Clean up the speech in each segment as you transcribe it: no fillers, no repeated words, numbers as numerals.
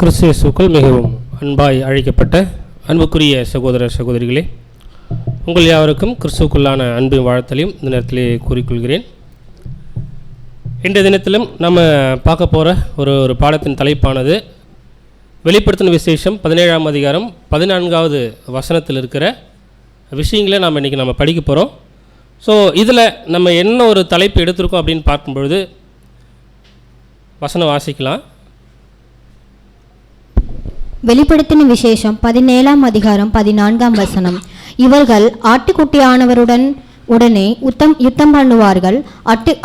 கிறிஸ்து இயேசுவுக்குள் மிகவும் அன்பாய் அழைக்கப்பட்ட அன்புக்குரிய சகோதர சகோதரிகளே, உங்கள் யாவருக்கும் கிறிஸ்துவுக்குள்ளான அன்பு வாழ்த்தலையும் இந்த நேரத்திலே கூறிக்கொள்கிறேன். இன்றைய தினத்திலும் நம்ம பார்க்க போகிற ஒரு பாடத்தின் தலைப்பானது வெளிப்படுத்தின விசேஷம் 17ஆம் அதிகாரம் 14வது வசனத்தில் இருக்கிற விஷயங்களை நாம் இன்றைக்கி நம்ம படிக்க போகிறோம். ஸோ இதில் நம்ம என்ன ஒரு தலைப்பு எடுத்திருக்கோம் அப்படின்னு பார்க்கும்பொழுது வசனம் வாசிக்கலாம். வெளிப்படுத்தின விசேஷம் 17ஆம் அதிகாரம் 14ஆம் வசனம். இவர்கள் ஆட்டுக்குட்டியானவருடன் உடனே யுத்தம் பண்ணுவார்கள்.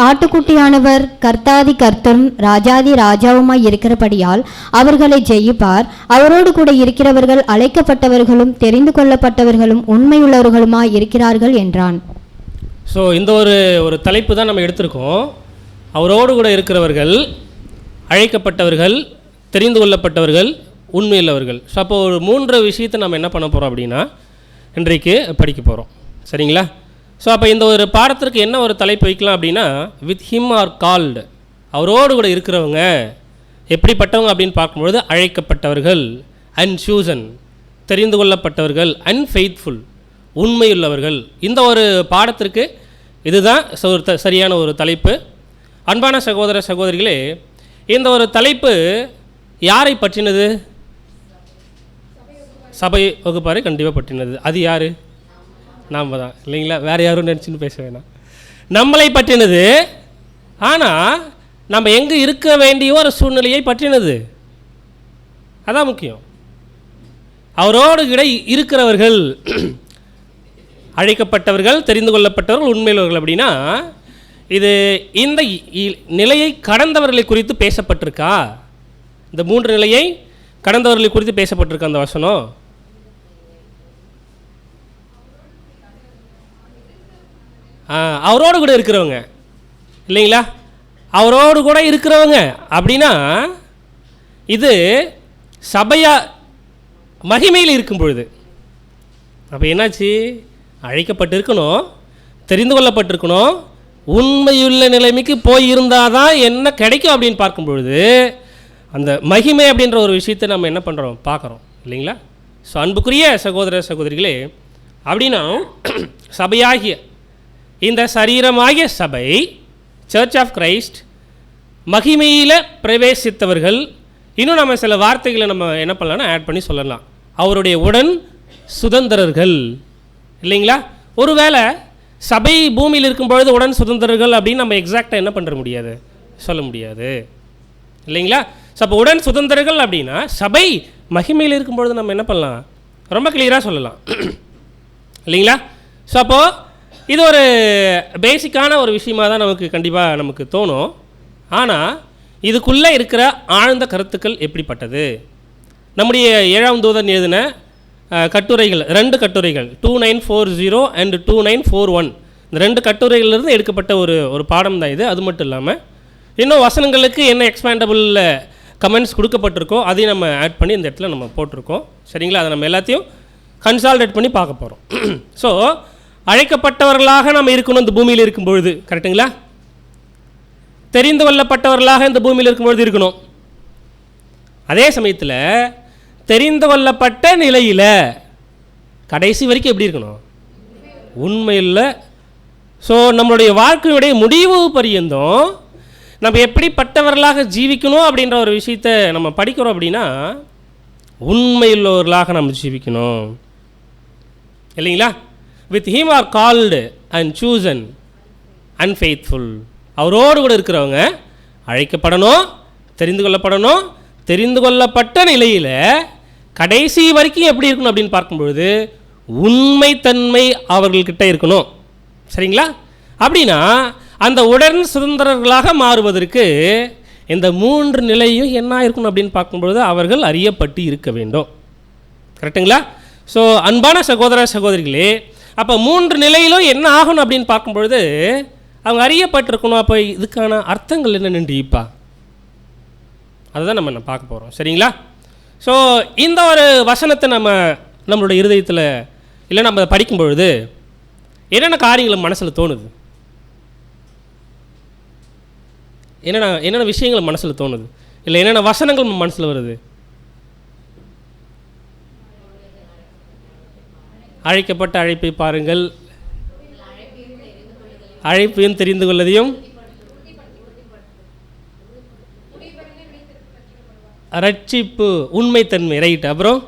ஆட்டுக்குட்டியானவர் கர்த்தாதி கர்த்தரும் ராஜாதி ராஜாவுமாய் இருக்கிறபடியால் அவர்களை ஜெயிப்பார். அவரோடு கூட இருக்கிறவர்கள் அழைக்கப்பட்டவர்களும் தெரிந்து கொள்ளப்பட்டவர்களும் உண்மையுள்ளவர்களுமாய் இருக்கிறார்கள் என்றான். ஸோ இந்த ஒரு தலைப்பு தான் நம்ம எடுத்திருக்கோம். அவரோடு கூட இருக்கிறவர்கள், அழைக்கப்பட்டவர்கள், தெரிந்து கொள்ளப்பட்டவர்கள், உண்மையுள்ளவர்கள். ஸோ அப்போ ஒரு 3 விஷயத்தை நம்ம என்ன பண்ண போகிறோம் அப்படின்னா இன்றைக்கு படிக்க போகிறோம். சரிங்களா? ஸோ அப்போ இந்த ஒரு பாடத்திற்கு என்ன ஒரு தலைப்பு வைக்கலாம் அப்படின்னா, வித் ஹிம் ஆர் கால்டு, அவரோடு கூட இருக்கிறவங்க எப்படிப்பட்டவங்க அப்படின்னு பார்க்கும்பொழுது அழைக்கப்பட்டவர்கள், அண்ட் சூசன், தெரிந்து கொள்ளப்பட்டவர்கள், அண்ட் ஃபெய்த்ஃபுல், உண்மையுள்ளவர்கள். இந்த ஒரு பாடத்திற்கு இதுதான் சரியான ஒரு தலைப்பு. அன்பான சகோதர சகோதரிகளே, இந்த ஒரு தலைப்பு யாரை பற்றினது? சபை வகுப்பாரை கண்டிப்பாக பற்றினது. அது யார்? நாம் தான், இல்லைங்களா? வேறு யாரும் நினச்சின்னு பேச வேணாம். நம்மளை பற்றினது. ஆனால் நம்ம எங்கே இருக்க வேண்டிய ஒரு சூழ்நிலையை பற்றினது. அதான் முக்கியம். அவரோடு கூட இருக்கிறவர்கள், அழைக்கப்பட்டவர்கள், தெரிந்து கொள்ளப்பட்டவர்கள், உண்மையுள்ளவர்கள் அப்படின்னா இது இந்த நிலையை கடந்தவர்களை குறித்து பேசப்பட்டிருக்கா? இந்த 3 நிலையை கடந்தவர்களை குறித்து பேசப்பட்டிருக்கா அந்த வசனம்? அவரோடு கூட இருக்கிறவங்க, இல்லைங்களா? அவரோடு கூட இருக்கிறவங்க அப்படின்னா இது சபையா மகிமையில் இருக்கும் பொழுது. அப்போ என்னாச்சு? அழைக்கப்பட்டிருக்கணும், தெரிந்து கொள்ளப்பட்டிருக்கணும், உண்மையுள்ள நிலைமைக்கு போய் இருந்தால் தான் என்ன கிடைக்கும் அப்படின்னு பார்க்கும் பொழுது அந்த மகிமை அப்படின்ற ஒரு விஷயத்தை நம்ம என்ன பண்ணுறோம், பார்க்குறோம், இல்லைங்களா? ஸோ அன்புக்குரிய சகோதர சகோதரிகளே, அப்படின்னா சபையாகிய இந்த சரீரமாகிய சபை, சர்ச் ஆஃப் கிரைஸ்ட், மகிமையில் பிரவேசித்தவர்கள். இன்னும் நம்ம சில வார்த்தைகளை நம்ம என்ன பண்ணலாம்னா ஆட் பண்ணி சொல்லலாம். அவருடைய உடன் சுதந்திரர்கள், இல்லைங்களா? ஒருவேளை சபை பூமியில் இருக்கும் பொழுது உடன் சுதந்திரர்கள் அப்படின்னு நம்ம எக்ஸாக்டாக என்ன பண்ணுற முடியாது, சொல்ல முடியாது, இல்லைங்களா? ஸோ அப்போ உடன் சுதந்திரர்கள் அப்படின்னா சபை மகிமையில் இருக்கும் பொழுது நம்ம என்ன பண்ணலாம், ரொம்ப கிளியராக சொல்லலாம், இல்லைங்களா? ஸோ அப்போது இது ஒரு பேசிக்கான ஒரு விஷயமாக தான் நமக்கு தோணும். ஆனால் இதுக்குள்ளே இருக்கிற ஆழ்ந்த கருத்துக்கள் எப்படிப்பட்டது? நம்முடைய 7ஆம் தூதன் எழுதின கட்டுரைகள், 2 கட்டுரைகள், 2940 அண்ட் 2941, இந்த 2 கட்டுரைகளிலிருந்து எடுக்கப்பட்ட ஒரு பாடம் தான் இது. அது மட்டும் இல்லாமல் இன்னும் வசனங்களுக்கு என்ன எக்ஸ்பேண்டபிள் கமெண்ட்ஸ் கொடுக்கப்பட்டிருக்கோ அதையும் நம்ம ஆட் பண்ணி இந்த இடத்துல நம்ம போட்டிருக்கோம். சரிங்களா? அதை நம்ம எல்லாத்தையும் கன்சால்டேட் பண்ணி பார்க்க போகிறோம். ஸோ அழைக்கப்பட்டவர்களாக நம்ம இருக்கணும் இந்த பூமியில் இருக்கும் பொழுது, கரெக்டுங்களா? தெரிந்து கொள்ளப்பட்டவர்களாக இந்த பூமியில் இருக்கும் பொழுது இருக்கணும். அதே சமயத்தில் தெரிந்து கொள்ளப்பட்ட நிலையில் கடைசி வரைக்கும் எப்படி இருக்கணும், உண்மையில். ஸோ நம்மளுடைய வாழ்க்கையுடைய முடிவு பரியந்தம் நம்ம எப்படிப்பட்டவர்களாக ஜீவிக்கணும் அப்படின்ற ஒரு விஷயத்தை நம்ம படிக்கிறோம். அப்படின்னா உண்மையுள்ளவர்களாக நம்ம ஜீவிக்கணும், இல்லைங்களா? With him are called and chosen and faithful, அவரோடு கூட இருக்கிறவங்க அழைக்கப்படணும், தெரிந்து கொள்ளப்படணும், தெரிந்து கொள்ளப்பட்ட நிலையில் கடைசி வரைக்கும் எப்படி இருக்கணும் அப்படின்னு பார்க்கும்பொழுது உண்மைத்தன்மை அவர்கள்கிட்ட இருக்கணும். சரிங்களா? அப்படின்னா அந்த உடன் சுதந்திரர்களாக மாறுவதற்கு இந்த 3 நிலையும் என்ன இருக்கணும் அப்படின்னு பார்க்கும்பொழுது அவர்கள் அறியப்பட்டு இருக்க வேண்டும். கரெக்டுங்களா? ஸோ அன்பான சகோதர சகோதரிகளே, அப்போ 3 நிலையிலும் என்ன ஆகணும் அப்படின்னு பார்க்கும்பொழுது அவங்க அறியப்பட்டிருக்கணும். அப்போ இதுக்கான அர்த்தங்கள் என்னென்னு டீப்பா அதுதான் நம்ம பார்க்க போகிறோம். சரிங்களா? ஸோ இந்த ஒரு வசனத்தை நம்மளுடைய இருதயத்தில் இல்லை நம்ம படிக்கும்பொழுது என்னென்ன காரியங்கள் மனசில் தோணுது? என்னென்ன விஷயங்கள் மனசில் தோணுது, இல்லை என்னென்ன வசனங்கள் மனசில் வருது? அழைக்கப்பட்ட அழைப்பை பாருங்கள், அழைப்பையும் தெரிந்து கொள்ளதையும் ரட்சிப்பு, உண்மைத்தன்மை, ரைட். அப்புறம்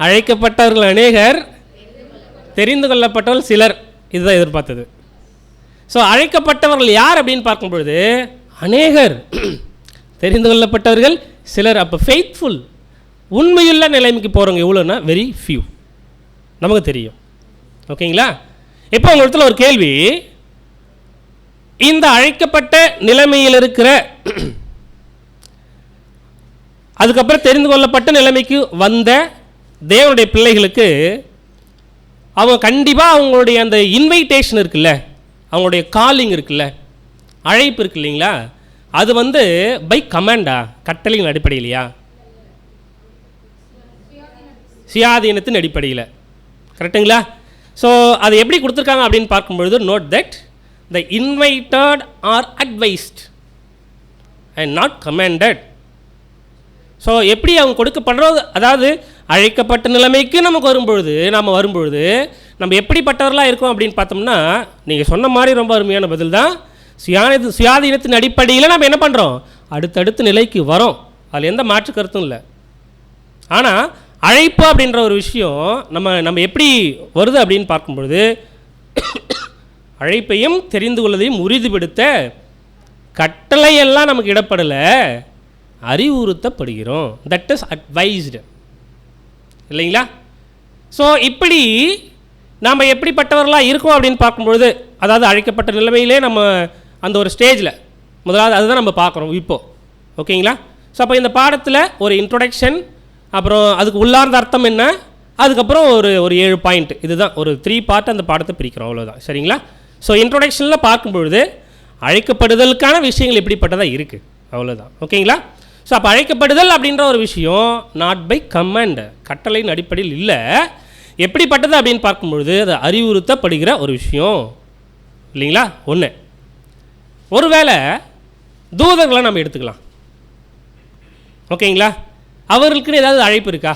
அழைக்கப்பட்டவர்கள் அநேகர், தெரிந்து கொள்ளப்பட்டவர்கள் சிலர். இதுதான் எதிர்பார்த்தது. ஸோ அழைக்கப்பட்டவர்கள் யார் அப்படின்னு பார்க்கும்பொழுது அநேகர், தெரிந்து கொள்ளப்பட்டவர்கள் சிலர். அப்போ ஃபெய்த்ஃபுல், உண்மையுள்ள நிலைமைக்கு போகிறவங்க எவ்வளோன்னா வெரி ஃபியூ, நமக்கு தெரியும். ஓகேங்களா? இப்போ உங்களிடத்தில் ஒரு கேள்வி, இந்த அழைக்கப்பட்ட நிலைமையில் இருக்கிற, அதுக்கப்புறம் தெரிந்து கொள்ளப்பட்ட நிலைமைக்கு வந்த தேவனுடைய பிள்ளைகளுக்கு அவங்க கண்டிப்பாக அவங்களுடைய அந்த இன்வைடேஷன் இருக்குல்ல, அவங்களுடைய காலிங் இருக்குல்ல, அழைப்பு இருக்கு இல்லைங்களா, அது பை கமாண்டா, கட்டளையின் அடிப்படையிலையா, சுயாதீனத்தின் அடிப்படையில்? கரெக்டுங்களா? ஸோ அது எப்படி கொடுத்துருக்காங்க அப்படின்னு பார்க்கும்பொழுது, note that the invited are advised and not commanded. So எப்படி அவங்க கொடுக்கப்படுறது, அதாவது அழைக்கப்பட்ட நிலைமைக்கு நமக்கு வரும்பொழுது, நம்ம எப்படிப்பட்டவர்களாக இருக்கோம் அப்படின்னு பார்த்தோம்னா, நீங்கள் சொன்ன மாதிரி ரொம்ப அருமையான பதில் தான். சுயாதீனத்தின் அடிப்படையில் நம்ம என்ன பண்ணுறோம், அடுத்தடுத்த நிலைக்கு வரோம். அதில் எந்த மாற்று கருத்தும் இல்லை. ஆனால் அழைப்பு அப்படின்ற ஒரு விஷயம் நம்ம எப்படி வருது அப்படின்னு பார்க்கும்பொழுது, அழைப்பையும் தெரிந்து கொள்வதையும் உறுதிப்படுத்த கட்டளையெல்லாம் நமக்கு இடப்படலை, அறிவுறுத்தப்படுகிறோம். தட் இஸ் அட்வைஸ்டு, இல்லைங்களா? ஸோ இப்படி நாம் எப்படிப்பட்டவர்களாக இருக்கோம் அப்படின்னு பார்க்கும்பொழுது, அதாவது அழைக்கப்பட்ட நிலைமையிலே நம்ம அந்த ஒரு ஸ்டேஜில் முதலாவது அதுதான் நம்ம பார்க்குறோம் இப்போது. ஓகேங்களா? ஸோ அப்போ இந்த பாடத்தில் ஒரு இன்ட்ரொடக்ஷன், அப்புறம் அதுக்கு உள்ளார்ந்த அர்த்தம் என்ன, அதுக்கப்புறம் ஒரு 7 பாயிண்ட், இதுதான் ஒரு 3 பார்ட் அந்த பாடத்தை பிரிக்கிறோம், அவ்வளோதான். சரிங்களா? ஸோ இன்ட்ரொடக்ஷனில் பார்க்கும்பொழுது அழைக்கப்படுதலுக்கான விஷயங்கள் எப்படிப்பட்டதாக இருக்குது, அவ்வளோதான். ஓகேங்களா? ஸோ அப்போ அழைக்கப்படுதல் அப்படின்ற ஒரு விஷயம் நாட் பை கமாண்ட், கட்டளையின் அடிப்படையில் இல்லை. எப்படிப்பட்டது அப்படின்னு பார்க்கும்பொழுது அது அறிவுறுத்தப்படுகிற ஒரு விஷயம், இல்லைங்களா? ஒன்று, ஒருவேளை தூதர்களை நம்ம எடுத்துக்கலாம். ஓகேங்களா? அவர்களுக்குன்னு ஏதாவது அழைப்பு இருக்கா?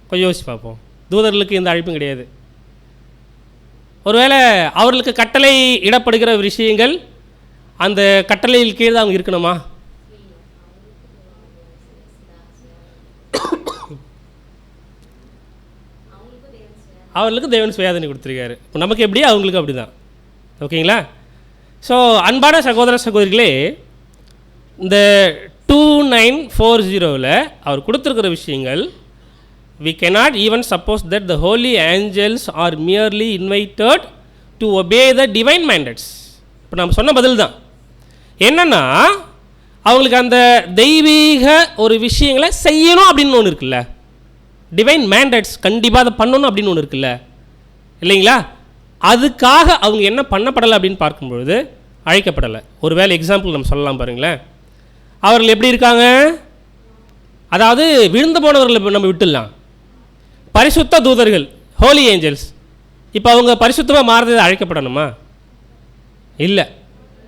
கொஞ்சம் யோசிச்சு பார்ப்போம். தூதர்களுக்கு எந்த அழைப்பும் கிடையாது. ஒருவேளை அவர்களுக்கு கட்டளை இடப்படுகிற விஷயங்கள் அந்த கட்டளையில் கீழே அவங்க இருக்கணுமா? அவர்களுக்கு தேவன் சுயாதீனம் கொடுத்துருக்காரு. இப்போ நமக்கு எப்படி, அவங்களுக்கு அப்படி தான். ஓகேங்களா? ஸோ அன்பான சகோதர சகோதரிகளே, இந்த 2940 அவர் கொடுத்துருக்கிற விஷயங்கள், we cannot even suppose that the holy angels are merely invited to obey the divine mandates. இப்போ நம்ம சொன்ன பதில் தான் என்னன்னா, அவங்களுக்கு அந்த தெய்வீக ஒரு விஷயங்களை செய்யணும் அப்படின்னு ஒன்று இருக்குல்ல, டிவைன் மேண்டேட்ஸ், கண்டிப்பாக அதை பண்ணணும் அப்படின்னு ஒன்று இருக்குல்ல, இல்லைங்களா? அதுக்காக அவங்க என்ன பண்ணப்படலை அப்படின்னு பார்க்கும்பொழுது அழைக்கப்படலை. ஒரு வேளை எக்ஸாம்பிள் நம்ம சொல்லலாம் பாருங்களேன். அவர்கள் எப்படி இருக்காங்க, அதாவது விழுந்து போனவர்களை நம்ம விட்டுடலாம், பரிசுத்த தூதர்கள், ஹோலி ஏஞ்சல்ஸ். இப்போ அவங்க பரிசுத்தமாக மாறுறது அழைக்கப்படணுமா? இல்லை,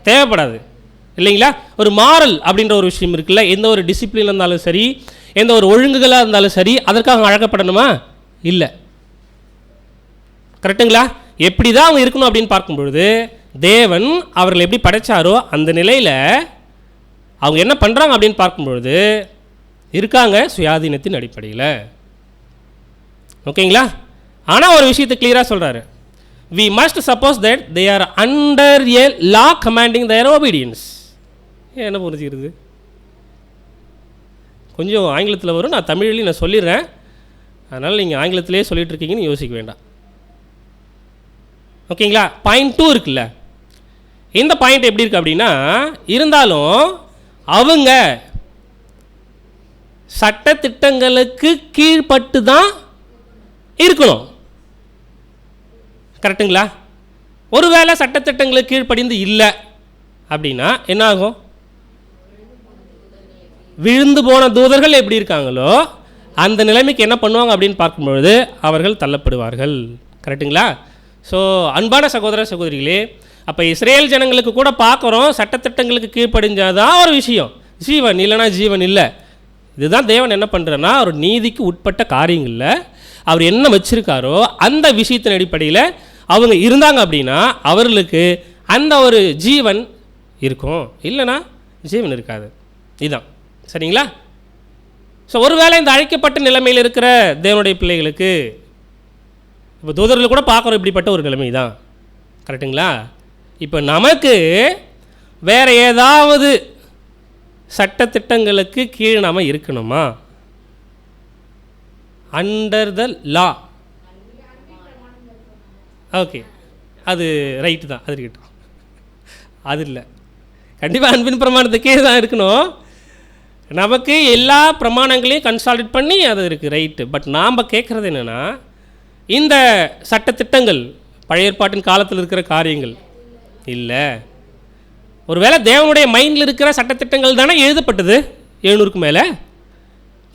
தேவைப்படாது, இல்லைங்களா? ஒரு மாரல் அப்படின்ற ஒரு விஷயம் இருக்குல்ல, எந்த ஒரு டிசிப்ளின் இருந்தாலும் சரி, எந்த ஒரு ஒழுங்குகளாக இருந்தாலும் சரி, அதற்காக அழைக்கப்படணுமா? இல்லை. கரெக்டுங்களா? எப்படி தான் அவங்க இருக்கணும் அப்படின்னு பார்க்கும்பொழுது, தேவன் அவர்கள் எப்படி படைச்சாரோ அந்த நிலையில் அவங்க என்ன பண்ணுறாங்க அப்படின்னு பார்க்கும்பொழுது இருக்காங்க சுயாதீனத்தின் அடிப்படையில். ஓகேங்களா? ஆனால் ஒரு விஷயத்தை கிளியராக சொல்கிறாரு, we must suppose that they are under a law commanding their obedience. என்ன புரிஞ்சுக்கிறது? கொஞ்சம் ஆங்கிலத்தில் வரும், நான் தமிழ்லையும் நான் சொல்லிடுறேன், அதனால் நீங்கள் ஆங்கிலத்திலே சொல்லிட்டு இருக்கீங்கன்னு யோசிக்க வேண்டாம். ஓகேங்களா? பாயிண்ட் 2 இருக்குல்ல, இந்த பாயிண்ட் எப்படி இருக்குது அப்படின்னா, இருந்தாலும் அவங்க சட்டத்திட்டங்களுக்கு கீழ்பட்டு தான் இருக்கணும். கரெக்டுங்களா? ஒருவேளை சட்டத்திட்டங்களுக்கு கீழ்ப்படிந்து இல்லை அப்படின்னா என்ன ஆகும்? விழுந்து போன தூதர்கள் எப்படி இருக்காங்களோ அந்த நிலைமைக்கு என்ன பண்ணுவாங்க அப்படின்னு பார்க்கும்பொழுது அவர்கள் தள்ளப்படுவார்கள். கரெக்டுங்களா? ஸோ அன்பான சகோதர சகோதரிகளே, அப்போ இஸ்ரேல் ஜனங்களுக்கு கூட பார்க்குறோம், சட்டத்திட்டங்களுக்கு கீழ்ப்படிஞ்சாதான் ஒரு விஷயம் ஜீவன், இல்லைனா ஜீவன் இல்லை. இதுதான் தேவன் என்ன பண்ணுறன்னா, ஒரு நீதிக்கு உட்பட்ட காரியங்களில் அவர் என்ன வச்சுருக்காரோ அந்த விஷயத்தின் அடிப்படையில் அவங்க இருந்தாங்க அப்படின்னா அவர்களுக்கு அந்த ஒரு ஜீவன் இருக்கும், இல்லைனா ஜீவன் இருக்காது. இதுதான் சரிங்களா? ஸோ ஒருவேளை இந்த அழைக்கப்பட்ட நிலைமையில் இருக்கிற தேவனுடைய பிள்ளைகளுக்கு, இப்போ தூதர்கள் கூட பார்க்குறோம் இப்படிப்பட்ட ஒரு நிலைமை தான். கரெக்டுங்களா? இப்போ நமக்கு வேறு ஏதாவது சட்டத்திட்டங்களுக்கு கீழே நாம் இருக்கணுமா? Under the law. ஓகே, அது ரைட்டு தான், அது இருக்கட்டும். அது இல்லை, கண்டிப்பாக அன்பின் பிரமாணத்துக்கே தான் இருக்கணும். நமக்கு எல்லா பிரமாணங்களையும் கன்சால்டேட் பண்ணி அது இருக்குது, ரைட்டு. பட் நாம் கேட்குறது என்னென்னா, இந்த சட்டத்திட்டங்கள் பழைய ஏற்பாட்டின் காலத்தில் இருக்கிற காரியங்கள் இல்லை. ஒருவேளை தேவனுடைய மைண்டில் இருக்கிற சட்டத்திட்டங்கள் தானே எழுதப்பட்டது 700க்கு மேலே,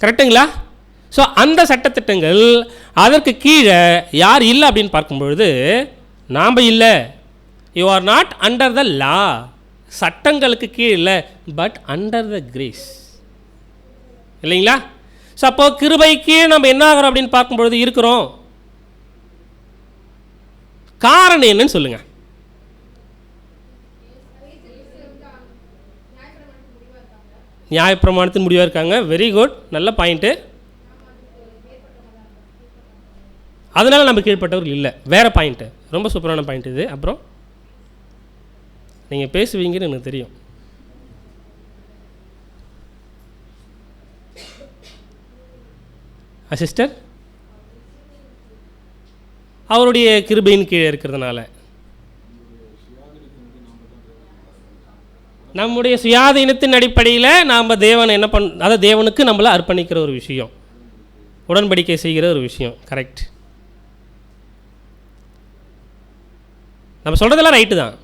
கரெக்டுங்களா? ஸோ அந்த சட்டத்திட்டங்கள் அதற்கு கீழே யார் இல்லை அப்படின்னு பார்க்கும்பொழுது நாம் இல்லை. You are not under the law. சட்டங்களுக்கு கீழே இல்லை, பட் அண்டர் த கிரேஸ், இல்லைங்களா? ஸோ அப்போது கிருபை கீழே நம்ம என்ன ஆகிறோம் அப்படின்னு பார்க்கும்பொழுது இருக்கிறோம். காரணம் என்னன்னு சொல்லுங்கள். நியாயப்பிரமாணத்தின் முடிவாக இருக்காங்க. வெரி குட், நல்ல பாயிண்ட்டு. அதனால் நம்ம கீழ்ப்பட்டவர்கள் இல்லை. வேறு பாயிண்ட்டு, ரொம்ப சூப்பரான பாயிண்ட் இது. அப்புறம் நீங்கள் பேசுவீங்கன்னு எனக்கு தெரியும். சிஸ்டர், அவருடைய கிருபையின் கீழே இருக்கிறதுனால நம்முடைய சுயாதீனத்தின் அடிப்படையில் நாம் தேவனை என்ன அதை தேவனுக்கு நம்மளை அர்ப்பணிக்கிற ஒரு விஷயம், உடன்படிக்கை செய்கிற ஒரு விஷயம். கரெக்ட், நம்ம சொல்கிறதெல்லாம் ரைட்டு தான்.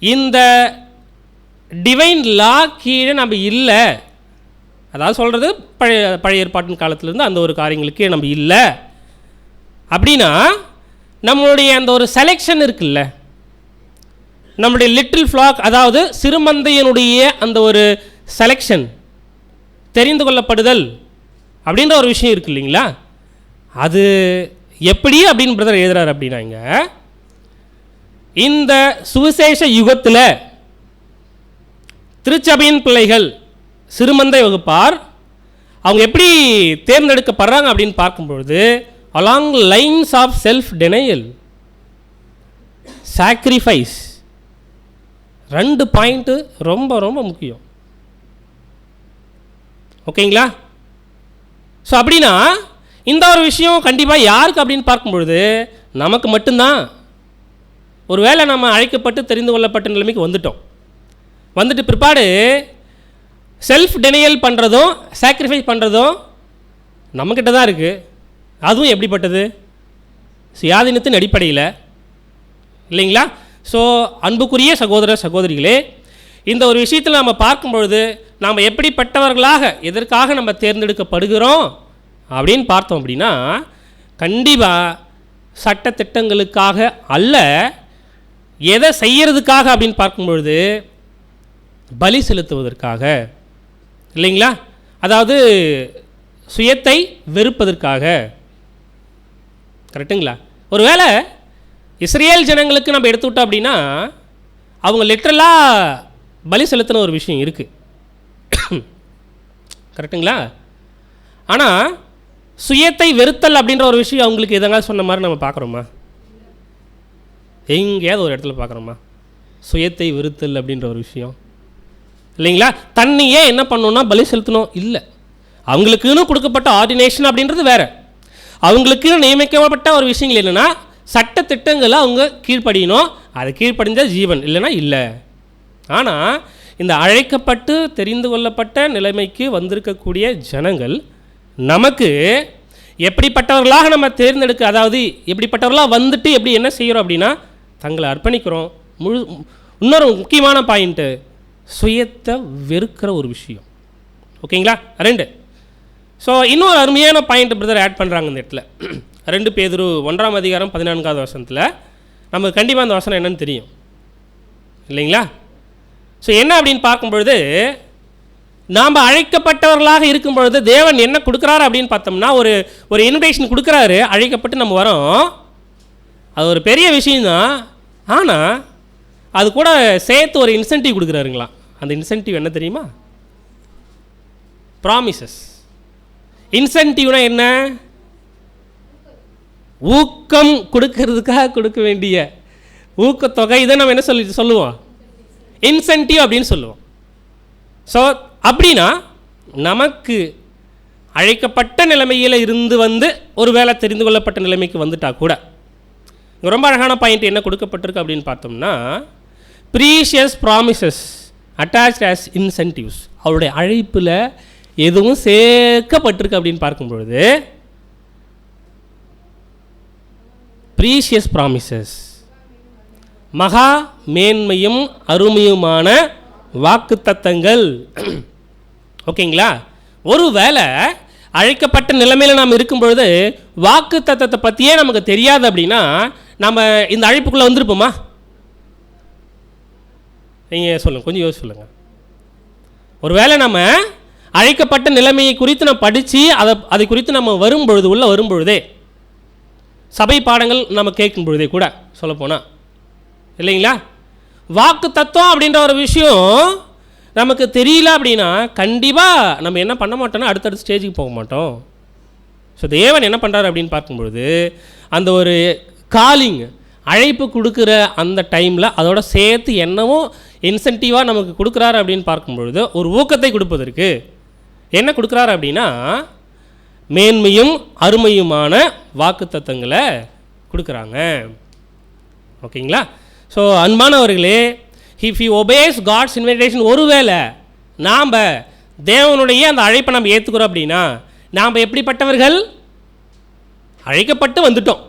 இந்த டிவைன் லா கீழே நம்ம இல்லை, அதாவது சொல்கிறது பழைய ஏற்பாட்டின் காலத்திலேருந்து அந்த ஒரு காரியங்களுக்கு நம்ம இல்லை அப்படின்னா நம்மளுடைய அந்த ஒரு செலெக்ஷன் இருக்குல்ல, நம்முடைய லிட்டில் ஃப்ளாக், அதாவது சிறுமந்தையனுடைய அந்த ஒரு செலெக்ஷன், தெரிந்து கொள்ளப்படுதல் அப்படின்ற ஒரு விஷயம் இருக்கு இல்லைங்களா? அது எப்படி அப்படின்னு பிரதர் எழுதுறாரு அப்படின்னா, இங்கே இந்த சுவிசேஷ யுகத்தில் திருச்சபையின் பிள்ளைகள் சிறுமந்தை வகுப்பார் அவங்க எப்படி தேர்ந்தெடுக்கப்படுறாங்க அப்படின்னு பார்க்கும்பொழுது along lines of self denial, sacrifice. 2 point ரொம்ப ரொம்ப முக்கியம். ஓகேங்களா? ஸோ அப்படின்னா இந்த ஒரு விஷயம் கண்டிப்பாக யாருக்கு அப்படின்னு பார்க்கும்பொழுது நமக்கு மட்டும்தான். ஒருவேளை நம்ம அழைக்கப்பட்டு தெரிந்து கொள்ளப்பட்ட நிலைமைக்கு வந்துட்டு பிற்பாடு செல்ஃப் டெனியல் பண்ணுறதும் சாக்ரிஃபைஸ் பண்ணுறதும் நம்மக்கிட்ட தான் இருக்குது. அதுவும் எப்படிப்பட்டது? சுயாதீனத்தின் அடிப்படையில், இல்லைங்களா? ஸோ அன்புக்குரிய சகோதர சகோதரிகளே, இந்த ஒரு விஷயத்தில் நம்ம பார்க்கும்பொழுது நாம் எப்படிப்பட்டவர்களாக எதற்காக நம்ம தேர்ந்தெடுக்கப்படுகிறோம் அப்படின்னு பார்த்தோம் அப்படின்னா, கண்டிப்பாக சட்டத்திட்டங்களுக்காக அல்ல, எதை செய்யறதுக்காக அப்படின்னு பார்க்கும்பொழுது பலி செலுத்துவதற்காக, இல்லைங்களா? அதாவது சுயத்தை வெறுப்பதற்காக. கரெக்டுங்களா? ஒருவேளை இஸ்ரேல் ஜனங்களுக்கு நம்ம எடுத்துவிட்டோம் அப்படின்னா அவங்க லிட்ரலாக பலி செலுத்தின ஒரு விஷயம் இருக்குது. கரெக்டுங்களா? ஆனால் சுயத்தை வெறுத்தல் அப்படின்ற ஒரு விஷயம் அவங்களுக்கு எதெல்லாம் சொன்ன மாதிரி நம்ம பார்க்குறோமா? எங்கேயாவது ஒரு இடத்துல பார்க்குறோமா சுயத்தை வெறுத்தல் அப்படின்ற ஒரு விஷயம்? இல்லைங்களா? தன்னையே என்ன பண்ணணும்னா பலி செலுத்தணும் இல்லை. அவங்களுக்குன்னு கொடுக்கப்பட்ட ஆர்டினேஷன் அப்படின்றது வேறு. அவங்களுக்குன்னு நியமிக்கப்பட்ட ஒரு விஷயங்கள் என்னென்னா சட்டத்திட்டங்களை அவங்க கீழ்ப்படியணும். அது கீழ்ப்படிஞ்ச ஜீவன், இல்லைன்னா இல்லை. ஆனால் இந்த அழைக்கப்பட்டு தெரிந்து கொள்ளப்பட்ட நிலைமைக்கு வந்திருக்கக்கூடிய ஜனங்கள் நமக்கு எப்படிப்பட்டவர்களாக நம்ம தேர்ந்தெடுக்க, அதாவது எப்படிப்பட்டவர்களாக வந்துட்டு எப்படி என்ன செய்கிறோம் அப்படின்னா தங்களை அர்ப்பணிக்கிறோம். இன்னொரு முக்கியமான பாயிண்ட்டு, சுயத்தை வெறுக்கிற ஒரு விஷயம். ஓகேங்களா? 2 ஸோ இன்னொரு அருமையான பாயிண்ட் பிரதர் ஆட் பண்ணுறாங்க இந்த இடத்துல. 2 பேதுரு 1ஆம் அதிகாரம் 14வது வசனத்தில் நமக்கு கண்டிப்பாக அந்த வசனம் என்னன்னு தெரியும் இல்லைங்களா? ஸோ என்ன அப்படின்னு பார்க்கும்பொழுது, நாம் அழைக்கப்பட்டவர்களாக இருக்கும் பொழுது தேவன் என்ன கொடுக்குறாரு அப்படின்னு பார்த்தோம்னா, ஒரு இன்விடேஷன் கொடுக்குறாரு, அழைக்கப்பட்டு நம்ம வரோம். அது ஒரு பெரிய விஷயம்தான். ஆனால் அது கூட சேர்த்து ஒரு இன்சென்டிவ் கொடுக்குறாருங்களா. அந்த இன்சென்டிவ் என்ன தெரியுமா? ப்ராமிசஸ். இன்சென்டிவ்னா என்ன? ஊக்கம் கொடுக்கறதுக்காக கொடுக்க வேண்டிய ஊக்கத்தொகை. இதை நம்ம என்ன சொல்லுவோம்? இன்சென்டிவ் அப்படின்னு சொல்லுவோம். ஸோ அப்படின்னா நமக்கு அழைக்கப்பட்ட நிலைமையில் இருந்து வந்து ஒரு வேளை தெரிந்து கொள்ளப்பட்ட நிலைமைக்கு வந்துட்டா கூட ரொம்ப அழகான பாயிண்ட் என்ன கொடுக்கப்பட்டிருக்கு அப்படின்னு பார்த்தோம்னா, precious promises attached as incentives. அவருடைய அழைப்பில் எதுவும் சேர்க்கப்பட்டிருக்கு அப்படின்னு பார்க்கும்பொழுது, ப்ரீஷியஸ் ப்ராமிசஸ், மகா மேன்மையும் அருமையுமான வாக்குத்தத்தங்கள். ஓகேங்களா? ஒருவேளை அழைக்கப்பட்ட நிலைமையில் நாம் இருக்கும்பொழுது வாக்குத்தத்தத்தை பற்றியே நமக்கு தெரியாது அப்படின்னா நம்ம இந்த அழைப்புக்குள்ளே வந்திருப்போமா? நீங்கள் சொல்லுங்கள், கொஞ்சம் யோசிச்சு சொல்லுங்கள். ஒருவேளை நம்ம அழைக்கப்பட்ட நிலைமையை குறித்து நம்ம படித்து அதை குறித்து நம்ம வரும்பொழுது உள்ளே வரும்பொழுதே, சபை பாடங்கள் நம்ம கேட்கும் பொழுதே கூட சொல்லப்போனால் இல்லைங்களா, வாக்கு தத்துவம் அப்படின்ற ஒரு விஷயம் நமக்கு தெரியல அப்படின்னா கண்டிப்பாக நம்ம என்ன பண்ண மாட்டோம்னா அடுத்தடுத்த ஸ்டேஜுக்கு போக மாட்டோம். ஸோ தேவன் என்ன பண்ணுறாரு அப்படின்னு பார்க்கும்பொழுது, அந்த ஒரு காலிங் அழைப்பு கொடுக்குற அந்த டைமில் அதோட சேர்த்து என்னவோ இன்சென்டிவாக நமக்கு கொடுக்குறாரு அப்படின்னு பார்க்கும்பொழுது ஒரு ஊக்கத்தை கொடுப்பதற்கு என்ன கொடுக்குறாரு அப்படின்னா மேன்மையும் அருமையுமான வாக்குத்தத்தங்களை கொடுக்குறாங்க. ஓகேங்களா? ஸோ அன்பானவர்களே, if you obeys God's invitation, ஒருவேளை நாம் தேவனுடைய அந்த அழைப்பை நம்ம ஏற்றுக்கிறோம் அப்படின்னா நாம் எப்படிப்பட்டவர்கள்? அழைக்கப்பட்டு வந்துட்டோம்.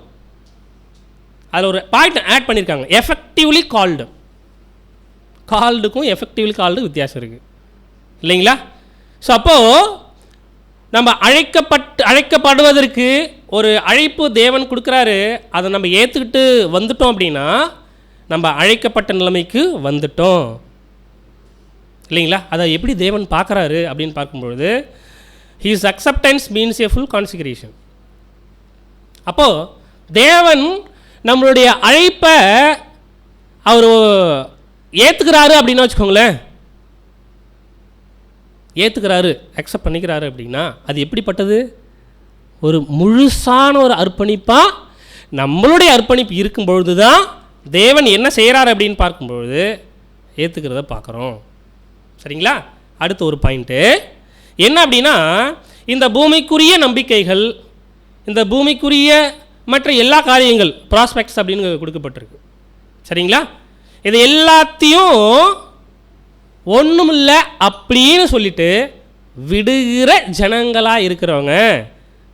அதில் ஒரு பாயிண்ட் ஆட் பண்ணியிருக்காங்க, எஃபெக்டிவ்லி கால்டு. கால்டுக்கும் எஃபெக்டிவ்லி கால்டு வித்தியாசம் இருக்குது இல்லைங்களா? ஸோ அப்போது நம்ம அழைக்கப்படுவதற்கு ஒரு அழைப்பு தேவன் கொடுக்குறாரு, அதை நம்ம ஏற்றுக்கிட்டு வந்துட்டோம் அப்படின்னா நம்ம அழைக்கப்பட்ட நிலைமைக்கு வந்துட்டோம் இல்லைங்களா? அதை எப்படி தேவன் பார்க்குறாரு அப்படின்னு பார்க்கும்பொழுது, ஹிஸ் அக்செப்டன்ஸ் மீன்ஸ் ஏ ஃபுல் கான்சிக்ரேஷன். அப்போது தேவன் நம்மளுடைய அழைப்பை அவர் ஏற்றுக்கிறாரு அப்படின்னு வச்சுக்கோங்களேன். ஏற்றுக்கிறாரு, அக்செப்ட் பண்ணிக்கிறாரு அப்படின்னா அது எப்படிப்பட்டது? ஒரு முழுசான ஒரு அர்ப்பணிப்பாக நம்மளுடைய அர்ப்பணிப்பு இருக்கும்பொழுது தான் தேவன் என்ன செய்கிறார் அப்படின்னு பார்க்கும்பொழுது ஏற்றுக்கிறத பார்க்குறோம். சரிங்களா? அடுத்த ஒரு பாயிண்ட்டு என்ன அப்படின்னா, இந்த பூமிக்குரிய நம்பிக்கைகள், இந்த பூமிக்குரிய மற்ற எல்லா காரியங்கள், ப்ராஸ்பெக்ட்ஸ் அப்படின்னு கொடுக்கப்பட்டிருக்கு. சரிங்களா? இது எல்லாத்தையும் ஒன்றுமில்லை அப்படின்னு சொல்லிட்டு விடுகிற ஜனங்களாக இருக்கிறவங்க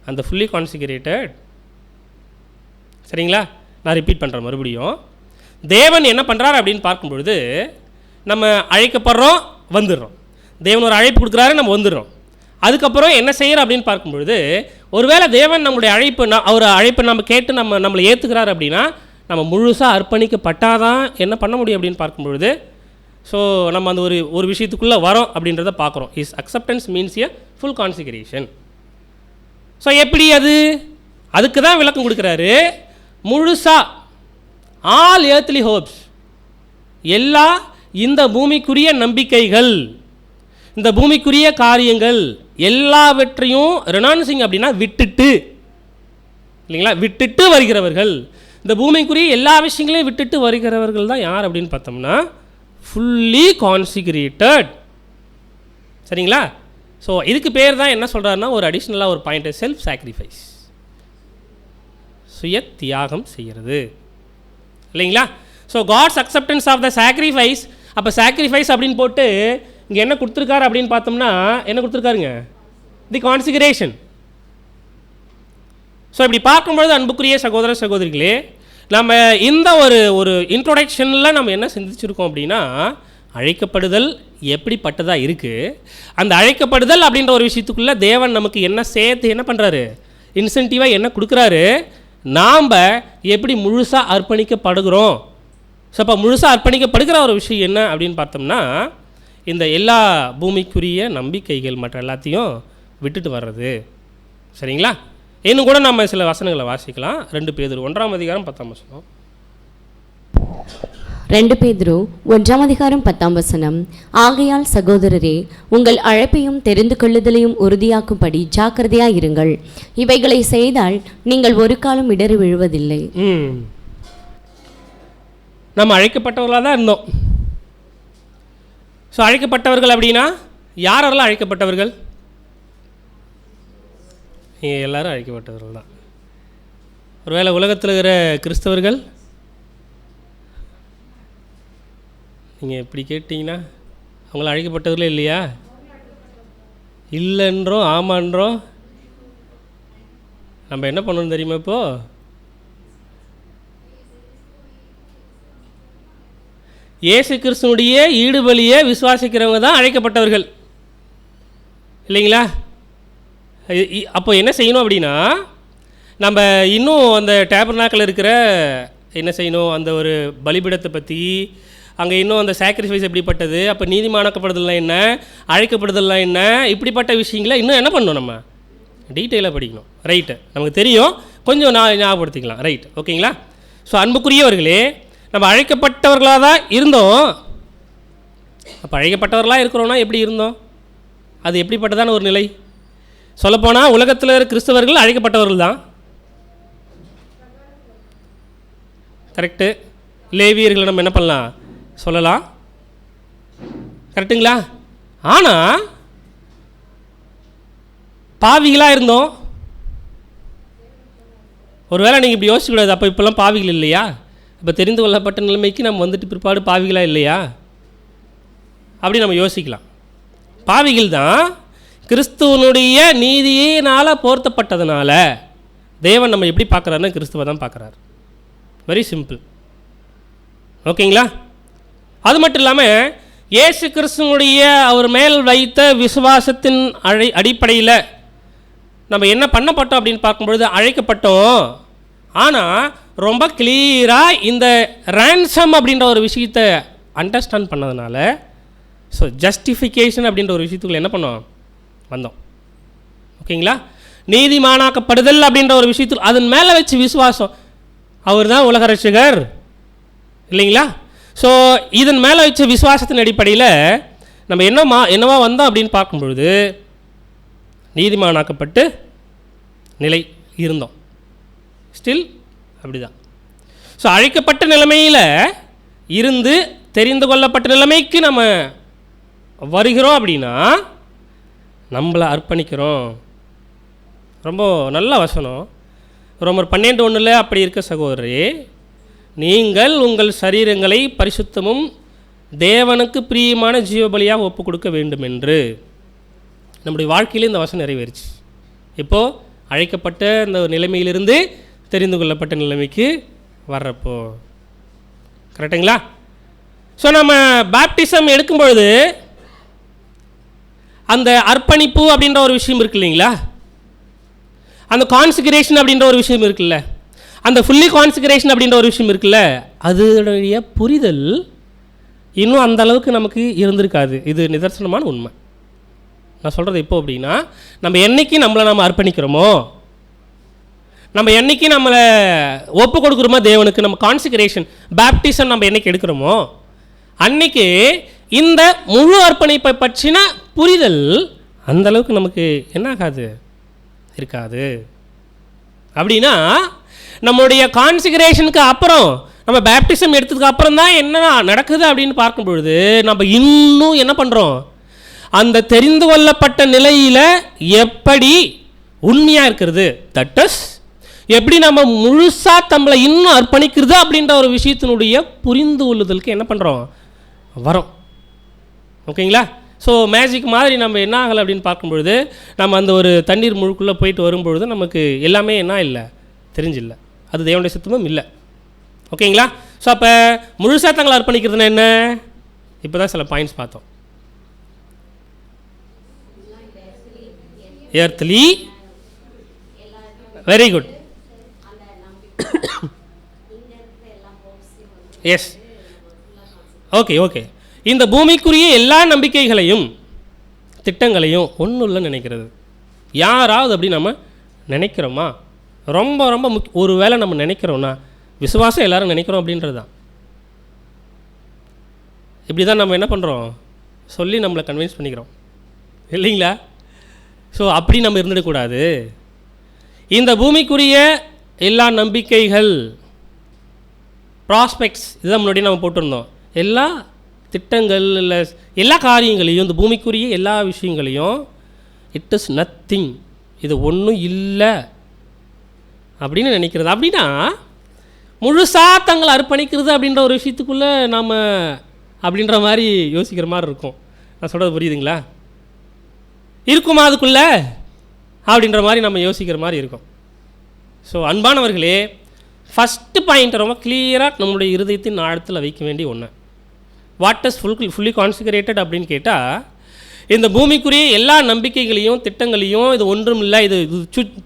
அந்த ஃபுல்லி கான்சிக்ரேட்டட். சரிங்களா? நான் ரிப்பீட் பண்ணுறேன் மறுபடியும். தேவன் என்ன பண்ணுறாரு அப்படின்னு பார்க்கும்பொழுது நம்ம அழைக்கப்படுறோம், வந்துடுறோம். தேவன் ஒரு அழைப்பு கொடுக்குறாரு, நம்ம வந்துடுறோம். அதுக்கப்புறம் என்ன செய்கிறோம் அப்படின்னு பார்க்கும்பொழுது, ஒருவேளை தேவன் நம்மளுடைய அவர் அழைப்பை நம்ம கேட்டு நம்மளை ஏற்றுக்கிறாரு அப்படின்னா நம்ம முழுசாக அர்ப்பணிக்கப்பட்டாதான் என்ன பண்ண முடியும் அப்படின்னு பார்க்கும்பொழுது, ஸோ நம்ம அந்த ஒரு விஷயத்துக்குள்ளே வரோம் அப்படின்றத பார்க்குறோம். Is acceptance means a full consecration. So எப்படி அதுக்கு தான் விளக்கம் கொடுக்குறாரு. முழுசாக ஆல் ஏர்த்லி ஹோப்ஸ், எல்லா இந்த பூமிக்குரிய நம்பிக்கைகள், இந்த பூமிக்குரிய காரியங்கள் எல்லாவற்றையும் ரெனான்சிங் அப்படின்னா விட்டுட்டு இல்லைங்களா, விட்டுட்டு வருகிறவர்கள். இந்த பூமிக்குரிய எல்லா விஷயங்களையும் விட்டுட்டு வருகிறவர்கள் தான் யார் அப்படின்னு பார்த்தோம்னா ஃபுல்லி கான்சிக்ரேட்டட். சரிங்களா? ஸோ இதுக்கு பேர் தான் என்ன சொல்கிறாருன்னா, ஒரு அடிஷ்னலாக ஒரு பாயிண்ட், செல்ஃப் சாக்ரிஃபைஸ், சுய தியாகம் செய்கிறது இல்லைங்களா? So God's acceptance of the sacrifice. அப்போ சாக்ரிஃபைஸ் அப்படின்னு போட்டு இங்கே என்ன கொடுத்துருக்காரு அப்படின்னு பார்த்தோம்னா என்ன கொடுத்துருக்காருங்க? தி கான்சிக்ரேஷன். ஸோ இப்படி பார்க்கும்பொழுது அன்புக்குரிய சகோதர சகோதரிகளே, நம்ம இந்த ஒரு இன்ட்ரோடக்ஷனில் நம்ம என்ன சிந்திச்சிருக்கோம் அப்படின்னா, அழைக்கப்படுதல் எப்படிப்பட்டதாக இருக்குது, அந்த அழைக்கப்படுதல் அப்படின்ற ஒரு விஷயத்துக்குள்ளே தேவன் நமக்கு என்ன சேர்த்து என்ன பண்ணுறாரு, இன்சென்டிவாக என்ன கொடுக்குறாரு, நாம் எப்படி முழுசாக அர்ப்பணிக்கப்படுகிறோம். ஸோ அப்போ முழுசாக அர்ப்பணிக்கப்படுகிற ஒரு விஷயம் என்ன அப்படின்னு பார்த்தோம்னா, இந்த எல்லா பூமிக்குரிய நம்பிக்கைகள் மற்ற எல்லாத்தையும் விட்டுட்டு வர்றது. சரிங்களா? இன்னும் கூட நம்ம சில வசனங்களை வாசிக்கலாம். 2 பேதுரு 1:10. 2 பேதுரு 1:10. ஆகையால் சகோதரரே, உங்கள் அழைப்பையும் தெரிந்து கொள்ளுதலையும் உறுதியாக்கும்படி ஜாக்கிரதையாயிருங்கள். இவைகளை செய்தால் நீங்கள் ஒரு காலம் இடறி விழுவதில்லை. நம்ம அழைக்கப்பட்டவர்களாக தான் இருந்தோம். ஸோ அழைக்கப்பட்டவர்கள் அப்படின்னா யாரெல்லாம் அழைக்கப்பட்டவர்கள்? நீங்கள் எல்லோரும் அழைக்கப்பட்டவர்கள் தான். ஒருவேளை உலகத்தில் இருக்கிற கிறிஸ்தவர்கள் நீங்கள் எப்படி கேட்டிங்கன்னா அவங்கள அழைக்கப்பட்டவர்களே இல்லையா? இல்லைன்றோம் ஆமான்றோம். நம்ம என்ன பண்ணணும் தெரியுமா? இப்போது இயேசு கிறிஸ்துனுடைய ஈடுபலியை விசுவாசிக்கிறவங்க தான் அழைக்கப்பட்டவர்கள் இல்லைங்களா? அப்போ என்ன செய்யணும் அப்படின்னா, நம்ம இன்னும் அந்த டேபர்னாக்கில் இருக்கிற என்ன செய்யணும், அந்த ஒரு பலிபீடத்தை பற்றி, அங்கே இன்னும் அந்த சாக்ரிஃபைஸ் எப்படிப்பட்டது, அப்போ நீதிமானாக்கப்படுதல்லாம் என்ன, அழைக்கப்படுதல்லாம் என்ன, இப்படிப்பட்ட விஷயங்களை இன்னும் என்ன பண்ணணும், நம்ம டீட்டெயிலாக படிக்கணும். ரைட்டு, நமக்கு தெரியும், கொஞ்சம் ஞாபகப்படுத்திக்கலாம். ரைட், ஓகேங்களா? ஸோ அன்புக்குரியவர்களே, நம்ம அழைக்கப்பட்டவர்களாக தான் இருந்தோம். அப்போ அழைக்கப்பட்டவர்களாக இருக்கிறோன்னா எப்படி இருந்தோம், அது எப்படிப்பட்டதான ஒரு நிலை? சொல்லப்போனால் உலகத்தில் இருக்கிற கிறிஸ்தவர்கள் அழைக்கப்பட்டவர்கள் தான். கரெக்டு. லேவியர்களை நம்ம என்ன பண்ணலாம் சொல்லலாம், கரெக்டுங்களா? ஆனால் பாவிகளாக இருந்தோம். ஒருவேளை நீங்கள் இப்படி யோசிக்கக்கூடாது, அப்போ இப்போல்லாம் பாவிகள் இல்லையா? இப்போ தெரிந்து கொள்ளப்பட்ட நிலைமைக்கு நம்ம வந்துட்டு பிற்பாடு பாவிகளாக இல்லையா அப்படி நம்ம யோசிக்கலாம். பாவிகள் தான். கிறிஸ்துவனுடைய நீதியினால் போர்த்தப்பட்டதுனால தேவன் நம்ம எப்படி பார்க்குறாருன்னா கிறிஸ்துவை தான் பார்க்குறாரு. Very simple. ஓகேங்களா? அது மட்டும் இல்லாமல் இயேசு கிறிஸ்துவனுடைய அவர் மேல் வைத்த விசுவாசத்தின் அடிப்படையில் நம்ம என்ன பண்ணப்பட்டோம் அப்படின்னு பார்க்கும்பொழுது அழைக்கப்பட்டோம். ஆனால் ரொம்ப கிளியராக இந்த ரேன்சம் அப்படின்ற ஒரு விஷயத்தை அண்டர்ஸ்டாண்ட் பண்ணதுனால, ஸோ ஜஸ்டிஃபிகேஷன் அப்படின்ற ஒரு விஷயத்துக்குள்ள என்ன பண்ணோம் வந்தோம். ஓகேங்களா? நீதிமானாக்கப்படுதல் அப்படின்ற ஒரு விஷயத்தில் அதன் மேலே வச்சு விசுவாசம், அவர் தான் உலக ரட்சகர் இல்லைங்களா? ஸோ இதன் மேலே வச்ச விசுவாசத்தின் அடிப்படையில் நம்ம என்னவா வந்தோம் அப்படின்னு பார்க்கும்பொழுது நீதிமானாக்கப்பட்டு நிலை இருந்தோம். ஸ்டில் அப்படி தான். ஸோ அழைக்கப்பட்ட நிலைமையில் இருந்து தெரிந்து கொள்ளப்பட்ட நிலைமைக்கு நம்ம வருகிறோம் அப்படின்னா நம்மளை அர்ப்பணிக்கிறோம். ரொம்ப நல்ல வசனம். ரோமர் 12:1 அப்படி இருக்க சகோதரரே, நீங்கள் உங்கள் சரீரங்களை பரிசுத்தமும் தேவனுக்கு பிரியமான ஜீவபலியாக ஒப்பு கொடுக்க வேண்டும் என்று. நம்முடைய வாழ்க்கையில் இந்த வசனம் நிறைவேறிச்சு. இப்போது அழைக்கப்பட்ட இந்த நிலைமையிலிருந்து தெரிந்து கொள்ளப்பட்ட நிலைமைக்கு வர்றப்போ, கரெக்டுங்களா? ஸோ நம்ம பேப்டிசம் எடுக்கும்பொழுது அந்த அர்ப்பணிப்பு அப்படின்ற ஒரு விஷயம் இருக்கு இல்லைங்களா? அந்த கான்சிகரேஷன் அப்படின்ற ஒரு விஷயம் இருக்குல்ல, அந்த ஃபுல்லி கான்சிகரேஷன் அப்படின்ற ஒரு விஷயம் இருக்குல்ல, அதனுடைய புரிதல் இன்னும் அந்த அளவுக்கு நமக்கு இருந்திருக்காது. இது நிதர்சனமான உண்மை. நான் சொல்கிறது இப்போ அப்படின்னா, நம்ம என்றைக்கு நம்ம அர்ப்பணிக்கிறோமோ, நம்ம என்றைக்கு நம்மளை ஒப்பு கொடுக்குறோமோ தேவனுக்கு, நம்ம கான்சிகரேஷன் பேப்டிசம் நம்ம என்றைக்கு எடுக்கிறோமோ அன்னைக்கு இந்த முழு அர்ப்பணிப்பை பற்றின புரிதல் அந்தளவுக்கு நமக்கு என்ன ஆகாது, இருக்காது. அப்படின்னா நம்மளுடைய கான்சிகரேஷனுக்கு அப்புறம், நம்ம பேப்டிசம் எடுத்ததுக்கு அப்புறம் தான் என்ன நடக்குது அப்படின்னு பார்க்கும் பொழுது நம்ம இன்னும் என்ன பண்ணுறோம், அந்த தெரிந்து கொள்ளப்பட்ட நிலையில் எப்படி உண்மையாக இருக்கிறது, தட் இஸ் எப்படி நம்ம முழுசாக நம்மளை இன்னும் அர்ப்பணிக்கிறது அப்படின்ற ஒரு விஷயத்தினுடைய புரிந்து கொள்ளுதலுக்கு என்ன பண்ணுறோம், வரோம். ஓகேங்களா? ஸோ மேஜிக் மாதிரி நம்ம என்ன ஆகலை அப்படின்னு பார்க்கும்பொழுது, நம்ம அந்த ஒரு தண்ணீர் முழுக்குள்ளே போயிட்டு வரும்பொழுது நமக்கு எல்லாமே என்ன இல்லை, தெரிஞ்சில்லை, அது தேவனுடைய சித்தமும் இல்லை. ஓகேங்களா? ஸோ அப்போ முழுசாக தங்களை அர்ப்பணிக்கிறதுனா என்ன, இப்போ தான் சில பாயிண்ட்ஸ் பார்த்தோம். Earthly, very good, yes, okay okay. இந்த பூமிக்குரிய எல்லா நம்பிக்கைகளையும் திட்டங்களையும் ஒன்றும் இல்லை நினைக்கிறது. யாராவது அப்படி நம்ம நினைக்கிறோமா? ரொம்ப ரொம்ப ஒரு வேளை நம்ம நினைக்கிறோன்னா விசுவாசம் எல்லாரும் நினைக்கிறோம் அப்படின்றது தான். இப்படி தான் நம்ம என்ன பண்ணுறோம், சொல்லி நம்மளை கன்வின்ஸ் பண்ணிக்கிறோம் இல்லைங்களா? ஸோ அப்படி நம்ம இருந்துடக்கூடாது. இந்த பூமிக்குரிய எல்லா நம்பிக்கைகள், ப்ராஸ்பெக்ட்ஸ், இதுதான் முன்னாடி நம்ம போட்டிருந்தோம். எல்லா திட்டங்கள் இல்லை எல்லா காரியங்களையும், இந்த பூமிக்குரிய எல்லா விஷயங்களையும் இட் இஸ் நத்திங், இது ஒன்றும் இல்லை அப்படின்னு நினைக்கிறது. அப்படின்னா முழுசாக தங்களை அர்ப்பணிக்கிறது அப்படின்ற ஒரு விஷயத்துக்குள்ளே நாம் அப்படின்ற மாதிரி யோசிக்கிற மாதிரி இருக்கும். நான் சொல்கிறது புரியுதுங்களா? இருக்குமா அதுக்குள்ளே அப்படின்ற மாதிரி நம்ம யோசிக்கிற மாதிரி இருக்கும். ஸோ அன்பானவர்களே, ஃபஸ்ட்டு பாயிண்ட் ரொம்ப கிளியராக நம்மளுடைய இருதயத்தின் ஆழத்தில் வைக்க வேண்டிய ஒன்று. வாட் இஸ் ஃபுல்லி கான்சிகரேட்டட் அப்படின்னு கேட்டால், இந்த பூமிக்குரிய எல்லா நம்பிக்கைகளையும் திட்டங்களையும் இது ஒன்றும் இல்லை, இது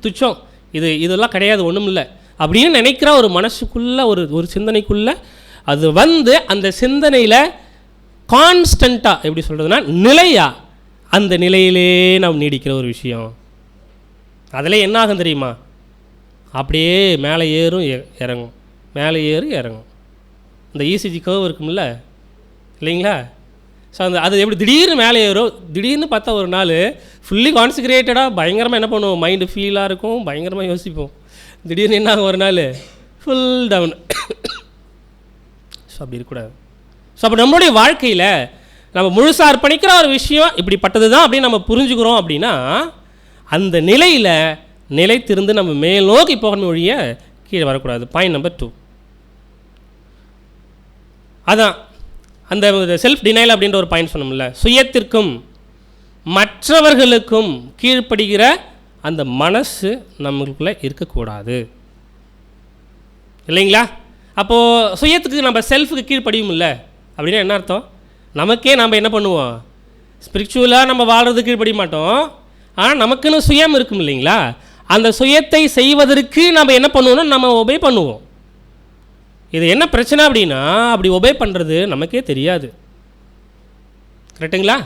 துச்சம், இதெல்லாம் கிடையாது, ஒன்றும் இல்லை அப்படின்னு நினைக்கிற ஒரு மனசுக்குள்ளே ஒரு சிந்தனைக்குள்ளே அது வந்து அந்த சிந்தனையில் கான்ஸ்டண்ட்டாக, எப்படி சொல்கிறதுனா நிலையா, அந்த நிலையிலே நாம் நீடிக்கிற ஒரு விஷயம். அதில் என்ன ஆகும் தெரியுமா? அப்படியே மேலே ஏறும் இறங்கும், மேலே ஏறும் இறங்கும். இந்த இசிஜி கர்வ் இருக்கும்ல இல்லைங்களா? ஸோ அது எப்படி திடீர்னு மேலே ஏறும், திடீர்னு பார்த்தா ஒரு நாள் ஃபுல்லி கான்சிக்ரேட்டடாக பயங்கரமாக என்ன பண்ணுவோம், மைண்டு ஃபீலாக இருக்கும், பயங்கரமாக யோசிப்போம். திடீர்னு என்ன ஆகும், ஒரு நாள் ஃபுல் டவுன். ஸோ அப்படி இருக்கக்கூடாது. ஸோ அப்போ நம்மளுடைய வாழ்க்கையில் நம்ம முழுசாக அர்ப்பணிக்கிற ஒரு விஷயம் இப்படிப்பட்டது தான் அப்படின்னு நம்ம புரிஞ்சுக்கிறோம் அப்படின்னா, அந்த நிலையில் நிலைத்திருந்து நம்ம மேல் நோக்கி போகணும், ஒழிய கீழே வரக்கூடாது. பாயிண்ட் நம்பர் 2 அதான் அந்த செல்ஃப் டினைல் அப்படின்ற ஒரு பாயிண்ட் சொன்னோம்ல. சுயத்திற்கும் மற்றவர்களுக்கும் கீழ்ப்படுகிற அந்த மனசு நம்மளுக்குள்ளே இருக்கக்கூடாது இல்லைங்களா? அப்போது சுயத்துக்கு நம்ம செல்ஃபுக்கு கீழ்ப்படியும் இல்லை அப்படின்னா என்ன அர்த்தம்? நமக்கே நம்ம என்ன பண்ணுவோம், ஸ்பிரிச்சுவலாக நம்ம வாழ்கிறதுக்கு கீழ்ப்படிய மாட்டோம். ஆனால் நமக்குன்னு சுயம் இருக்கும் இல்லைங்களா? அந்த சுயத்தை செய்வதற்கு நம்ம என்ன பண்ணுவோம்னா நம்ம ஒபே பண்ணுவோம். இது என்ன பிரச்சனை அப்படின்னா, அப்படி ஒபே பண்ணுறது நமக்கே தெரியாது. கரெக்டுங்களா?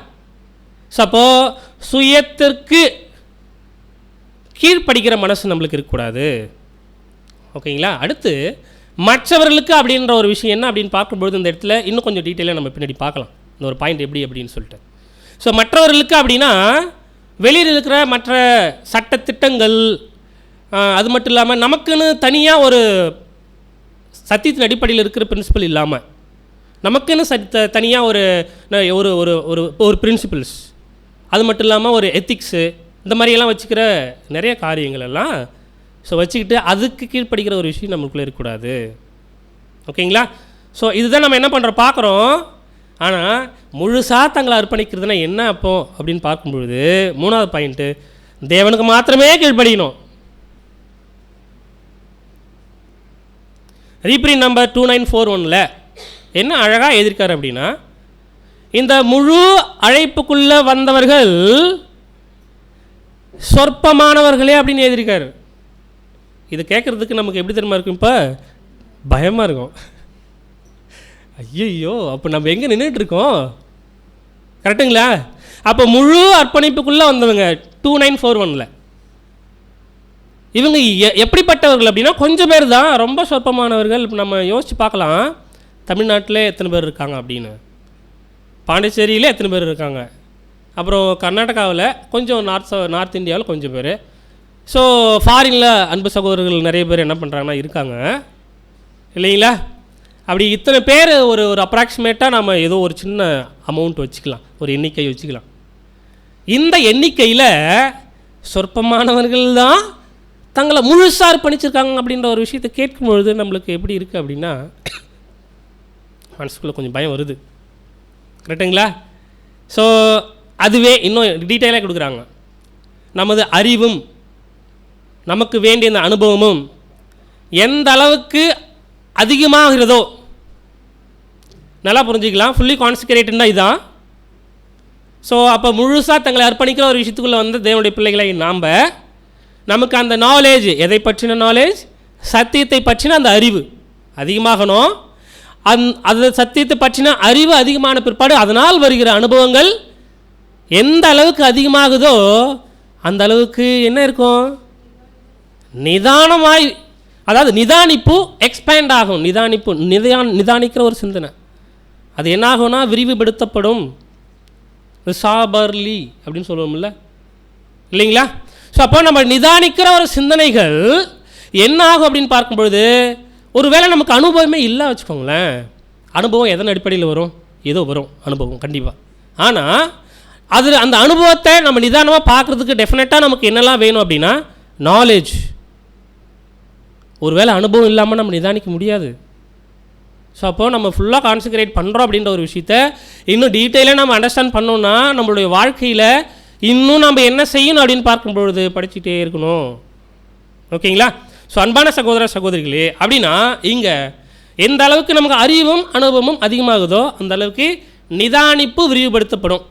ஸோ அப்போது சுயத்திற்கு கீழ்ப்படிக்கிற மனசு நம்மளுக்கு இருக்கக்கூடாது. ஓகேங்களா? அடுத்து மற்றவர்களுக்கு அப்படின்ற ஒரு விஷயம் என்ன அப்படின்னு பார்க்கும்பொழுது இந்த இடத்துல இன்னும் கொஞ்சம் டீட்டெயிலாக நம்ம பின்னாடி பார்க்கலாம், இந்த ஒரு பாயிண்ட் எப்படி அப்படின்னு சொல்லிட்டு. ஸோ மற்றவர்களுக்கு அப்படின்னா வெளியில் இருக்கிற மற்ற சட்டத்திட்டங்கள், அது மட்டும் இல்லாமல் நமக்குன்னு தனியாக ஒரு சத்தியத்தின் அடிப்படையில் இருக்கிற பிரின்சிபல் இல்லாமல் நமக்குன்னு தனியாக ஒரு ஒரு ஒரு ஒரு பிரின்சிபிள்ஸ், அது மட்டும் இல்லாமல் ஒரு எத்திக்ஸு, இந்த மாதிரியெல்லாம் வச்சுக்கிற நிறைய காரியங்கள் எல்லாம் ஸோ வச்சுக்கிட்டு அதுக்கு கீழ்ப்படுகிற ஒரு விஷயம் நம்மளுக்குள்ளே இருக்கக்கூடாது. ஓகேங்களா? ஸோ இதுதான் நம்ம என்ன பண்ணுறோம் பார்க்குறோம். ஆனால் முழுசாக தங்களை அர்ப்பணிக்கிறதுனா என்ன அப்போ அப்படின்னு பார்க்கும்பொழுது 3வது பாயிண்ட்டு, தேவனுக்கு மாத்திரமே கீழ்ப்படியணும். ரீப்ரிண்ட் நம்பர் 2941 என்ன அழகாக எழுதியிருக்காரு அப்படின்னா, இந்த முழு அழைப்புக்குள்ளே வந்தவர்கள் சொற்பமானவர்களே அப்படின்னு எழுதியிருக்காரு. இது கேட்குறதுக்கு நமக்கு எப்படி தெரியுமா இருக்கும், இப்போ பயமாக இருக்கும். ஐயோ அப்போ நம்ம எங்கே நின்றுட்டுருக்கோம்? கரெக்டுங்களா? அப்போ முழு அர்ப்பணிப்புக்குள்ளே வந்தவங்க 2941 இவங்க எப்படிப்பட்டவர்கள் அப்படின்னா கொஞ்சம் பேர் தான், ரொம்ப சொற்பமானவர்கள். இப்போ நம்ம யோசித்து பார்க்கலாம், தமிழ்நாட்டில் எத்தனை பேர் இருக்காங்க அப்படின்னு, பாண்டிச்சேரியில் எத்தனை பேர் இருக்காங்க, அப்புறம் கர்நாடகாவில் கொஞ்சம் நார்த் இந்தியாவில் கொஞ்சம் பேர். ஸோ ஃபாரினில் அன்பு சகோதரர்கள் நிறைய பேர் என்ன பண்ணுறாங்கன்னா இருக்காங்க இல்லைங்களா? அப்படி இத்தனை பேர் ஒரு அப்ராக்சிமேட்டாக நம்ம ஏதோ ஒரு சின்ன அமௌண்ட் வச்சுக்கலாம், ஒரு எண்ணிக்கை வச்சுக்கலாம். இந்த எண்ணிக்கையில் சொற்பமானவர்கள் தான் தங்களை முழுசாக அர்ப்பணிச்சிருக்காங்க அப்படின்ற ஒரு விஷயத்தை கேட்கும்பொழுது நம்மளுக்கு எப்படி இருக்குது அப்படின்னா மனசுக்குள்ளே கொஞ்சம் பயம் வருது. கரெக்டுங்களா? ஸோ அதுவே இன்னும் டீட்டெயிலாக கொடுக்குறாங்க. நமது அறிவும் நமக்கு வேண்டிய இந்த அனுபவமும் எந்த அளவுக்கு அதிகமாகிறதோ நல்லா புரிஞ்சுக்கலாம். ஃபுல்லி கான்செக்ரேட்னா இதான். ஸோ அப்போ முழுசாக தங்களை அர்ப்பணிக்கிற ஒரு விஷயத்துக்குள்ளே வந்து தேவனுடைய பிள்ளைகளை நமக்கு அந்த நாலேஜ், எதை பற்றின நாலேஜ், சத்தியத்தை பற்றின அந்த அறிவு அதிகமாகணும். அது சத்தியத்தை பற்றின அறிவு அதிகமான பிற்பாடு அதனால் வருகிற அனுபவங்கள் எந்த அளவுக்கு அதிகமாகுதோ அந்த அளவுக்கு என்ன இருக்கும், நிதானமாய், அதாவது நிதானிப்பு எக்ஸ்பேண்ட் ஆகும். நிதானிக்கிற ஒரு சிந்தனை அது என்ன ஆகும்னா விரிவுபடுத்தப்படும். சாபர்லி அப்படின்னு சொல்லுவோம்ல, இல்லைங்களா? ஸோ அப்போ நம்ம நிதானிக்கிற ஒரு சிந்தனைகள் என்ன ஆகும் அப்படின்னு பார்க்கும்பொழுது, ஒருவேளை நமக்கு அனுபவமே இல்லை வச்சுக்கோங்களேன். அனுபவம் எதன் அடிப்படையில் வரும்? ஏதோ வரும் அனுபவம் கண்டிப்பாக. ஆனால் அந்த அனுபவத்தை நம்ம நிதானமாக பார்க்குறதுக்கு டெஃபினட்டாக நமக்கு என்னெல்லாம் வேணும் அப்படின்னா நாலேஜ். ஒருவேளை அனுபவம் இல்லாமல் நம்ம நிதானிக்க முடியாது. ஸோ அப்போது நம்ம ஃபுல்லாக கான்சன்ட்ரேட் பண்ணுறோம் அப்படின்ற ஒரு விஷயத்த இன்னும் டீட்டெயிலாக நம்ம அண்டர்ஸ்டாண்ட் பண்ணோன்னா நம்மளுடைய வாழ்க்கையில் இன்னும் நம்ம என்ன செய்யணும் அப்படின்னு பார்க்கும்பொழுது படிச்சுட்டே இருக்கணும். ஓகேங்களா? ஸோ அன்பான சகோதர சகோதரிகளே, அப்படின்னா இங்கே எந்த அளவுக்கு நமக்கு அறிவும் அனுபவமும் அதிகமாகுதோ அந்த அளவுக்கு நிதானிப்பு விரிவுபடுத்தப்படும்.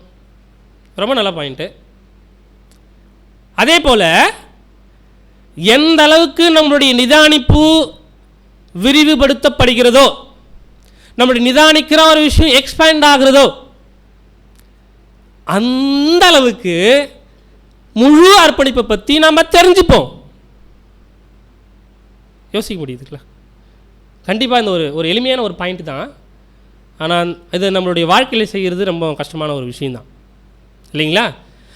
ரொம்ப நல்ல பாயிண்ட்டு. அதே போல் எந்த அளவுக்கு நம்மளுடைய நிதானிப்பு விரிவுபடுத்தப்படுகிறதோ, நம்மளுடைய நிதானிக்கிற ஒரு விஷயம் எக்ஸ்பேண்ட் ஆகிறதோ, அந்த அளவுக்கு முழு அர்ப்பணிப்பை பற்றி நம்ம தெரிஞ்சுப்போம். யோசிக்க முடியுதுங்களா? கண்டிப்பாக இந்த ஒரு எளிமையான ஒரு பாயிண்ட் தான். ஆனால் இது நம்மளுடைய வாழ்க்கையில் செய்கிறது ரொம்ப கஷ்டமான ஒரு விஷயந்தான், இல்லைங்களா?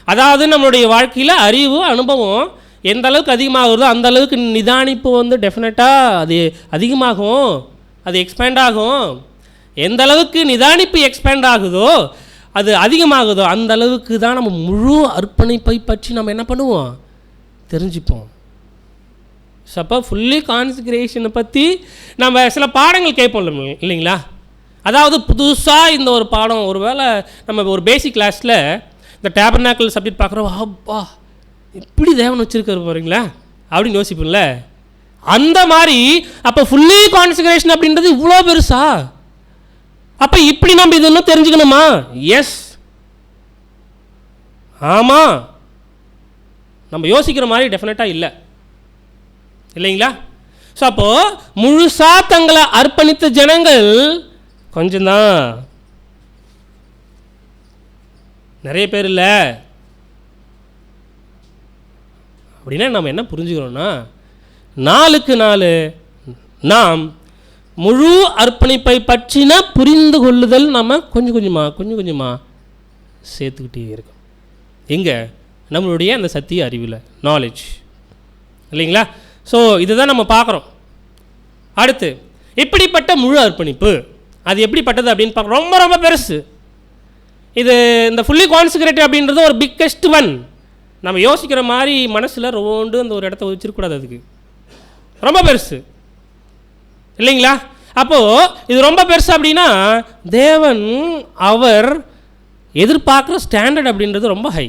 அதாவது நம்மளுடைய வாழ்க்கையில் அறிவு அனுபவம் எந்த அளவுக்கு அதிகமாகுதோ அந்த அளவுக்கு நிதானிப்பு வந்து டெஃபினட்டாக அது அதிகமாகும், அது எக்ஸ்பேண்ட் ஆகும். எந்த அளவுக்கு நிதானிப்பு எக்ஸ்பேண்ட் ஆகுதோ, அது அதிகமாகுதோ அந்த அளவுக்கு தான் நம்ம முழு அர்ப்பணிப்பை பற்றி நம்ம என்ன பண்ணுவோம், தெரிஞ்சுப்போம். ஸோ அப்போ ஃபுல்லி கான்சன்ட்ரேஷனை பற்றி நம்ம சில பாடங்கள் கேட்போம் இல்லைங்களா? அதாவது புதுசாக இந்த ஒரு பாடம், ஒரு வேளை நம்ம ஒரு பேசிக் கிளாஸில் இந்த டேபர்னாக்கிள் சப்ஜெக்ட் பார்க்குறோம், அப்பா இப்படி தேவன் வச்சுருக்காரு போகிறீங்களா அப்படின்னு யோசிப்போம்ல. அந்த மாதிரி அப்போ ஃபுல்லி கான்சன்ட்ரேஷன் அப்படின்றது இவ்வளோ பெருசா? அப்போ இப்படி நம்ம இது இன்னும் தெரிஞ்சுக்கணுமா? எஸ், ஆமாம். நம்ம யோசிக்கிற மாதிரி டெஃபினட்டாக இல்லை, இல்லைங்களா? ஸோ அப்போது முழுசாக தங்களை அர்ப்பணித்த ஜனங்கள் கொஞ்சம்தான், நிறைய பேர் இல்லை. அப்படின்னா நம்ம என்ன புரிஞ்சுக்கிறோன்னா, நாளுக்கு நாள் நாம் முழு அர்ப்பணிப்பை பற்றின புரிந்து கொள்ளுதல் நம்ம கொஞ்சம் கொஞ்சமாக சேர்த்துக்கிட்டே இருக்கோம். எங்கே? நம்மளுடைய அந்த சத்திய அறிவில், நாலேஜ், இல்லைங்களா? ஸோ இதுதான் நம்ம பார்க்குறோம். அடுத்து இப்படிப்பட்ட முழு அர்ப்பணிப்பு அது எப்படிப்பட்டது அப்படின்னு பார்க்க ரொம்ப ரொம்ப பெருசு. இது இந்த ஃபுல்லி கான்சன்ட்ரேட்டட் அப்படின்றது ஒரு பிக்கெஸ்ட் ஒன். நம்ம யோசிக்கிற மாதிரி மனசில் ரோண்டு அந்த ஒரு இடத்த வச்சிருக்கூடாது, அதுக்கு ரொம்ப பெருசு, இல்லைங்களா? அப்போது இது ரொம்ப பெருசு அப்படின்னா தேவன் அவர் எதிர்பார்க்குற ஸ்டாண்டர்ட் அப்படின்றது ரொம்ப ஹை.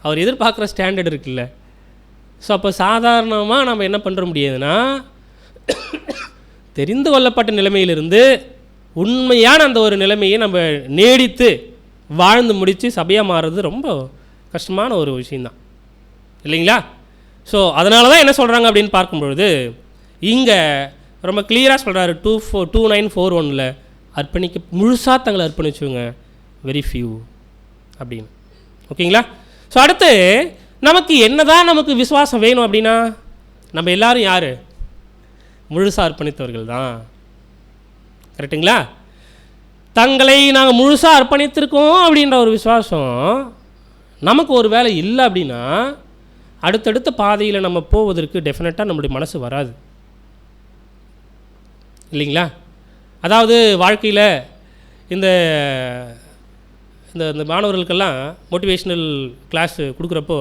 அவர் எதிர்பார்க்குற ஸ்டாண்டர்ட் இருக்குல்ல. ஸோ அப்போ சாதாரணமாக நம்ம என்ன பண்ணுற முடியாதுன்னா, தெரிந்து கொள்ளப்பட்ட நிலைமையிலிருந்து உண்மையான அந்த ஒரு நிலைமையை நம்ம நீடித்து வாழ்ந்து முடித்து சபையாக மாறுறது ரொம்ப கஷ்டமான ஒரு விஷயந்தான், இல்லைங்களா? ஸோ அதனால தான் என்ன சொல்கிறாங்க அப்படின்னு பார்க்கும்பொழுது இங்கே ரொம்ப கிளியராக சொல்கிறாரு. 2941 முழுசாக தங்களை அர்ப்பணிச்சுங்க, வெரி ஃபியூ அப்படின்னு. ஓகேங்களா? ஸோ அடுத்து நமக்கு என்னதான் நமக்கு விசுவாசம் வேணும் அப்படின்னா, நம்ம எல்லாரும் யார்? முழுசாக அர்ப்பணித்தவர்கள் தான், கரெக்டுங்களா? தங்களை நாங்கள் முழுசாக அர்ப்பணித்திருக்கோம் அப்படின்ற ஒரு விசுவாசம் நமக்கு ஒரு வேலை இல்லை அப்படின்னா அடுத்தடுத்த பாதையில் நம்ம போவதற்கு டெஃபினட்டாக நம்முடைய மனசு வராது, இல்லைங்களா? அதாவது வாழ்க்கையில் இந்த இந்த மாணவர்களுக்கெல்லாம் மோட்டிவேஷ்னல் கிளாஸ் கொடுக்குறப்போ,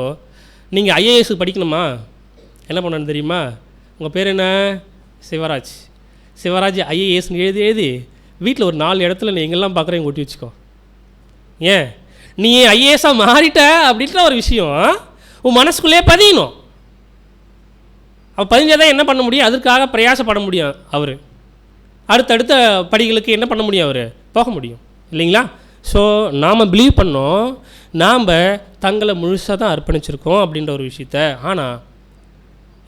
நீங்கள் ஐஏஎஸ் படிக்கணுமா, என்ன பண்ணணும் தெரியுமா? உங்கள் பேர் என்ன? சிவராஜ் ஐஏஎஸ்ன்னு எழுதி வீட்டில் ஒரு 4 இடத்துல நீ எங்கெல்லாம் பார்க்குறேன் ஒட்டி வச்சுக்கோ. ஏன் நீ ஐஏஎஸ்ஸாக மாறிட்ட அப்படின்ற ஒரு விஷயம் உன் மனசுக்குள்ளே பதியணும். அவள் பதிஞ்சாதான் என்ன பண்ண முடியும், அதற்காக பிரயாசப்பட முடியும் அவர், அடுத்தடுத்த படிகளுக்கு என்ன பண்ண முடியும், அவர் போக முடியும் இல்லைங்களா? ஸோ நாம் பிலீவ் பண்ணோம் நாம் தங்களை முழுசாக தான் அர்ப்பணிச்சிருக்கோம் அப்படின்ற ஒரு விஷயத்த. ஆனால்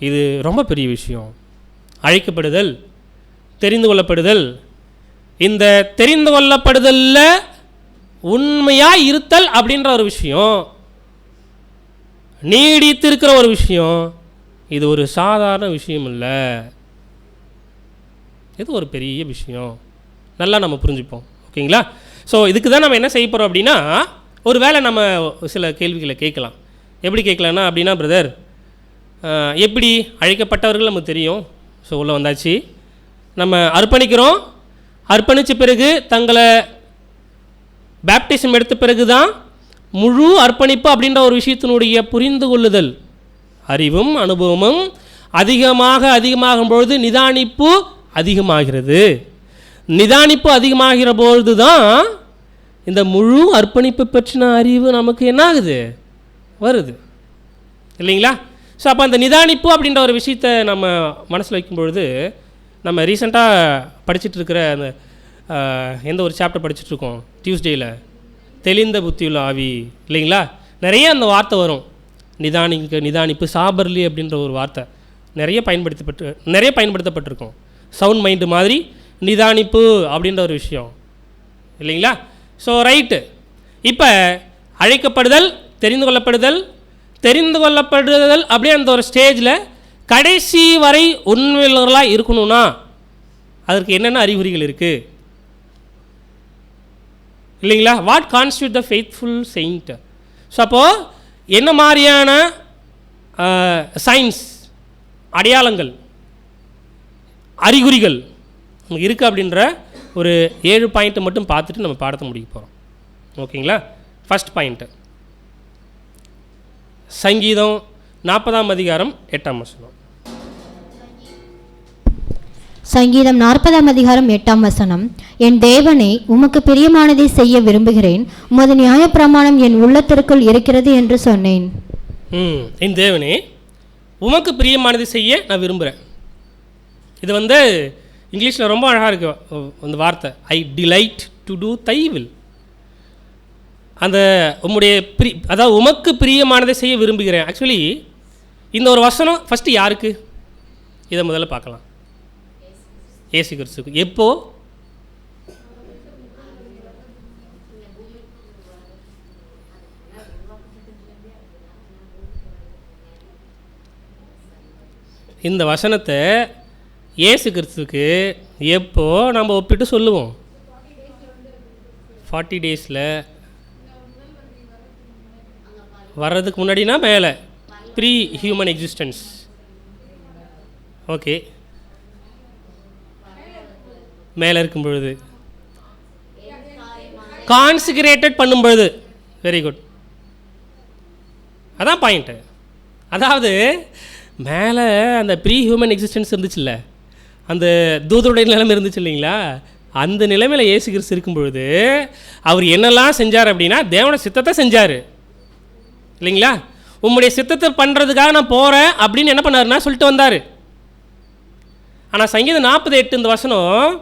இது ரொம்ப பெரிய விஷயம். அழைக்கப்படுதல், தெரிந்து கொள்ளப்படுதல். இந்த தெரிந்து கொள்ளப்படுதலில் உண்மையாக இருத்தல் அப்படின்ற ஒரு விஷயம், நீடித்திருக்கிற ஒரு விஷயம், இது ஒரு சாதாரண விஷயம் இல்லை. இது ஒரு பெரிய விஷயம். நல்லா நம்ம புரிஞ்சுப்போம். ஓகேங்களா? ஸோ இதுக்கு தான் நம்ம என்ன செய்ய போகிறோம் அப்படின்னா, ஒரு வேளை நம்ம சில கேள்விகளை கேட்கலாம். எப்படி கேட்கலான்னா அப்படின்னா, பிரதர் எப்படி அழைக்கப்பட்டவர்கள் நமக்கு தெரியும். ஸோ உள்ளே வந்தாச்சு, நம்ம அர்ப்பணிக்கிறோம். அர்ப்பணித்த பிறகு தங்களை பேப்டிசம் எடுத்த பிறகு தான் முழு அர்ப்பணிப்பு அப்படின்ற ஒரு விஷயத்தினுடைய புரிந்து கொள்ளுதல், அறிவும் அனுபவமும் அதிகமாகும் பொழுது நிதானிப்பு அதிகமாகிறது. நிதானிப்பு அதிகமாகிற பொழுது தான் இந்த முழு அர்ப்பணிப்பு பற்றின அறிவு நமக்கு என்ன ஆகுது, வருது இல்லைங்களா? ஸோ அப்போ அந்த நிதானிப்பு அப்படின்ற ஒரு விஷயத்தை நம்ம மனசில் வைக்கும் பொழுது, நம்ம ரீசெண்டாக படிச்சுட்டு இருக்கிற அந்த எந்த ஒரு சாப்டர் படிச்சுட்ருக்கோம் டியூஸ்டேயில், தெளிந்த புத்தியுள்ள ஆவி இல்லைங்களா? நிறைய அந்த வார்த்தை வரும், நிதானிப்பு, சாபர்லி அப்படின்ற ஒரு வார்த்தை நிறைய பயன்படுத்தப்பட்டிருக்கோம். சவுண்ட் மைண்டு மாதிரி நிதானிப்பு அப்படின்ற ஒரு விஷயம் இல்லைங்களா? So right. இப்போ அழைக்கப்படுதல், தெரிந்து கொள்ளப்படுதல் அப்படியே அந்த ஒரு ஸ்டேஜில் கடைசி வரை உண்மையுள்ளவர்களாக இருக்கணும்னா அதற்கு என்னென்ன அறிகுறிகள் இருக்குது இல்லைங்களா? What constitute the faithful saint? So அப்போது என்ன மாதிரியான சைன்ஸ், அடையாளங்கள், அறிகுறிகள் இருக்குது அப்படின்ற ஒரு 7 பாயிண்ட்டை மட்டும் பார்த்துட்டு நம்ம பாடத்தை முடிக்க போகிறோம். ஓகேங்களா? ஃபஸ்ட் பாயிண்ட்டு, சங்கீதம் 40ஆம் அதிகாரம் 8ஆம் வசனம். சங்கீதம் 40ஆம் அதிகாரம் 8ஆம் வசனம். என் தேவனே, உமக்கு பிரியமானதை செய்ய விரும்புகிறேன், உமது நியாயப்பிரமாணம் என் உள்ளத்திற்குள் இருக்கிறது என்று சொன்னேன். என் தேவனே, உமக்கு பிரியமானதை செய்ய நான் விரும்புகிறேன். இது இங்கிலீஷில் ரொம்ப அழகாக இருக்கு அந்த வார்த்தை, I delight to do thy will. அந்த உம்முடைய அதாவது உமக்கு பிரியமானதை செய்ய விரும்புகிறேன். ஆக்சுவலி இந்த ஒரு வசனம் ஃபஸ்ட்டு யாருக்கு? இதை முதல்ல பார்க்கலாம். இயேசு கிறிஸ்துவுக்கு. எப்போ? இந்த வசனத்தை இயேசு கிறிஸ்துவுக்கு எப்போ நம்ம ஒப்பிட்டு சொல்லுவோம்? 40 டேஸில் வர்றதுக்கு முன்னாடினா மேலே ப்ரீ ஹியூமன் எக்ஸிஸ்டன்ஸ். ஓகே, மேலே இருக்கும் பொழுது, கான்சிகரேட்டட் பண்ணும் பொழுது. வெரி குட், அதான் பாயிண்ட்டு. அதாவது மேலே அந்த ப்ரீ ஹியூமன் எக்ஸிஸ்டன்ஸ் இருந்துச்சுல்ல, அந்த தூதருடைய நிலைமை இருந்துச்சு இல்லைங்களா? அந்த நிலைமையில் இயேசு கிறிஸ்து இருக்கும் பொழுது அவர் என்னெல்லாம் செஞ்சார் அப்படின்னா, தேவனுடைய சித்தத்தை செஞ்சார் இல்லைங்களா? உம்முடைய சித்தத்தை பண்ணுறதுக்காக நான் போகிறேன் அப்படின்னு என்ன பண்ணாருன்னா சொல்லிட்டு வந்தார். ஆனால் சங்கீதம் 40:8 இந்த வசனம்,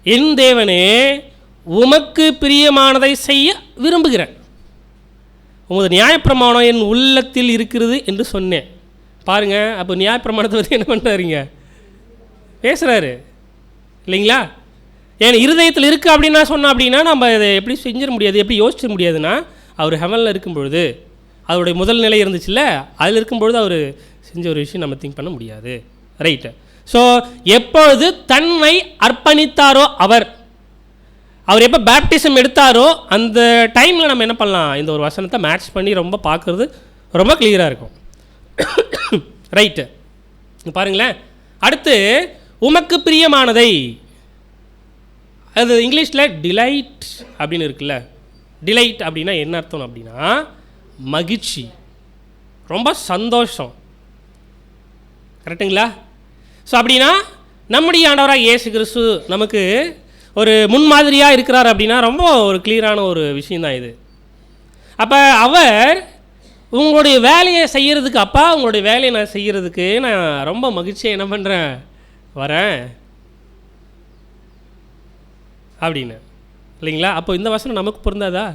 என் தேவனே உமக்கு பிரியமானதை செய்ய விரும்புகிறேன், உமது நியாயப்பிரமாணம் என் உள்ளத்தில் இருக்கிறது என்று சொன்னேன். பாருங்கள், அப்போ நியாயப்பிரமாணத்தை பற்றி என்ன பண்ணுறாருங்க, பேசுகிறாரு இல்லைங்களா? ஏன் இருதயத்தில் இருக்குது அப்படின்னு நான் சொன்னேன் அப்படின்னா நம்ம இதை எப்படி செஞ்சிட முடியாது, எப்படி யோசிச்சிட முடியாதுன்னா, அவர் ஹெவனில் இருக்கும்பொழுது அவருடைய முதல் நிலை இருந்துச்சுல்ல, அதில் இருக்கும்பொழுது அவர் செஞ்ச ஒரு விஷயம் நம்ம திங்க் பண்ண முடியாது. ரைட்டு. ஸோ எப்பொழுது தன்னை அர்ப்பணித்தாரோ அவர் எப்போ பேப்டிசம் எடுத்தாரோ அந்த டைமில் நம்ம என்ன பண்ணலாம், இந்த ஒரு வசனத்தை மேட்ச் பண்ணி ரொம்ப பார்க்குறது ரொம்ப கிளியராக இருக்கும். ரைட்டு, பாருங்களேன். அடுத்து உமக்கு பிரியமானதை, அது இங்கிலீஷில் டிலைட் அப்படின்னு இருக்குல்ல. டிலைட் அப்படின்னா என்ன அர்த்தம் அப்படின்னா மகிழ்ச்சி, ரொம்ப சந்தோஷம். கரெக்டுங்களா? ஸோ அப்படின்னா நம்முடைய ஆண்டவராக இயேசு கிறிஸ்து நமக்கு ஒரு முன்மாதிரியாக இருக்கிறார் அப்படின்னா ரொம்ப ஒரு கிளியரான ஒரு விஷயந்தான் இது. அப்போ அவர் உங்களுடைய வேலையை செய்கிறதுக்கு, அப்பா உங்களுடைய வேலையை நான் செய்கிறதுக்கு நான் ரொம்ப மகிழ்ச்சியாக என்ன பண்ணுறேன், வரேன். அப்படின்னு இல்லைங்களா? அப்போ இந்த வசனம் நமக்கு பொருந்தாதா?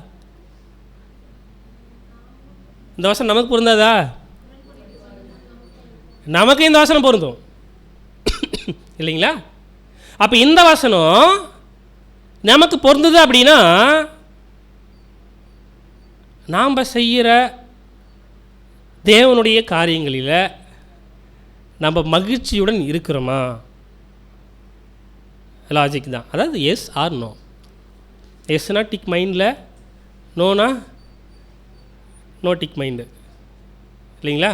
இந்த வசனம் நமக்கு பொருந்தாதா? நமக்கு இந்த வசனம் பொருந்தும் இல்லைங்களா? அப்போ இந்த வசனம் நமக்கு பொருந்தது அப்படின்னா நாம் செய்கிற தேவனுடைய காரியங்களில் நம்ம மகிழ்ச்சியுடன் இருக்கிறோமா? லாஜிக் தான். அதாவது எஸ் ஆர் நோ. எஸ்னா டிக் மைண்டில், நோனா நோ டிக் மைண்டு இல்லைங்களா?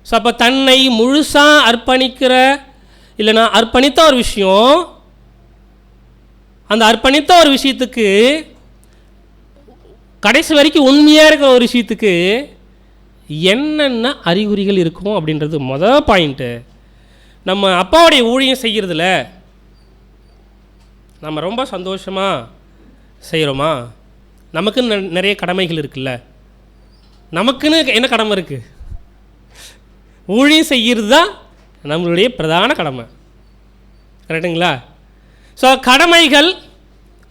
ஸோ அப்போ தன்னை முழுசாக அர்ப்பணிக்கிற இல்லைனா அர்ப்பணித்த ஒரு விஷயம், அந்த அர்ப்பணித்த ஒரு விஷயத்துக்கு கடைசி வரைக்கும் உண்மையாக இருக்கிற ஒரு விஷயத்துக்கு என்னென்ன அறிகுறிகள் இருக்கும் அப்படின்றது மொதல் பாயிண்ட்டு. நம்ம அப்பாவுடைய ஊழியம் செய்கிறதுல நம்ம ரொம்ப சந்தோஷமாக செய்கிறோமா? நமக்குன்னு நிறைய கடமைகள் இருக்குல்ல. நமக்குன்னு என்ன கடமை இருக்குது? ஊழியம் செய்கிறது தான் நம்மளுடைய பிரதான கடமை. கரெக்டுங்களா? ஸோ கடமைகள்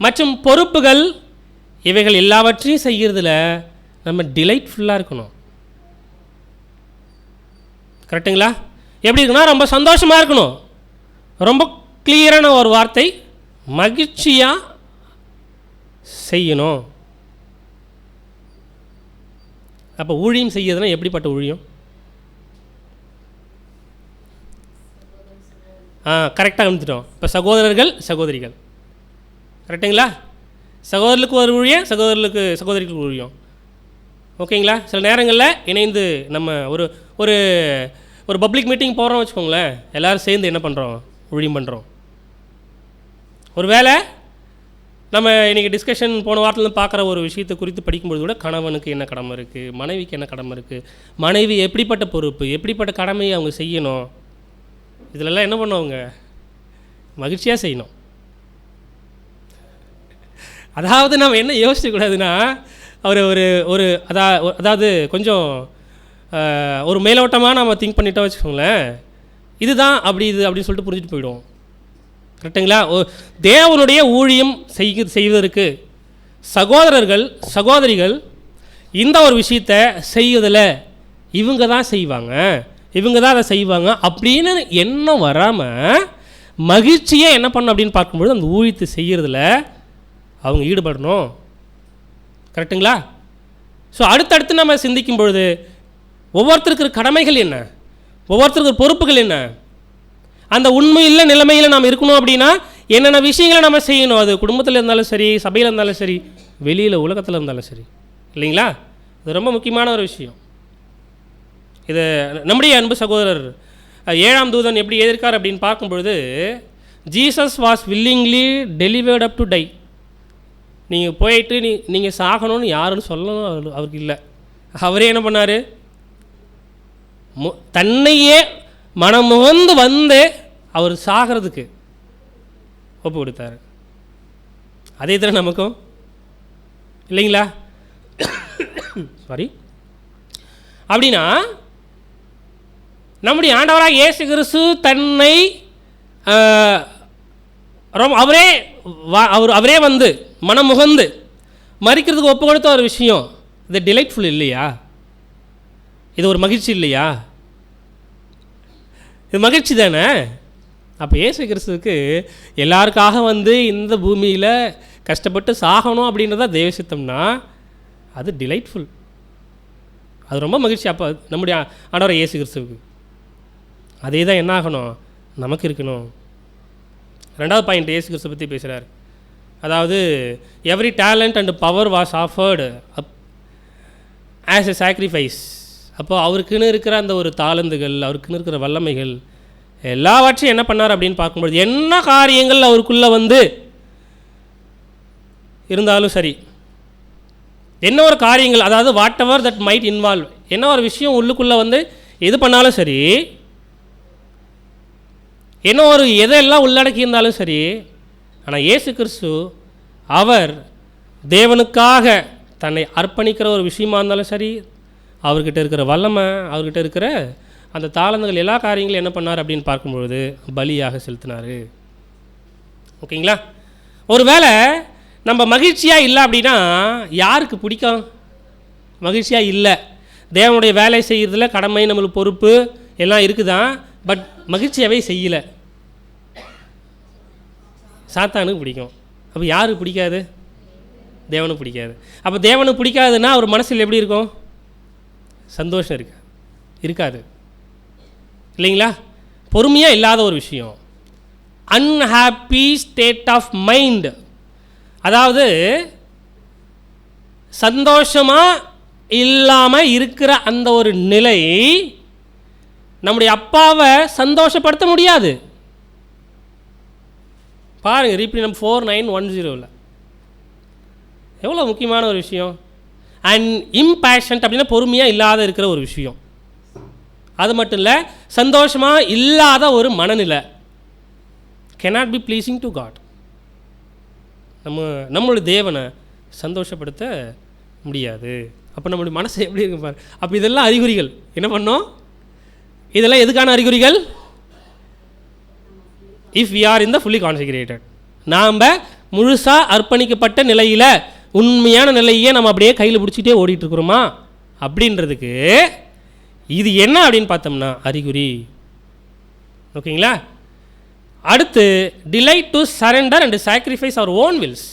மற்றும் பொறுப்புகள் இவைகள் எல்லாவற்றையும் செய்கிறதுல நம்ம டிலைட்ஃபுல்லாக இருக்கணும். கரெக்டுங்களா? எப்படி இருக்குன்னா ரொம்ப சந்தோஷமாக இருக்கணும். ரொம்ப கிளியரான ஒரு வார்த்தை, மகிழ்ச்சியாக செய்யணும். அப்போ ஊழியம் செய்யறதுனா எப்படிப்பட்ட ஊழியம்? கரெக்டாக வந்துட்டோம். இப்போ சகோதரர்கள் சகோதரிகள், கரெக்டுங்களா? சகோதரர்களுக்கு ஒரு ஊழியம், சகோதரிகளுக்கு ஊழியம். ஓகேங்களா? சில நேரங்களில் இணைந்து நம்ம ஒரு ஒரு ஒரு பப்ளிக் மீட்டிங் போகிறோம் வச்சுக்கோங்களேன், எல்லோரும் சேர்ந்து என்ன பண்ணுறோம்? ஊழியம் பண்ணுறோம். ஒரு வேளை நம்ம இன்றைக்கி டிஸ்கஷன் போன வாரத்துலேருந்து பார்க்குற ஒரு விஷயத்தை குறித்து படிக்கும்போது கூட கணவனுக்கு என்ன கடமை இருக்குது, மனைவிக்கு என்ன கடமை இருக்குது, மனைவி எப்படிப்பட்ட பொறுப்பு, எப்படிப்பட்ட கடமையை அவங்க செய்யணும், இதிலெல்லாம் என்ன பண்ணுவாங்க? மகிழ்ச்சியாக செய்யணும். அதாவது நம்ம என்ன யோசிக்கக்கூடாதுன்னா, அவர் ஒரு ஒரு அதாவது கொஞ்சம் ஒரு மேலோட்டமாக நம்ம திங்க் பண்ணிட்டோம் வச்சுக்கோங்களேன், இதுதான் அப்படி இது அப்படின்னு சொல்லிட்டு புரிஞ்சுட்டு போயிடுவோம். கரெக்டுங்களா? தேவனுடைய ஊழியம் செய்வதற்கு சகோதரர்கள் சகோதரிகள் இந்த ஒரு விஷயத்தை செய்வதில் இவங்க தான் செய்வாங்க, இவங்க தான் அதை செய்வாங்க அப்படின்னு எண்ணம் வராமல் மகிழ்ச்சியாக என்ன பண்ணணும் அப்படின்னு பார்க்கும்பொழுது அந்த ஊழியத்தை செய்கிறதுல அவங்க ஈடுபடணும். கரெக்டுங்களா? ஸோ அடுத்தடுத்து நம்ம சிந்திக்கும் பொழுது ஒவ்வொருத்தருக்கு கடமைகள் என்ன, ஒவ்வொருத்தருக்கு பொறுப்புகள் என்ன, அந்த உண்மையில் நிலைமையில் நாம் இருக்கணும் அப்படின்னா என்னென்ன விஷயங்களை நம்ம செய்யணும். அது குடும்பத்தில் இருந்தாலும் சரி, சபையில் இருந்தாலும் சரி, வெளியில் உலகத்தில் இருந்தாலும் சரி, இல்லைங்களா? இது ரொம்ப முக்கியமான ஒரு விஷயம். இது நம்முடைய அன்பு சகோதரர் 7ஆம் தூதன் எப்படி எதிர்க்கார் அப்படின்னு பார்க்கும்பொழுது, Jesus was willingly delivered up to tie. நீங்கள் போயிட்டு நீங்கள் சாகணும்னு யாருன்னு சொல்லணும் அவருக்கு இல்லை. அவரே என்ன பண்ணார்? தன்னையே மனமுகந்து வந்து அவர் சாகிறதுக்கு ஒப்பு கொடுத்தார். அதே தர நமக்கும் இல்லைங்களா? சாரி. அப்படின்னா நம்முடைய ஆண்டவராக இயேசு கிறிஸ்து தன்னை அவரே வந்து மனமுகந்து மறிக்கிறதுக்கு ஒப்பு கொடுத்த ஒரு விஷயம். இது டிலைட்ஃபுல் இல்லையா? இது ஒரு மகிழ்ச்சி இல்லையா? இது மகிழ்ச்சி தானே. அப்போ இயேசு கிறிஸ்துவுக்கு எல்லாருக்காக வந்து இந்த பூமியில் கஷ்டப்பட்டு சாகணும் அப்படின்றதா தெய்வ சித்தம்னா அது டிலைட்ஃபுல், அது ரொம்ப மகிழ்ச்சி. அப்போ நம்முடைய ஆண்டவர் இயேசு கிறிஸ்துவுக்கு அதே தான் என்ன ஆகணும்? நமக்கு இருக்கணும். 2வது பாயிண்ட் இயேசு கிறிஸ்து பற்றி பேசுகிறார். அதாவது every talent and power was offered as a sacrifice. அப்போது அவருக்குன்னு இருக்கிற அந்த ஒரு தாளந்துகள், அவருக்குன்னு இருக்கிற வல்லமைகள் எல்லாவற்றையும் என்ன பண்ணார் அப்படின்னு பார்க்கும்பொழுது, என்ன காரியங்கள் அவருக்குள்ளே வந்து இருந்தாலும் சரி, என்ன ஒரு காரியங்கள், அதாவது what ever that might involve, என்ன ஒரு விஷயம் உள்ளுக்குள்ளே வந்து எது பண்ணாலும் சரி, என்ன ஒரு எதெல்லாம் உள்ளடக்கி இருந்தாலும் சரி, ஆனால் இயேசு கிறிஸ்து அவர் தேவனுக்காக தன்னை அர்ப்பணிக்கிற ஒரு விஷயமா இருந்தாலும் சரி, அவர்கிட்ட இருக்கிற வல்லமை, அவர்கிட்ட இருக்கிற அந்த தாளந்துகள் எல்லா காரியங்களும் என்ன பண்ணார் அப்படின்னு பார்க்கும்பொழுது பலியாக செலுத்தினார். ஓகேங்களா? ஒருவேளை நம்ம மகிழ்ச்சியாக இல்லை அப்படின்னா யாருக்கு பிடிக்கும்? மகிழ்ச்சியாக இல்லை, தேவனுடைய வேலை செய்கிறதுல கடமை, நம்மளுக்கு பொறுப்பு எல்லாம் இருக்குதான், பட் மகிழ்ச்சியாகவே செய்யலை, சாத்தானுக்கு பிடிக்கும். அப்போ யாருக்கு பிடிக்காது? தேவனுக்கு பிடிக்காது. அப்போ தேவனுக்கு பிடிக்காதுன்னா அவர் மனசில் எப்படி இருக்கும்? சந்தோஷம் இருக்காது இல்லைங்களா? பொறுமையாக இல்லாத ஒரு விஷயம், அன்ஹாப்பி ஸ்டேட் ஆஃப் மைண்ட். அதாவது சந்தோஷமாக இல்லாமல் இருக்கிற அந்த ஒரு நிலை நம்முடைய அப்பாவை சந்தோஷப்படுத்த முடியாது. பாருங்கள், ரீப்ரினம் 4910 எவ்வளோ முக்கியமான ஒரு விஷயம். அண்ட் இம்பேஷண்ட் அப்படின்னா பொறுமையாக இல்லாத இருக்கிற ஒரு விஷயம். அது மட்டும் இல்லை, சந்தோஷமாக இல்லாத ஒரு மனநிலை cannot be pleasing to God. நம்மளுடைய தேவனை சந்தோஷப்படுத்த முடியாது. அப்போ நம்மளுடைய மனசு எப்படி இருக்கு பாரு. அப்போ இதெல்லாம் அறிகுறிகள் என்ன பண்ணோம்? இதெல்லாம் எதுக்கான அறிகுறிகள்? If we are in the fully consecrated, நாம் முழுசாக அர்ப்பணிக்கப்பட்ட நிலையில் உண்மையான நிலையே நம்ம அப்படியே கையில் பிடிச்சிட்டே ஓடிட்டுருக்குறோமா அப்படின்றதுக்கு இது என்ன அப்படின்னு பார்த்தோம்னா அறிகுறி. ஓகேங்களா? அடுத்து delight to surrender and sacrifice our own wills.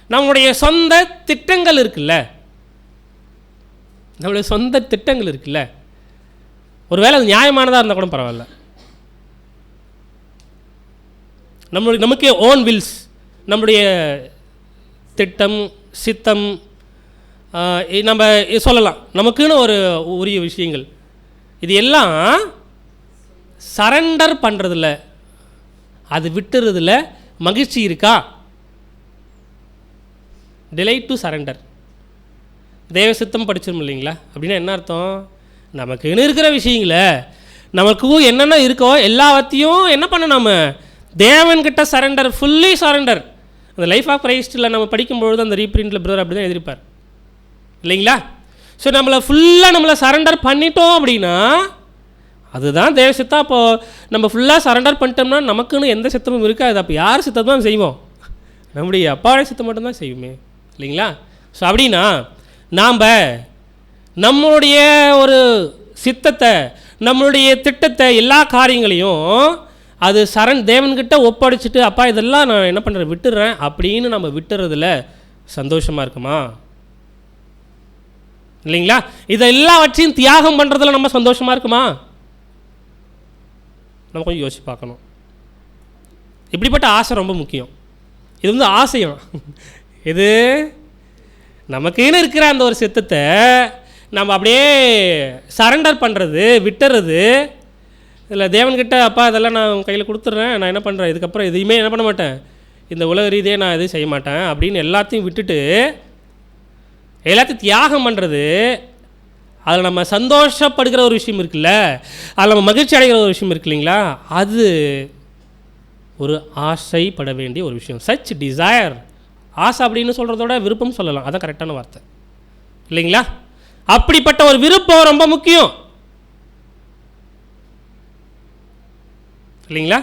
நம்மளுடைய சொந்த திட்டங்கள் இருக்குல்ல, நம்மளுடைய சொந்த திட்டங்கள் இருக்குல்ல, ஒருவேளை அது நியாயமானதாக இருந்தால் கூட பரவாயில்ல, நமக்கே ஓன் வில்ஸ், நம்முடைய திட்டம் சித்தம் நம்ம சொல்லலாம், நமக்குன்னு ஒரு உரிய விஷயங்கள், இது எல்லாம் சரண்டர் பண்ணுறதில்ல, அது விட்டுறதில்ல மகிழ்ச்சி இருக்கா? Delight to surrender. தேவ சித்தம் படிச்சிடும் இல்லைங்களா? அப்படின்னா என்ன அர்த்தம்? நமக்குன்னு இருக்கிற விஷயங்கள, நமக்கு என்னென்ன இருக்கோ எல்லாத்தையும் என்ன பண்ண, நம்ம தேவன்கிட்ட சரண்டர், ஃபுல்லி சரண்டர். அந்த லைஃப் ஆஃப் கிரைஸ்டில் நம்ம படிக்கும்பொழுது அந்த ரீப்ரிண்டில் பிரதர் அப்படி தான் எழுதியிருப்பார் இல்லைங்களா? ஸோ நம்மளை சரண்டர் பண்ணிட்டோம் அப்படின்னா அதுதான் தேவ சித்தம். அப்போது நம்ம ஃபுல்லாக சரண்டர் பண்ணிட்டோம்னா நமக்குன்னு எந்த சித்தமும் இருக்காது. அப்போ யார் சித்தம் தான் செய்வோம்? நம்முடைய அப்பாவுடைய சித்தம் மட்டும்தான் செய்வோமே இல்லைங்களா? ஸோ அப்படின்னா நாம் நம்மளுடைய ஒரு சித்தத்தை, நம்மளுடைய திட்டத்தை, எல்லா காரியங்களையும் அது தேவன்கிட்ட ஒப்படைச்சிட்டு, அப்பா இதெல்லாம் நான் என்ன பண்ணுறேன், விட்டுடுறேன் அப்படின்னு நம்ம விட்டுறதுல சந்தோஷமாக இருக்குமா? இல்லைங்களா? இதை எல்லாவற்றையும் தியாகம் பண்ணுறதுல நம்ம சந்தோஷமாக இருக்குமா? நம்ம கொஞ்சம் யோசிச்சு பார்க்கணும். இப்படிப்பட்ட ஆசை ரொம்ப முக்கியம். இது வந்து ஆசையம், இது நமக்குன்னு இருக்கிற அந்த ஒரு சித்தத்தை நம்ம அப்படியே சரண்டர் பண்ணுறது, விட்டுறது. இதில் தேவன்கிட்ட அப்பா இதெல்லாம் நான் கையில் கொடுத்துட்றேன், நான் என்ன பண்ணுறேன், இதுக்கப்புறம் எதையுமே என்ன பண்ண மாட்டேன், இந்த உலக ரீதியாக நான் எதுவும் செய்ய மாட்டேன் அப்படின்னு எல்லாத்தையும் விட்டுட்டு எல்லாத்தையும் தியாகம் பண்ணுறது, அதில் நம்ம சந்தோஷப்படுகிற ஒரு விஷயம் இருக்குல்ல, அதில் நம்ம மகிழ்ச்சி அடைகிற ஒரு விஷயம் இருக்கு இல்லைங்களா, அது ஒரு ஆசைப்பட வேண்டிய ஒரு விஷயம். சச் டிசையர், ஆசை அப்படின்னு சொல்கிறதோட விருப்பம் சொல்லலாம், அதான் கரெக்டான வார்த்தை இல்லைங்களா? அப்படிப்பட்ட ஒரு விருப்பம் ரொம்ப முக்கியம் இல்லைங்களா?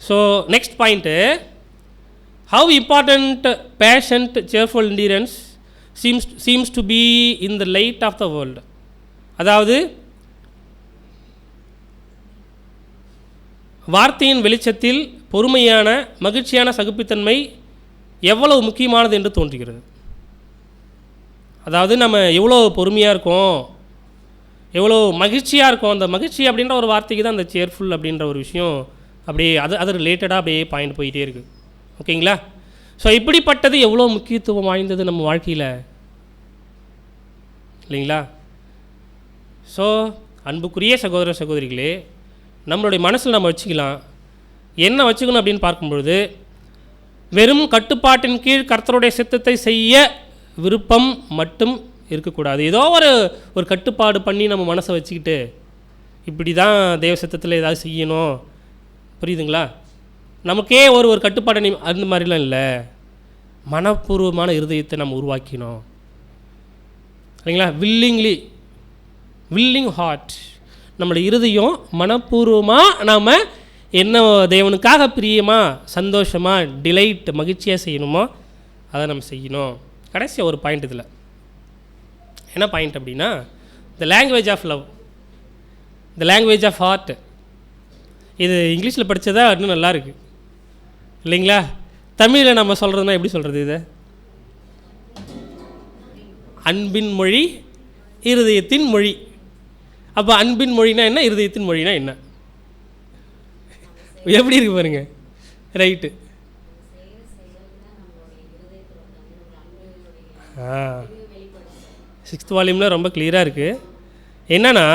So next point, how important patient cheerful endurance seems to be in the light of the world. அதாவது வார்த்தையின் வெளிச்சத்தில் பொறுமையான மகிழ்ச்சியான சகிப்புத்தன்மை எவ்வளவு முக்கியமானது என்று தோன்றுகிறது. அதாவது நம்ம எவ்வளோ பொறுமையாக இருக்கோம், எவ்வளோ மகிழ்ச்சியாக இருக்கும், அந்த மகிழ்ச்சி அப்படின்ற ஒரு வார்த்தைக்கு தான் அந்த சேர்ஃபுல் அப்படின்ற ஒரு விஷயம் அப்படியே அது ரிலேட்டடாக அப்படியே பாயிண்ட் போயிட்டே இருக்குது. ஓகேங்களா? ஸோ இப்படிப்பட்டது எவ்வளோ முக்கியத்துவம் வாய்ந்தது நம்ம வாழ்க்கையில் இல்லைங்களா? ஸோ அன்புக்குரிய சகோதர சகோதரிகளே, நம்மளுடைய மனசில் நம்ம வச்சுக்கலாம், என்ன வச்சுக்கணும் அப்படின்னு பார்க்கும்பொழுது, வெறும் கட்டுப்பாட்டின் கீழ் கர்த்தருடைய சித்தத்தை செய்ய விருப்பம் மட்டும் இருக்கக்கூடாது. ஏதோ ஒரு கட்டுப்பாடு பண்ணி நம்ம மனசை வச்சுக்கிட்டு இப்படி தான் தேவ சித்தத்தில் ஏதாவது செய்யணும், புரியுதுங்களா? நமக்கே ஒரு கட்டுப்பாடு அந்த மாதிரிலாம் இல்லை, மனப்பூர்வமான இருதயத்தை நம்ம உருவாக்கினோம் இல்லைங்களா? வில்லிங் ஹார்ட், நம்மளுடைய இருதயம் மனப்பூர்வமாக நாம் என்ன தேவனுக்காக பிரியமாக சந்தோஷமாக டிலைட் மகிழ்ச்சியாக செய்யணுமோ அதை நம்ம செய்யணும். கடைசியாக ஒரு பாயிண்ட் இதில் என்ன பாயிண்ட் அப்படின்னா, the language of love, the language of heart. இது இங்கிலீஷில் படித்ததா இன்னும் நல்லா இருக்குது இல்லைங்களா? தமிழில் நம்ம சொல்கிறதுனா எப்படி சொல்கிறது? இதை அன்பின் மொழி இருதயத்தின் மொழி. அப்போ அன்பின் மொழினா என்ன, இருதயத்தின் மொழினா என்ன? எப்படி இருக்கு பாருங்க. ரைட்டு. 6th வால்யூமில் ரொம்ப கிளியராக இருக்குது. என்னன்னா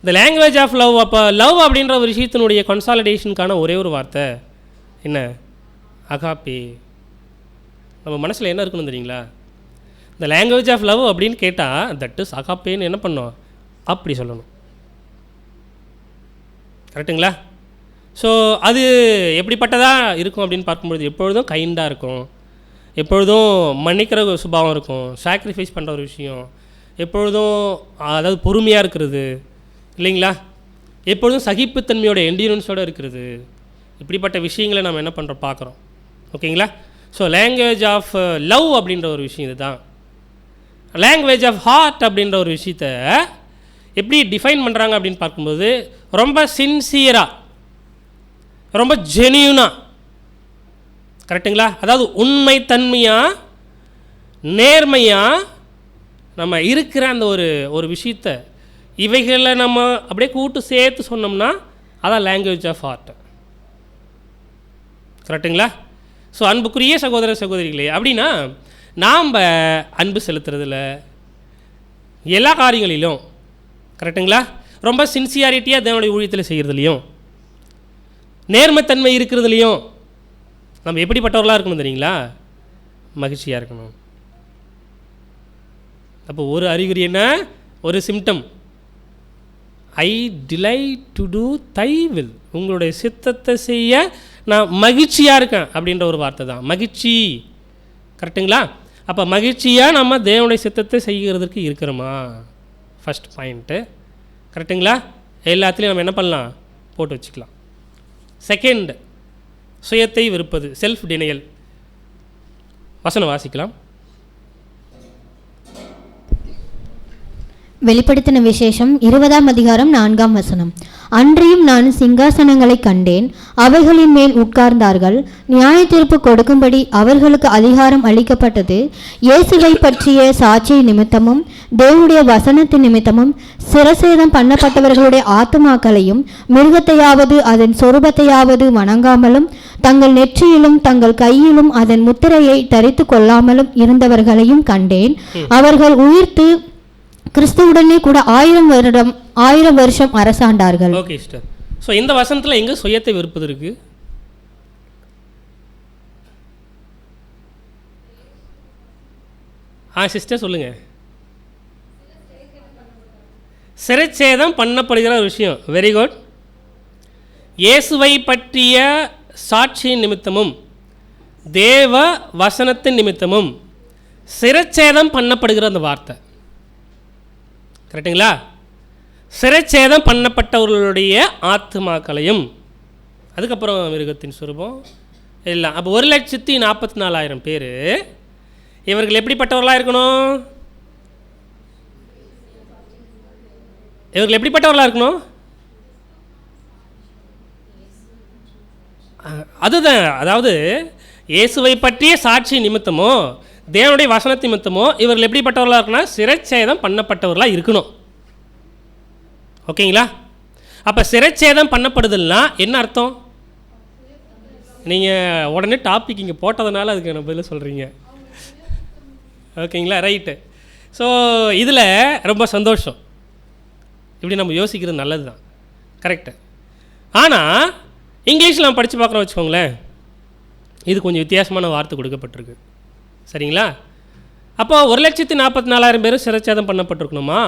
இந்த லாங்குவேஜ் ஆஃப் லவ். அப்போ லவ் அப்படின்ற ஒரு விஷயத்தினுடைய கன்சாலிடேஷனுக்கான ஒரே ஒரு வார்த்தை என்ன? அகாப்பே. நம்ம மனசில் என்ன இருக்குன்னு தெரியுங்களா? இந்த லாங்குவேஜ் ஆஃப் லவ் அப்படின்னு கேட்டால் தட் இஸ் அகாப்பேன்னு என்ன பண்ணோம்? அப்படி சொல்லணும். கரெக்டுங்களா? ஸோ அது எப்படிப்பட்டதாக இருக்கும் அப்படின்னு பார்க்கும்பொழுது எப்பொழுதும் கைண்டாக இருக்கும், எப்பொழுதும் மன்னிக்கிற ஒரு சுபாவம் இருக்கும், சாக்ரிஃபைஸ் பண்ணுற ஒரு விஷயம், எப்பொழுதும் அதாவது பொறுமையாக இருக்கிறது இல்லைங்களா, எப்பொழுதும் சகிப்புத்தன்மையோட எண்டியூரன்ஸோடு இருக்கிறது. இப்படிப்பட்ட விஷயங்களை நம்ம என்ன பண்ணுறோம் பார்க்குறோம். ஓகேங்களா? ஸோ லாங்குவேஜ் ஆஃப் லவ் அப்படின்ற ஒரு விஷயம் இது தான். லாங்குவேஜ் ஆஃப் ஹார்ட் அப்படின்ற ஒரு விஷயத்தை எப்படி டிஃபைன் பண்ணுறாங்க அப்படின்னு பார்க்கும்போது ரொம்ப சின்சியராக, ரொம்ப ஜெனியூனாக, கரெக்டுங்களா, அதாவது உண்மைத்தன்மையாக நேர்மையாக நம்ம இருக்கிற அந்த ஒரு விஷயத்தை இவைகளை நம்ம அப்படியே கூட்டு சேர்த்து சொன்னோம்னா அதான் லாங்குவேஜ் ஆஃப் ஹார்ட். கரெக்டுங்களா? ஸோ அன்புக்குரிய சகோதர சகோதரிகளே, அப்படின்னா நாம் அன்பு செலுத்துறதில்ல எல்லா காரியங்களிலும், கரெக்டுங்களா, ரொம்ப சின்சியாரிட்டியாக தேவனுடைய ஊழியத்தில் செய்கிறதுலையும் நேர்மைத்தன்மை இருக்கிறதுலையும் நம்ம எப்படிப்பட்டவர்களாக இருக்கணும் தெரியுங்களா? மகிழ்ச்சியாக இருக்கணும். அப்போ ஒரு அறிகுறி என்ன? ஒரு symptom, I delight to do thy will, உங்களுடைய சித்தத்தை செய்ய நான் மகிழ்ச்சியாக இருக்கேன் அப்படின்ற ஒரு வார்த்தை தான் மகிழ்ச்சி. கரெக்டுங்களா? அப்போ மகிழ்ச்சியாக நம்ம தேவனுடைய சித்தத்தை செய்கிறதுக்கு இருக்கிறோமா? First point. கரெக்டுங்களா? எல்லாத்துலேயும் நம்ம என்ன பண்ணலாம்? போட்டு வச்சுக்கலாம். செகண்ட், சுயத்தை வெறுப்பது, செல்ஃப் டினையல். வசனம் வாசிக்கலாம். வெளிப்படுத்தின விசேஷம் 20ஆம் அதிகாரம் 4ஆம் வசனம். அன்றியும் நான் சிங்காசனங்களை கண்டேன், அவைகளின் மேல் உட்கார்ந்தார்கள், நியாய தீர்ப்பு கொடுக்கும்படி அவர்களுக்கு அதிகாரம் அளிக்கப்பட்டது. இயேசுவை பற்றிய சாட்சி நிமித்தமும் தேவனுடைய வசனத்தின் நிமித்தமும் சிரசேதம் பண்ணப்பட்டவர்களுடைய ஆத்துமாக்களையும் மிருகத்தையாவது அதன் சொரூபத்தையாவது வணங்காமலும் தங்கள் நெற்றியிலும் தங்கள் கையிலும் அதன் முத்திரையை தரித்து கொள்ளாமலும் இருந்தவர்களையும் கண்டேன். அவர்கள் உயிர்த்து கிறிஸ்துவுடனே கூட 1000 வருஷம் அரசாண்டார்கள். Okay sister. ஸோ இந்த வசனத்தில் எங்கே சுயத்தை வெறுப்பது இருக்கு? சிஸ்டர் சொல்லுங்க. சிரச்சேதம் பண்ணப்படுகிற ஒரு விஷயம். Very good. இயேசுவை பற்றிய சாட்சியின் நிமித்தமும் தேவ வசனத்தின் நிமித்தமும் சிரச்சேதம் பண்ணப்படுகிற அந்த வார்த்தை, கரெக்டுங்களா? சிரச்சேதம் பண்ணப்பட்டவர்களுடைய ஆத்துமாக்களையும், அதுக்கப்புறம் மிருகத்தின் சுரூபம் எல்லாம். அப்போ 1,44,000 பேர். இவர்கள் எப்படிப்பட்டவர்களாக இருக்கணும்? இவர்கள் எப்படிப்பட்டவர்களாக இருக்கணும்? அதுதான், அதாவது இயேசுவை பற்றிய சாட்சி நிமித்தமோ தேவனுடைய வசனத்து நிமித்தமோ இவர்கள் எப்படிப்பட்டவர்களாக இருக்குன்னா சிரச்சேதம் பண்ணப்பட்டவர்களாக இருக்கணும். ஓகேங்களா? அப்போ சிரச்சேதம் பண்ணப்படுதல்னா என்ன அர்த்தம்? நீங்கள் உடனே டாபிக் இங்கே போட்டதுனால அதுக்கு என்ன பதில் சொல்கிறீங்க. ஓகேங்களா? ரைட்டு. ஸோ இதில் ரொம்ப சந்தோஷம். இப்படி நம்ம யோசிக்கிறது நல்லது தான், கரெக்டு. ஆனால் இங்கிலீஷில் நம்ம படித்து பார்க்குறோம் வச்சுக்கோங்களேன், இது கொஞ்சம் வித்தியாசமான வார்த்தை கொடுக்கப்பட்டிருக்கு. சரிங்களா? அப்போ 1,44,000 பேர் சிரச்சேதம் பண்ணப்பட்டிருக்கணுமா?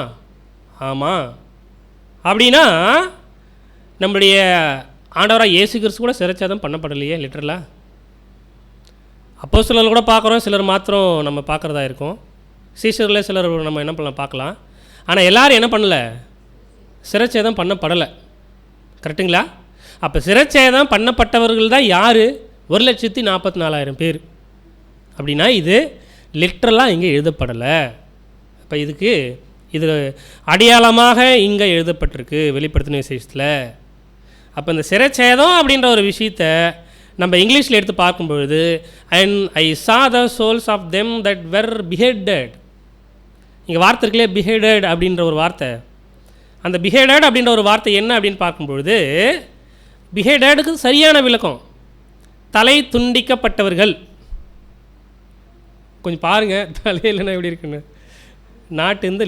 ஆமாம். அப்படின்னா நம்முடைய ஆண்டவராக இயேசு கிறிஸ்து கூட சிரச்சேதம் பண்ணப்படலையே லிட்டரலாக. அப்போஸ்தலர்கள் கூட பார்க்குறோம், சிலர் மாத்திரம் நம்ம பார்க்குறதா இருக்கும். சீஷர்களில் சிலர் நம்ம என்ன பண்ணலாம் பார்க்கலாம். ஆனால் எல்லோரும் என்ன பண்ணலை? சிரச்சேதம் பண்ணப்படலை. கரெக்டுங்களா? அப்போ சிறைச்சேதம் பண்ணப்பட்டவர்கள் தான் யார்? 1,44,000 பேர். அப்படின்னா இது லிட்ரலாக இங்கே எழுதப்படலை. இப்போ இதுக்கு இது அடையாளமாக இங்கே எழுதப்பட்டிருக்கு வெளிப்படுத்தின விசேஷத்தில். அப்போ இந்த சிறைச்சேதம் அப்படின்ற ஒரு விஷயத்த நம்ம இங்கிலீஷில் எடுத்து பார்க்கும்பொழுது, and I saw the souls of them that were beheaded. இங்கே வார்த்தை இருக்குல்லையே beheaded அப்படின்ற ஒரு வார்த்தை. அந்த beheaded அப்படின்ற ஒரு வார்த்தை என்ன அப்படின்னு பார்க்கும்பொழுது, beheadedக்கு சரியான விளக்கம் தலை துண்டிக்கப்பட்டவர்கள். கொஞ்சம் பாருங்கள் தலையில்னா எப்படி இருக்குன்னு. நாட் இந்த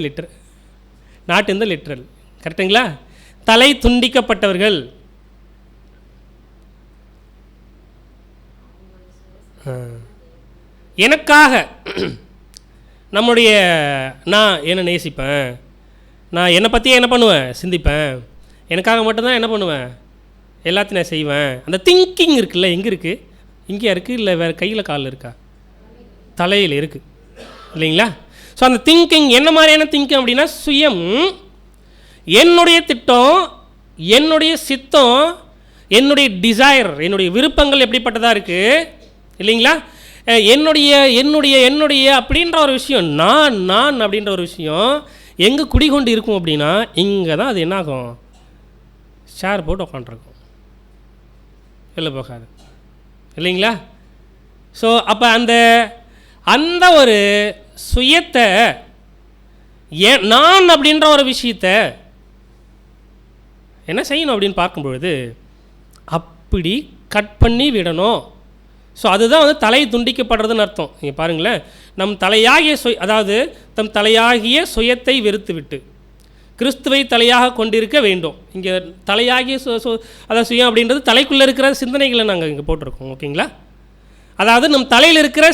லிட்ரல் கரெக்டுங்களா? தலை துண்டிக்கப்பட்டவர்கள். எனக்காக நம்முடைய நான் என்ன நேசிப்பேன், நான் என்னை பற்றியே என்ன பண்ணுவேன், சிந்திப்பேன். எனக்காக மட்டும்தான் என்ன பண்ணுவேன், எல்லாத்தையும் நான் செய்வேன். அந்த திங்கிங் இருக்குல்ல, எங்கே இருக்குது? இங்கேயா இருக்குது இல்லை வேறு கையில் காலில் இருக்கா? தலையில் இருக்குது இல்லைங்களா? ஸோ அந்த திங்கிங் என்ன மாதிரியான திங்கிங் அப்படின்னா, சுயம், என்னுடைய திட்டம், என்னுடைய சித்தம், என்னுடைய டிசைர், என்னுடைய விருப்பங்கள் எப்படிப்பட்டதாக இருக்குது இல்லைங்களா? என்னுடைய என்னுடைய என்னுடைய அப்படின்ற ஒரு விஷயம், நான் அப்படின்ற ஒரு விஷயம் எங்கே குடிகொண்டு இருக்கும் அப்படின்னா, இங்கே தான் அது என்னாகும், ஷேர் போட்டு உட்காண்ட்ருக்கும், வெளில போகாது இல்லைங்களா? ஸோ அப்போ அந்த ஒரு சுயத்தை நான் அப்படின்ற ஒரு விஷயத்த என்ன செய்யணும் அப்படின்னு பார்க்கும்பொழுது அப்படி கட் பண்ணி விடணும். ஸோ அதுதான் தலை துண்டிக்கப்படுறதுன்னு அர்த்தம். நீங்கள் பாருங்களேன், நம் தலையாகிய அதாவது தம் தலையாகிய சுயத்தை வெறுத்து விட்டு கிறிஸ்துவை தலையாக கொண்டிருக்க வேண்டும். இங்கே தலையாகிய அதாவது சுயம் அப்படின்றது தலைக்குள்ளே இருக்கிற சிந்தனைகளை நாங்கள் இங்கே போட்டிருக்கோம். ஓகேங்களா? அதாவது நம் தலையில் இருக்கிற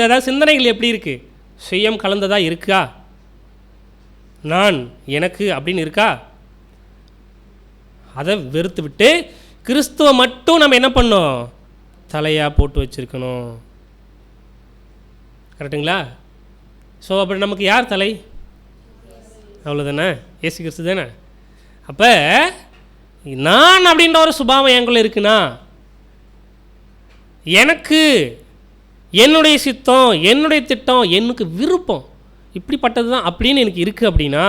அதாவது சிந்தனைகள் எப்படி இருக்குது, சுயம் கலந்ததாக இருக்கா, நான் எனக்கு அப்படின்னு இருக்கா, அதை வெறுத்து விட்டு கிறிஸ்துவை மட்டும் நம்ம என்ன பண்ணோம், தலையாக போட்டு வச்சுருக்கணும். கரெக்டுங்களா? ஸோ அப்படி நமக்கு யார் தலை? அவ்வளோதானே, இயேசு கிறிஸ்து தானே. அப்போ நான் அப்படின்ற ஒரு சுபாவம் எங்குள்ள இருக்குன்னா, எனக்கு என்னுடைய சித்தம், என்னுடைய திட்டம், எனக்கு விருப்பம் இப்படிப்பட்டது தான் அப்படின்னு எனக்கு இருக்குது அப்படின்னா,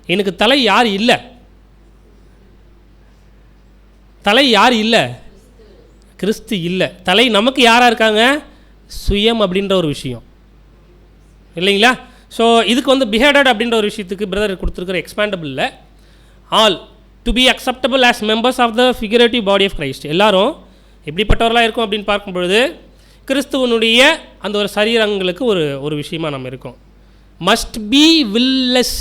எனக்கு தலை யார் இல்லை? தலை யார் இல்லை? கிறிஸ்து இல்லை. தலை நமக்கு யாராக இருக்காங்க? சுயம் அப்படின்ற ஒரு விஷயம் இல்லைங்களா? ஸோ இதுக்கு பிஹேடட் அப்படின்ற ஒரு விஷயத்துக்கு பிரதர் கொடுத்துருக்கிற எக்ஸ்பேண்டபிளில் all to be acceptable as members of the figurative body of Christ. எல்லாரும் எப்படிப்பட்டவர்களாக இருக்கும் அப்படின்னு பார்க்கும்பொழுது, கிறிஸ்துவனுடைய அந்த ஒரு சரீரங்களுக்கு ஒரு விஷயமா நம்ம இருக்கோம். Must be willless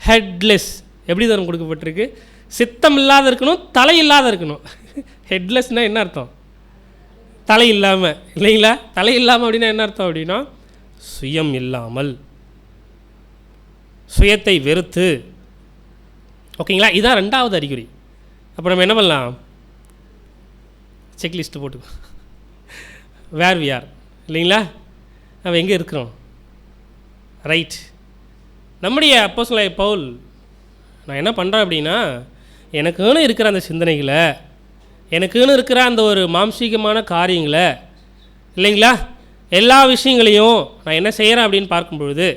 headless. எப்படி தான் கொடுக்கப்பட்டிருக்கு? சித்தம் இல்லாத இருக்கணும், தலை இல்லாத இருக்கணும். ஹெட்லெஸ்னால் என்ன அர்த்தம்? தலை இல்லாமல் இல்லைங்களா? தலை இல்லாமல் அப்படின்னா என்ன அர்த்தம் அப்படின்னா, சுயம் இல்லாமல், சுயத்தை வெறுத்து. ஓகேங்களா? இதுதான் 2வது அறிகுறி. அப்போ நம்ம என்ன பண்ணலாம்? செக்லிஸ்ட்டு போட்டுக்கோ, வேர் வி ஆர் இல்லைங்களா? நம்ம எங்கே இருக்கிறோம்? ரைட். நம்முடைய அப்போஸ்தலனாகிய பவுல் நான் என்ன பண்ணுறேன் அப்படின்னா, எனக்குன்னு இருக்கிற அந்த சிந்தனைகளை, எனக்குன்னு இருக்கிற அந்த ஒரு மாம்சீகமான காரியங்களை இல்லைங்களா, எல்லா விஷயங்களையும் நான் என்ன செய்கிறேன் அப்படின்னு பார்க்கும்பொழுது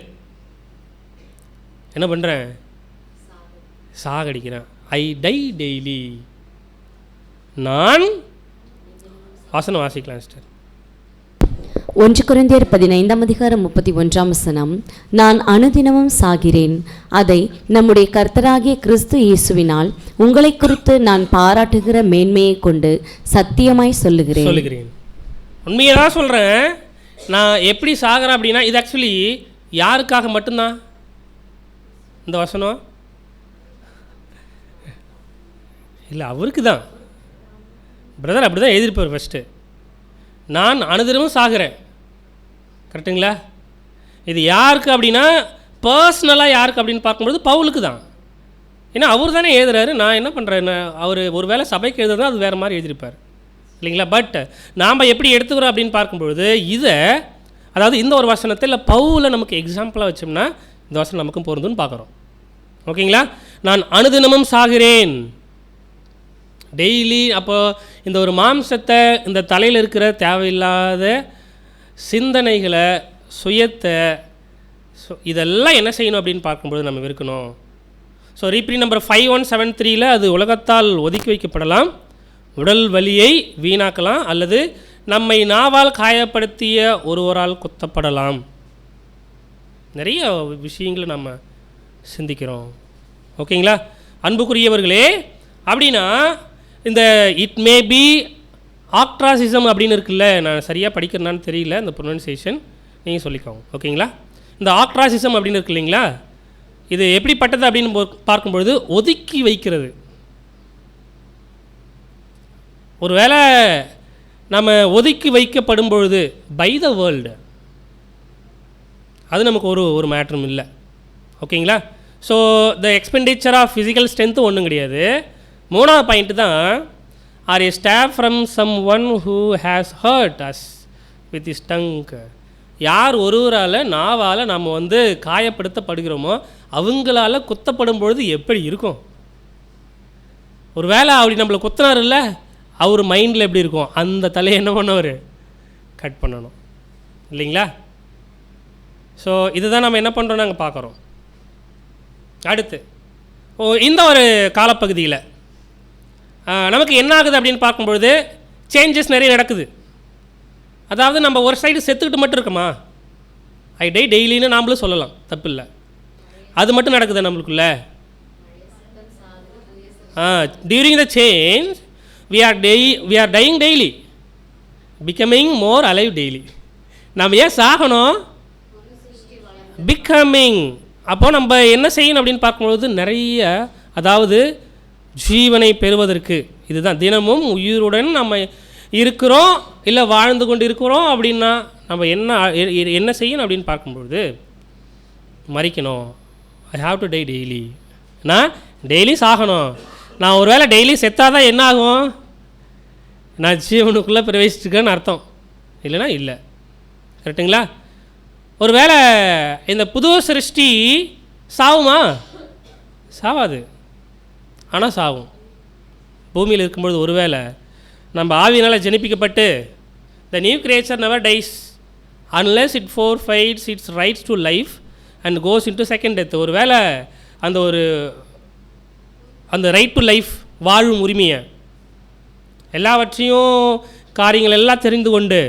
என்ன பண்ணுறேன்? சாகடிக்கிறேன். ஐ டை டெய்லி. நான் வாசனம் வாசிக்கலாம் சிஸ்டர். 1 கொரிந்தியர் 15:31 நான் அனுதினமும் சாகிறேன், அதை நம்முடைய கர்த்தராகிய கிறிஸ்து இயேசுவினால் உங்களை குறித்து நான் பாராட்டுகிற மேன்மையை கொண்டு சத்தியமாய் சொல்லுகிறேன். உண்மையை தான் சொல்கிறேன். நான் எப்படி சாகிறேன் அப்படின்னா, இது ஆக்சுவலி யாருக்காக மட்டும்தான் இந்த வசனம்? இல்லை, அவருக்கு தான். பிரதர் அப்படி தான் எழுதியிருப்பார் ஃபஸ்ட்டு. நான் அனுதினமும் சாகிறேன். கரெக்டுங்களா? இது யாருக்கு அப்படின்னா, பர்சனலாக யாருக்கு அப்படின்னு பார்க்கும்போது பவுலுக்கு தான். ஏன்னா அவர் தானே எழுதுறாரு. நான் என்ன பண்ணுறேன், அவர் ஒரு வேளை சபைக்கு எழுதுறதா அது வேறு மாதிரி எழுதியிருப்பார் இல்லைங்களா? பட் நாம் எப்படி எடுத்துக்கிறோம் அப்படின்னு பார்க்கும்பொழுது, இதை அதாவது இந்த ஒரு வசனத்தை இல்லை பவுலை நமக்கு எக்ஸாம்பிளாக வச்சோம்னா இந்த வசனம் நமக்கும் பொருந்துன்னு பார்க்குறோம். ஓகேங்களா? நான் அனுதினமும் சாகிறேன், டெய்லி அப்போ இந்த ஒரு மாம்சத்தை, இந்த தலையில் இருக்கிற தேவையில்லாத சிந்தனைகளை, சுயத்தை, இதெல்லாம் என்ன செய்யணும் அப்படின்னு பார்க்கும்போது நம்ம இருக்கணும். ஸோ ரீப்ரி நம்பர் 5173 அது உலகத்தால் ஒதுக்கி வைக்கப்படலாம், உடல் வலியை வீணாக்கலாம், அல்லது நம்மை நாவால் காயப்படுத்திய ஒருவரால் குத்தப்படலாம். நிறைய விஷயங்களை நம்ம சிந்திக்கிறோம். ஓகேங்களா அன்புக்குரியவர்களே? அப்படின்னா இந்த இட் மே பி ஆக்ட்ராசிசம் அப்படின்னு இருக்குல்ல, நான் சரியாக படிக்கிறேன்னான்னு தெரியல இந்த ப்ரொனன்சியேஷன், நீங்கள் சொல்லிக்கோங்க. ஓகேங்களா? இந்த ஆக்ட்ராசிசம் அப்படின்னு இருக்கு இல்லைங்களா, இது எப்படிப்பட்டது அப்படின்னு பார்க்கும்பொழுது ஒதுக்கி வைக்கிறது. ஒருவேளை நம்ம ஒதுக்கி வைக்கப்படும் பொழுது பை த வேர்ல்டு, அது நமக்கு ஒரு மேட்டரும் இல்லை. ஓகேங்களா? So the expenditure of physical strength ஒன்றும் கிடையாது. மூணாவது பாயிண்ட்டு தான், or a stop from someone who has hurt us with his tongue. யார் ஒருவரால் நாவால் நம்ம காயப்படுத்தப்படுகிறோமோ அவங்களால குத்தப்படும் பொழுது எப்படி இருக்கும்? ஒரு வேளை அப்படி நம்மளை குத்தினார் இல்லை, அவர் மைண்டில் எப்படி இருக்கும்? அந்த தலையை என்ன பண்ணவர்? கட் பண்ணணும் இல்லைங்களா? ஸோ இதுதான் நம்ம என்ன பண்ணுறோம் நாங்கள் பார்க்குறோம். அடுத்து இந்த ஒரு காலப்பகுதியில் நமக்கு என்ன ஆகுது அப்படின்னு பார்க்கும்பொழுது சேஞ்சஸ் நிறைய நடக்குது. அதாவது நம்ம ஒரு சைடு செத்துக்கிட்டு மட்டும் இருக்கோமா, ஐ டை டெய்லின்னு நாமளும் சொல்லலாம், தப்பு இல்லை. அது மட்டும் நடக்குது நம்மளுக்குள்ள. During the change we are dying daily, becoming more alive daily. நம்ம ஏன் சாகணும்? பிகமிங். அப்போ நம்ம என்ன செய்யணும் அப்படின்னு பார்க்கும்பொழுது நிறைய, அதாவது ஜீவனை பெறுவதற்கு, இதுதான் தினமும் உயிருடன் நம்ம இருக்கிறோம் இல்லை வாழ்ந்து கொண்டு இருக்கிறோம் அப்படின்னா நம்ம என்ன செய்யணும் அப்படின்னு பார்க்கும்பொழுது மறிக்கணும். I have to die daily. நான் டெய்லி சாகணும். நான் ஒரு வேளை டெய்லி செத்தாதான் என்ன ஆகும்? நான் ஜீவனுக்குள்ளே பிரவேசிச்சுக்கன்னு அர்த்தம், இல்லைனா இல்லை. கரெக்டுங்களா? ஒரு வேளை இந்த புது சிருஷ்டி சாவுமா? சாவாது, ஆனால் சாவும். பூமியில் இருக்கும்பொழுது ஒரு வேளை நம்ம ஆவியினால் ஜனிப்பிக்கப்பட்டு the new creature never dies unless it forfeits its rights to life and goes into second death. ஒரு வேளை அந்த ரைட் டு லைஃப், வாழும் உரிமையை, எல்லாவற்றையும் காரியங்கள் எல்லாம் தெரிந்து கொண்டு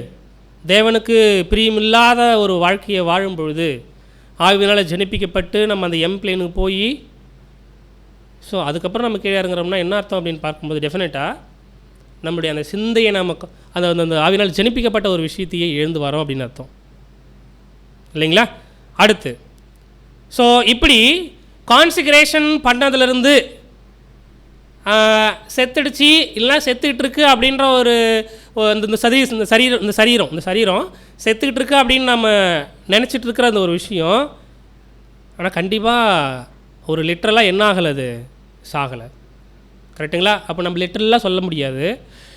தேவனுக்கு பிரியமில்லாத ஒரு வாழ்க்கையை வாழும் பொழுது ஆவியினால் ஜனிப்பிக்கப்பட்டு நம்ம அந்த பிளேனுக்கு போய், ஸோ அதுக்கப்புறம் நம்ம கீழே இறங்குறோம்னா என்ன அர்த்தம் அப்படின்னு பார்க்கும்போது டெஃபினட்டாக நம்முடைய அந்த சிந்தையை நமக்கு அந்த ஆவியினால் ஜனிப்பிக்கப்பட்ட ஒரு விஷயத்தையே எழுந்து வரோம் அப்படின்னு அர்த்தம், இல்லைங்களா? அடுத்து ஸோ இப்படி கான்சிக்ரேஷன் பண்ணதுலேருந்து செத்துடுச்சு இல்லைனா செத்துக்கிட்டு இருக்கு அப்படின்ற ஒரு இந்த சரீரம் செத்துக்கிட்டு இருக்கு அப்படின்னு நம்ம நினச்சிட்டு இருக்கிற அந்த ஒரு விஷயம், ஆனால் கண்டிப்பாக ஒரு லிட்டரலாக என்ன ஆகலை, அது சாகலை. கரெக்டுங்களா? அப்போ நம்ம லிட்டரலாக சொல்ல முடியாது.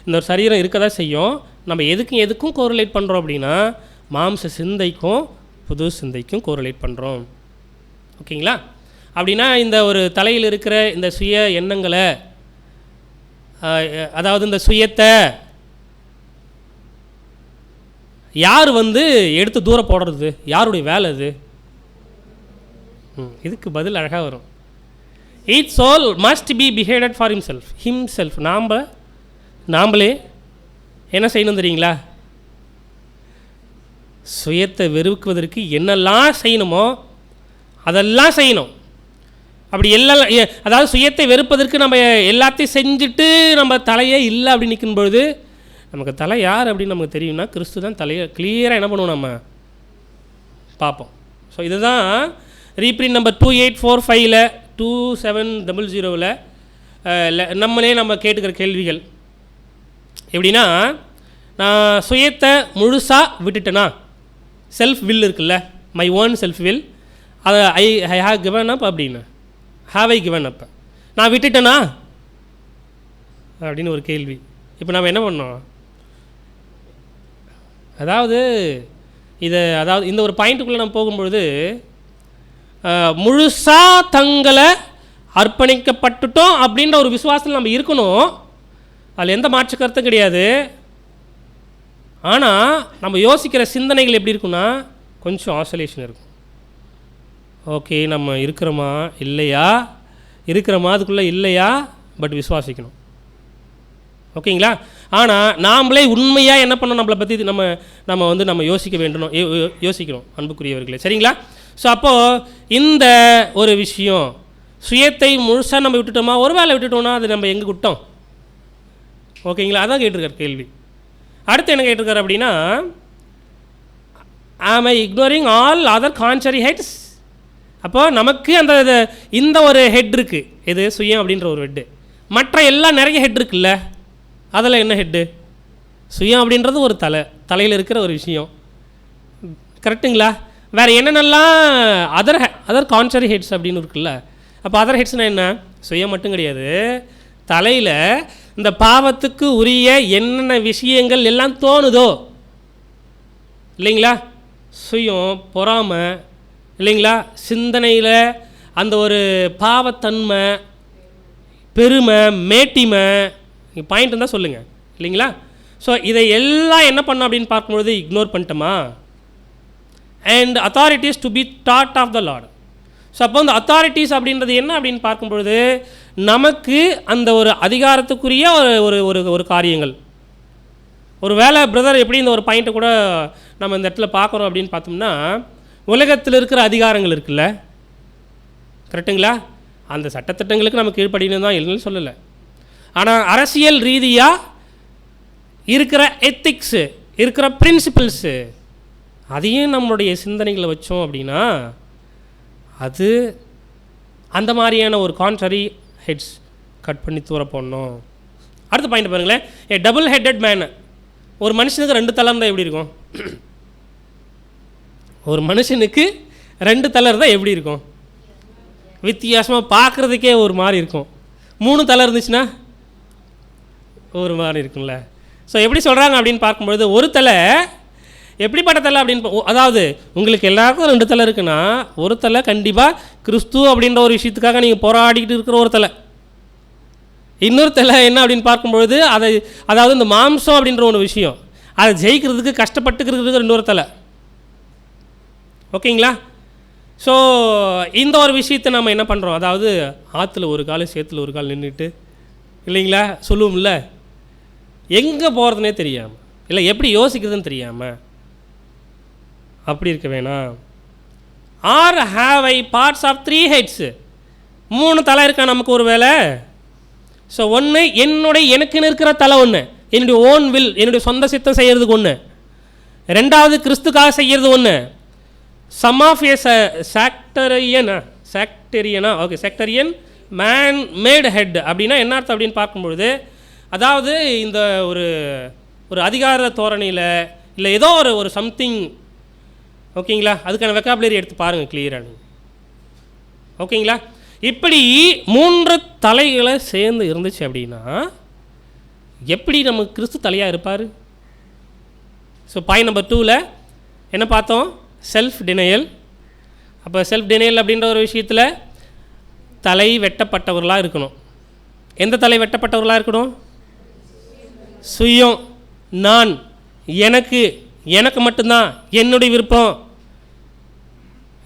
இந்த ஒரு சரீரம் இருக்க தான் செய்யும். நம்ம எதுக்கும் கோரிலேட் பண்ணுறோம் அப்படின்னா மாம்ச சிந்தைக்கும் புது சிந்தைக்கும் கோரிலேட் பண்ணுறோம். ஓகேங்களா? அப்படின்னா இந்த ஒரு தலையில் இருக்கிற இந்த சுய எண்ணங்களை, அதாவது இந்த சுயத்தை யார் எடுத்து தூரம் போடுறது? யாருடைய வேலை அது? இதுக்கு பதில் அழகாக வரும். Each soul must be behavioured for himself. நாம்ளே என்ன செய்யணும் தெரியுங்களா? சுயத்தை வெறுக்குவதற்கு என்னெல்லாம் செய்யணுமோ அதெல்லாம் செய்யணும். அப்படி எல்லாம், அதாவது சுயத்தை வெறுப்பதற்கு நம்ம எல்லாத்தையும் செஞ்சுட்டு நம்ம தலையே இல்லை அப்படின்னு நிற்கும் பொழுது நமக்கு தலை யார் அப்படின்னு நமக்கு தெரியும்னா கிறிஸ்து தான் தலையை கிளியராக என்ன பண்ணுவோம் நம்ம பார்ப்போம். ஸோ இதுதான் ரீப்ரிண்ட் நம்பர் 2845 2700 நம்ம கேட்டுக்கிற கேள்விகள். எப்படின்னா, நான் சுயத்தை முழுசாக விட்டுட்டேனா, செல்ஃப் வில் இருக்குல்ல, மை ஓன் செல்ஃப் வில், அதை ஐ ஹாவ் கிவன் அப் அப்படின்னு, ஹாவ் ஐ கிவன் அப், நான் விட்டுட்டேனா அப்படின்னு ஒரு கேள்வி. இப்போ நம்ம என்ன பண்ணோம்? அதாவது இந்த ஒரு பாயிண்ட்டுக்குள்ளே நம்ம போகும்பொழுது முழுசாக தங்களை அர்ப்பணிக்கப்பட்டுட்டோம் அப்படின்ற ஒரு விசுவாசத்தில் நம்ம இருக்கணும். அதில் எந்த மாற்று கருத்தும் கிடையாது. ஆனால் நம்ம யோசிக்கிற சிந்தனைகள் எப்படி இருக்குன்னா கொஞ்சம் ஆசோலேஷன் இருக்கும். ஓகே, நம்ம இருக்கிறோமா இல்லையா, இருக்கிறோமா அதுக்குள்ளே இல்லையா, பட் விசுவாசிக்கணும். ஓகேங்களா? ஆனால் நாம்ளே உண்மையாக என்ன பண்ணணும், நம்மளை பற்றி நம்ம யோசிக்க வேண்டும், யோசிக்கணும் அன்புக்குரியவர்களே. சரிங்களா? ஸோ அப்போது இந்த ஒரு விஷயம் சுயத்தை முழுசாக நம்ம விட்டுட்டோமா, ஒரு வேளை விட்டுட்டோம்னா அது நம்ம எங்கே விட்டோம்? ஓகேங்களா? அதான் கேட்டிருக்கார் கேள்வி. அடுத்து என்ன கேட்டிருக்காரு அப்படின்னா, am I ignoring all other contrary heads. அப்போ நமக்கு அந்த இந்த ஒரு ஹெட் இருக்குது, இது சுயம் அப்படின்ற ஒரு ஹெட்டு. மற்ற எல்லாம் நிறைய ஹெட் இருக்குல்ல, அதில் என்ன ஹெட்டு? சுயம் அப்படின்றது ஒரு தலையில் இருக்கிற ஒரு விஷயம். கரெக்டுங்களா? வேறு என்னென்னலாம் அதர் கான்ட்ரரி ஹெட்ஸ் அப்படின்னு இருக்குல்ல. அப்போ அதர் ஹெட்ஸ்னால் என்ன? சுயம் மட்டும் கிடையாது, தலையில் இந்த பாவத்துக்கு உரிய என்னென்ன விஷயங்கள் எல்லாம் தோணுதோ இல்லைங்களா, சுயம், பொறாமை இல்லைங்களா, சிந்தனையில் அந்த ஒரு பாவத்தன்மை, பெருமை, மேட்டிமை, பாயிண்ட் இருந்தால் சொல்லுங்கள் இல்லைங்களா. ஸோ இதை எல்லாம் என்ன பண்ணோம் அப்படின்னு பார்க்கும்பொழுது இக்னோர் பண்ணிட்டோமா. And authorities to be taught of the Lord. So அப்போ அந்த அத்தாரிட்டிஸ் அப்படின்றது என்ன அப்படின்னு பார்க்கும்பொழுது நமக்கு அந்த ஒரு அதிகாரத்துக்குரிய ஒரு ஒரு ஒரு காரியங்கள். ஒரு வேளை பிரதர் எப்படி இந்த ஒரு பாயிண்ட்டை கூட நம்ம இந்த இடத்துல பார்க்குறோம் அப்படின்னு பார்த்தோம்னா, உலகத்தில் இருக்கிற அதிகாரங்கள் இருக்குல்ல, கரெக்டுங்களா, அந்த சட்டத்திட்டங்களுக்கு நம்ம கீழ்ப்படினு தான் இல்லைன்னு சொல்லலை. ஆனால் அரசியல் ரீதியாக இருக்கிற எத்திக்ஸு, இருக்கிற பிரின்சிபிள்ஸு, அதையும் நம்மளுடைய சிந்தனைகளை வச்சோம் அப்படின்னா அது அந்த மாதிரியான ஒரு கான்ட்ரரி ஹெட்ஸ் கட் பண்ணி தூர போடணும். அடுத்த பாயிண்ட் பாருங்களேன், ஏ டபுள் ஹெட்டட் மேன். ஒரு மனுஷனுக்கு 2 தலை இருந்தால் எப்படி இருக்கும்? ஒரு மனுஷனுக்கு 2 தலை இருந்தால் எப்படி இருக்கும்? வித்தியாசமாக பார்க்குறதுக்கே ஒரு மாதிரி இருக்கும். 3 தலை இருந்துச்சுன்னா ஒரு மாதிரி இருக்கும்ல. ஸோ எப்படி சொல்கிறாங்க அப்படின்னு பார்க்கும்பொழுது, ஒரு தலை எப்படிப்பட்ட தலை அப்படின்னு, அதாவது உங்களுக்கு எல்லாருக்கும் 2 தலை இருக்குன்னா, ஒரு தலை கண்டிப்பாக கிறிஸ்து அப்படின்ற ஒரு விஷயத்துக்காக நீங்கள் போராடிக்கிட்டு இருக்கிற ஒரு தலை. இன்னொரு தலை என்ன அப்படின்னு பார்க்கும்பொழுது அதாவது இந்த மாம்சம் அப்படின்ற ஒரு விஷயம், அதை ஜெயிக்கிறதுக்கு கஷ்டப்பட்டுக்கிறதுக்கு இன்னொரு தலை. ஓகேங்களா? ஸோ இந்த ஒரு விஷயத்தை நம்ம என்ன பண்ணுறோம், அதாவது ஆற்றுல ஒரு கால் சேத்துல ஒரு கால் நின்றுட்டு இல்லைங்களா சொல்லுவோம்ல, எங்கே போகிறதுனே தெரியாமல், இல்லை எப்படி யோசிக்கிறதுன்னு தெரியாமல் அப்படி இருக்க வேணாம். Or have I parts of 3 heads. 3 தலை இருக்கா நமக்கு ஒரு வேலை. ஸோ ஒன்று எனக்குன்னு இருக்கிற தலை ஒன்று, என்னுடைய ஓன் வில், என்னுடைய சொந்த சித்தம் செய்கிறதுக்கு ஒன்று. 2வது கிறிஸ்துக்காக செய்கிறது ஒன்று. சம் ஆஃப் ஏ சாக்டரியனா okay, sectarian man made head அப்படின்னா என்ன அர்த்தம் அப்படின்னு பார்க்கும்பொழுது, அதாவது இந்த ஒரு ஒரு அதிகார தோரணையில் இல்லை ஏதோ ஒரு சம்திங், ஓகேங்களா, அதுக்கான வெக்காபுலரி எடுத்து பாருங்கள் கிளியராக நீங்கள். ஓகேங்களா? இப்படி 3 தலைகளை சேர்ந்து இருந்துச்சு அப்படின்னா எப்படி நம்ம கிறிஸ்து தலையாக இருப்பார்? ஸோ பாயிண்ட் நம்பர் 2ல் என்ன பார்த்தோம்? Self denial. அப்போ செல்ஃப் டினையல் அப்படின்ற ஒரு விஷயத்தில் தலை வெட்டப்பட்டவர்களாக இருக்கணும். எந்த தலை வெட்டப்பட்டவர்களாக இருக்கணும்? சுயம், நான், எனக்கு மட்டும்தான், என்னுடைய விருப்பம்,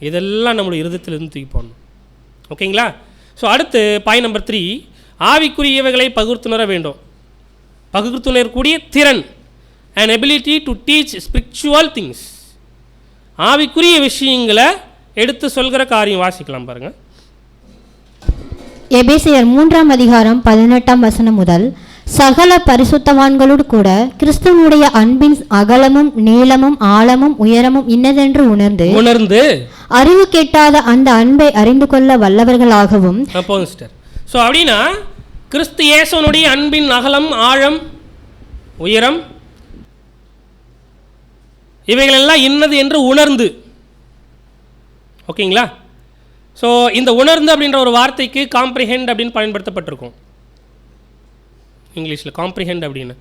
இதெல்லாம் நம்மளுடைய இருதயத்திலிருந்து தூக்கி போடணும். ஓகேங்களா? ஸோ அடுத்து பாயிண்ட் நம்பர் 3, ஆவிக்குரியவைகளை பகுத்துணர வேண்டும். பகுத்துணரக்கூடிய திறன், an ability to teach spiritual things. ஆவிக்குரிய விஷயங்களை எடுத்து சொல்கிற காரியம். வாசிக்கலாம் பாருங்கள். எபேசியர் 3ஆம் அதிகாரம் 18ஆம் வசனம் முதல், சகல பரிசுத்தவான்களோடு கூட கிறிஸ்துவனுடைய அன்பின் அகலமும் நீளமும் ஆழமும் உயரமும் இன்னதென்று உணர்ந்து அறிவு கேட்டாத அந்த அன்பை அறிந்து கொள்ள வல்லவர்களாகவும். ஸோ அப்படின்னா கிறிஸ்து இயேசுனுடைய அன்பின் அகலம், ஆழம், உயரம் இவைகளெல்லாம் இன்னது என்று உணர்ந்து. ஓகேங்களா? ஸோ இந்த உணர்ந்து அப்படின்ற ஒரு வார்த்தைக்கு காம்ப்ரிஹெண்ட் அப்படின்னு பயன்படுத்தப்பட்டிருக்கும் இங்கிலீஷில். காம்ப்ரிஹெண்ட் அப்படின்னு,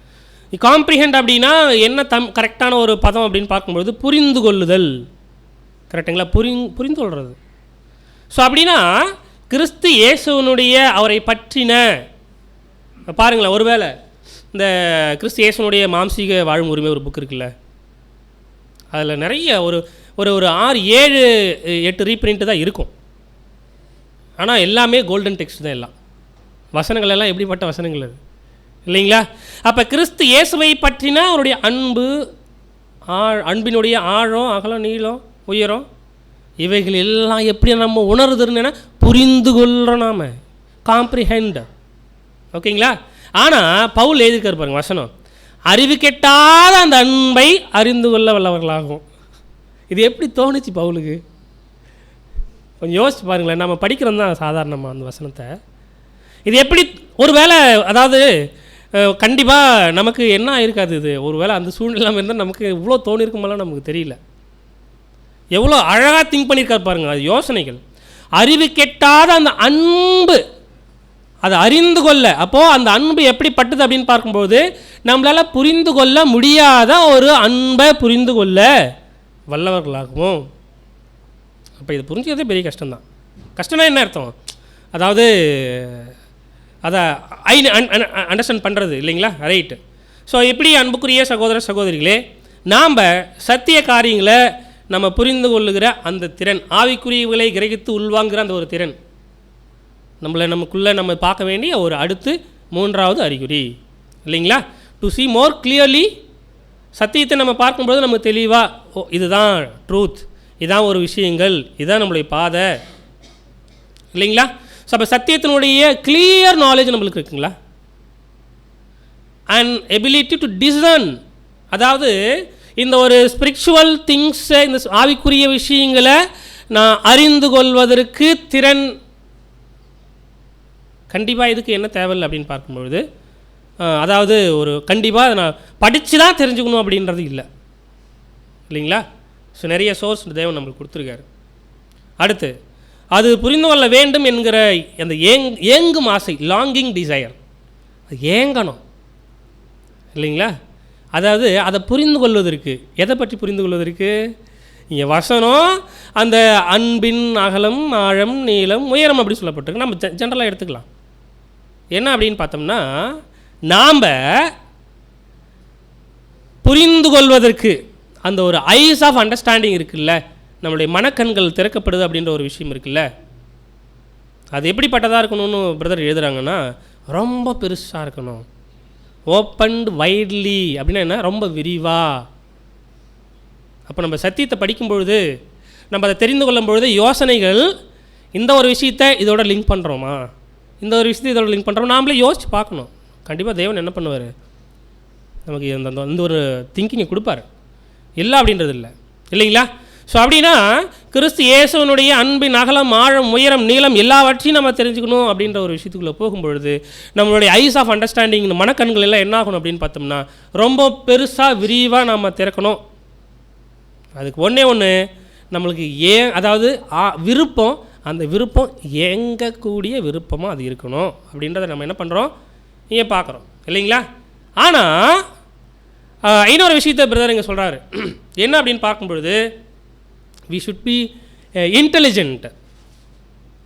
காம்ப்ரிஹெண்ட் அப்படின்னா என்ன கரெக்டான ஒரு பதம் அப்படின்னு பார்க்கும்பொழுது புரிந்து கொள்ளுதல். கரெக்டுங்களா? புரிந்து கொள்வது. ஸோ அப்படின்னா கிறிஸ்து இயேசுவனுடைய அவரை பற்றின பாருங்களேன், ஒருவேளை இந்த கிறிஸ்து இயேசுனுடைய மாம்சீக வாழும் உரிமை ஒரு புக் இருக்குல்ல, அதில் நிறைய ஒரு ஒரு ஒரு 6, 7, 8 ரீப்ரிண்ட்டு தான் இருக்கும். ஆனால் எல்லாமே கோல்டன் டெக்ஸ்ட் தான். எல்லாம் வசனங்கள் எல்லாம் எப்படிப்பட்ட வசனங்கள் அது இல்லைங்களா? அப்போ கிறிஸ்து இயேசுவை பற்றினா அவருடைய அன்பு, அன்பினுடைய ஆழம், அகலம், நீளம், உயரம், இவைகள் எல்லாம் எப்படி நம்ம உணருதுன்னு புரிந்து கொள்கிறோம், நாம் காம்ப்ரிஹெண்ட். ஓகேங்களா? ஆனால் பவுல் எழுதியிருக்கார் பாருங்க வசனம், அறிவு கெட்டாத அந்த அன்பை அறிந்து கொள்ள வல்லவர்களாகும். இது எப்படி தோணுச்சு பவுலுக்கு? கொஞ்சம் யோசிச்சு பாருங்களேன். நம்ம படிக்கிறோம் தான் சாதாரணமாக அந்த வசனத்தை. இது எப்படி ஒரு வேளை, அதாவது கண்டிப்பாக நமக்கு என்ன ஆயிருக்காது, இது ஒரு வேளை அந்த சூழ்நிலை இருந்தால் நமக்கு இவ்வளோ தோணிருக்குமெல்லாம் நமக்கு தெரியல. எவ்வளோ அழகாக திங்க் பண்ணியிருக்கார் பாருங்கள். அது யோசனைகள். அறிவு கெட்டாத அந்த அன்பு, அதை அறிந்து கொள்ள. அப்போது அந்த அன்பு எப்படிப்பட்டது அப்படின்னு பார்க்கும்போது, நம்மளால் புரிந்து கொள்ள முடியாத ஒரு அன்பை புரிந்து கொள்ள வல்லவர்களாகவும். அப்போ இது புரிஞ்சுக்கிறதே பெரிய கஷ்டம்தான். கஷ்டம்னா என்ன அர்த்தம்? அதாவது அதை அண்டர்ஸ்டாண்ட் பண்ணுறது இல்லைங்களா? ரைட்டு. ஸோ எப்படி அன்புக்குரிய சகோதர சகோதரிகளே, நாம் சத்திய காரியங்களை நம்ம புரிந்து கொள்ளுகிற அந்த திறன், ஆவிக்குரியவர்களை கிரகித்து உள்வாங்குகிற அந்த ஒரு திறன் நமக்குள்ளே நம்ம பார்க்க வேண்டிய ஒரு அடுத்து 3வது அறிகுறி இல்லைங்களா? To see more clearly. சத்தியத்தை நம்ம பார்க்கும்போது நம்ம தெளிவாக, ஓ இதுதான் ட்ரூத், இதுதான் ஒரு விஷயங்கள், இதுதான் நம்மளுடைய பாதை இல்லைங்களா? ஸோ அப்போ சத்தியத்தினுடைய கிளியர் நாலேஜ் நம்மளுக்கு இருக்குங்களா? அண்ட் எபிலிட்டி டு டிசர்ன், அதாவது இந்த ஒரு ஸ்பிரிச்சுவல் திங்ஸை, இந்த ஆவிக்குரிய விஷயங்களை நான் அறிந்து கொள்வதற்கு திறன் கண்டிப்பாக. இதுக்கு என்ன தேவையில்லை அப்படின்னு பார்க்கும்பொழுது, அதாவது ஒரு கண்டிப்பாக நான் படித்து தான் தெரிஞ்சுக்கணும் அப்படின்றது இல்லை இல்லைங்களா? ஸோ நிறைய சோர்ஸ் தேவன் நம்மளுக்கு கொடுத்துருக்காரு. அடுத்து அது புரிந்து கொள்ள வேண்டும் என்கிற அந்த ஏங்கும் ஆசை, லாங்கிங் டிசையர், அது ஏங்கணும் இல்லைங்களா? அதாவது அதை புரிந்து கொள்வதற்கு, எதை பற்றி புரிந்து கொள்வதற்கு? இங்கே வசனம் அந்த அன்பின் அகலம், ஆழம், நீளம், உயரம் அப்படி சொல்லப்பட்டிருக்கு. நம்ம ஜென்ரலாக எடுத்துக்கலாம். என்ன அப்படின்னு பார்த்தோம்னா, நாம் புரிந்து கொள்வதற்கு அந்த ஒரு ஐஸ் ஆஃப் அண்டர்ஸ்டாண்டிங் இருக்குல்ல, நம்மளுடைய மனக்கண்கள் திறக்கப்படுது அப்படின்ற ஒரு விஷயம் இருக்குல்ல, அது எப்படிப்பட்டதாக இருக்கணும்னு பிரதர் எழுதுகிறாங்கன்னா, ரொம்ப பெருசாக இருக்கணும். ஓப்பன்டு வைட்லி அப்படின்னா என்ன? ரொம்ப விரிவாக. அப்போ நம்ம சத்தியத்தை படிக்கும்பொழுது, நம்ம அதை தெரிந்து கொள்ளும் பொழுது யோசனைகள், இந்த ஒரு விஷயத்தை இதோட லிங்க் பண்ணுறோமா, இந்த ஒரு விஷயத்தை இதோட லிங்க் பண்ணுறோம், நாமளே யோசித்து பார்க்கணும். கண்டிப்பாக தேவன் என்ன பண்ணுவார், நமக்கு இந்த ஒரு திங்கிங்கை கொடுப்பார். இல்லை அப்படின்றது இல்லை இல்லைங்களா? ஸோ அப்படின்னா கிறிஸ்து இயேசுவனுடைய அன்பின் அகலம், ஆழம், உயரம், நீளம் எல்லாவற்றையும் நம்ம தெரிஞ்சுக்கணும் அப்படின்ற ஒரு விஷயத்துக்குள்ளே போகும்பொழுது, நம்மளுடைய ஐஸ் ஆஃப் அண்டர்ஸ்டாண்டிங், மனக்கண்கள் எல்லாம் என்ன ஆகணும் அப்படின்னு பார்த்தோம்னா, ரொம்ப பெருசாக விரிவாக நம்ம திறக்கணும். அதுக்கு ஒன்று நம்மளுக்கு அதாவது விருப்பம், அந்த விருப்பம் இயங்கக்கூடிய விருப்பமாக அது இருக்கணும் அப்படின்றத நம்ம என்ன பண்ணுறோம், இங்கே பார்க்குறோம் இல்லைங்களா? ஆனால் இன்னொரு விஷயத்தை பிரதர் இங்கே சொல்கிறாரு. என்ன அப்படின்னு பார்க்கும்பொழுது, வி ஷுட் பி இன்டெலிஜென்ட்,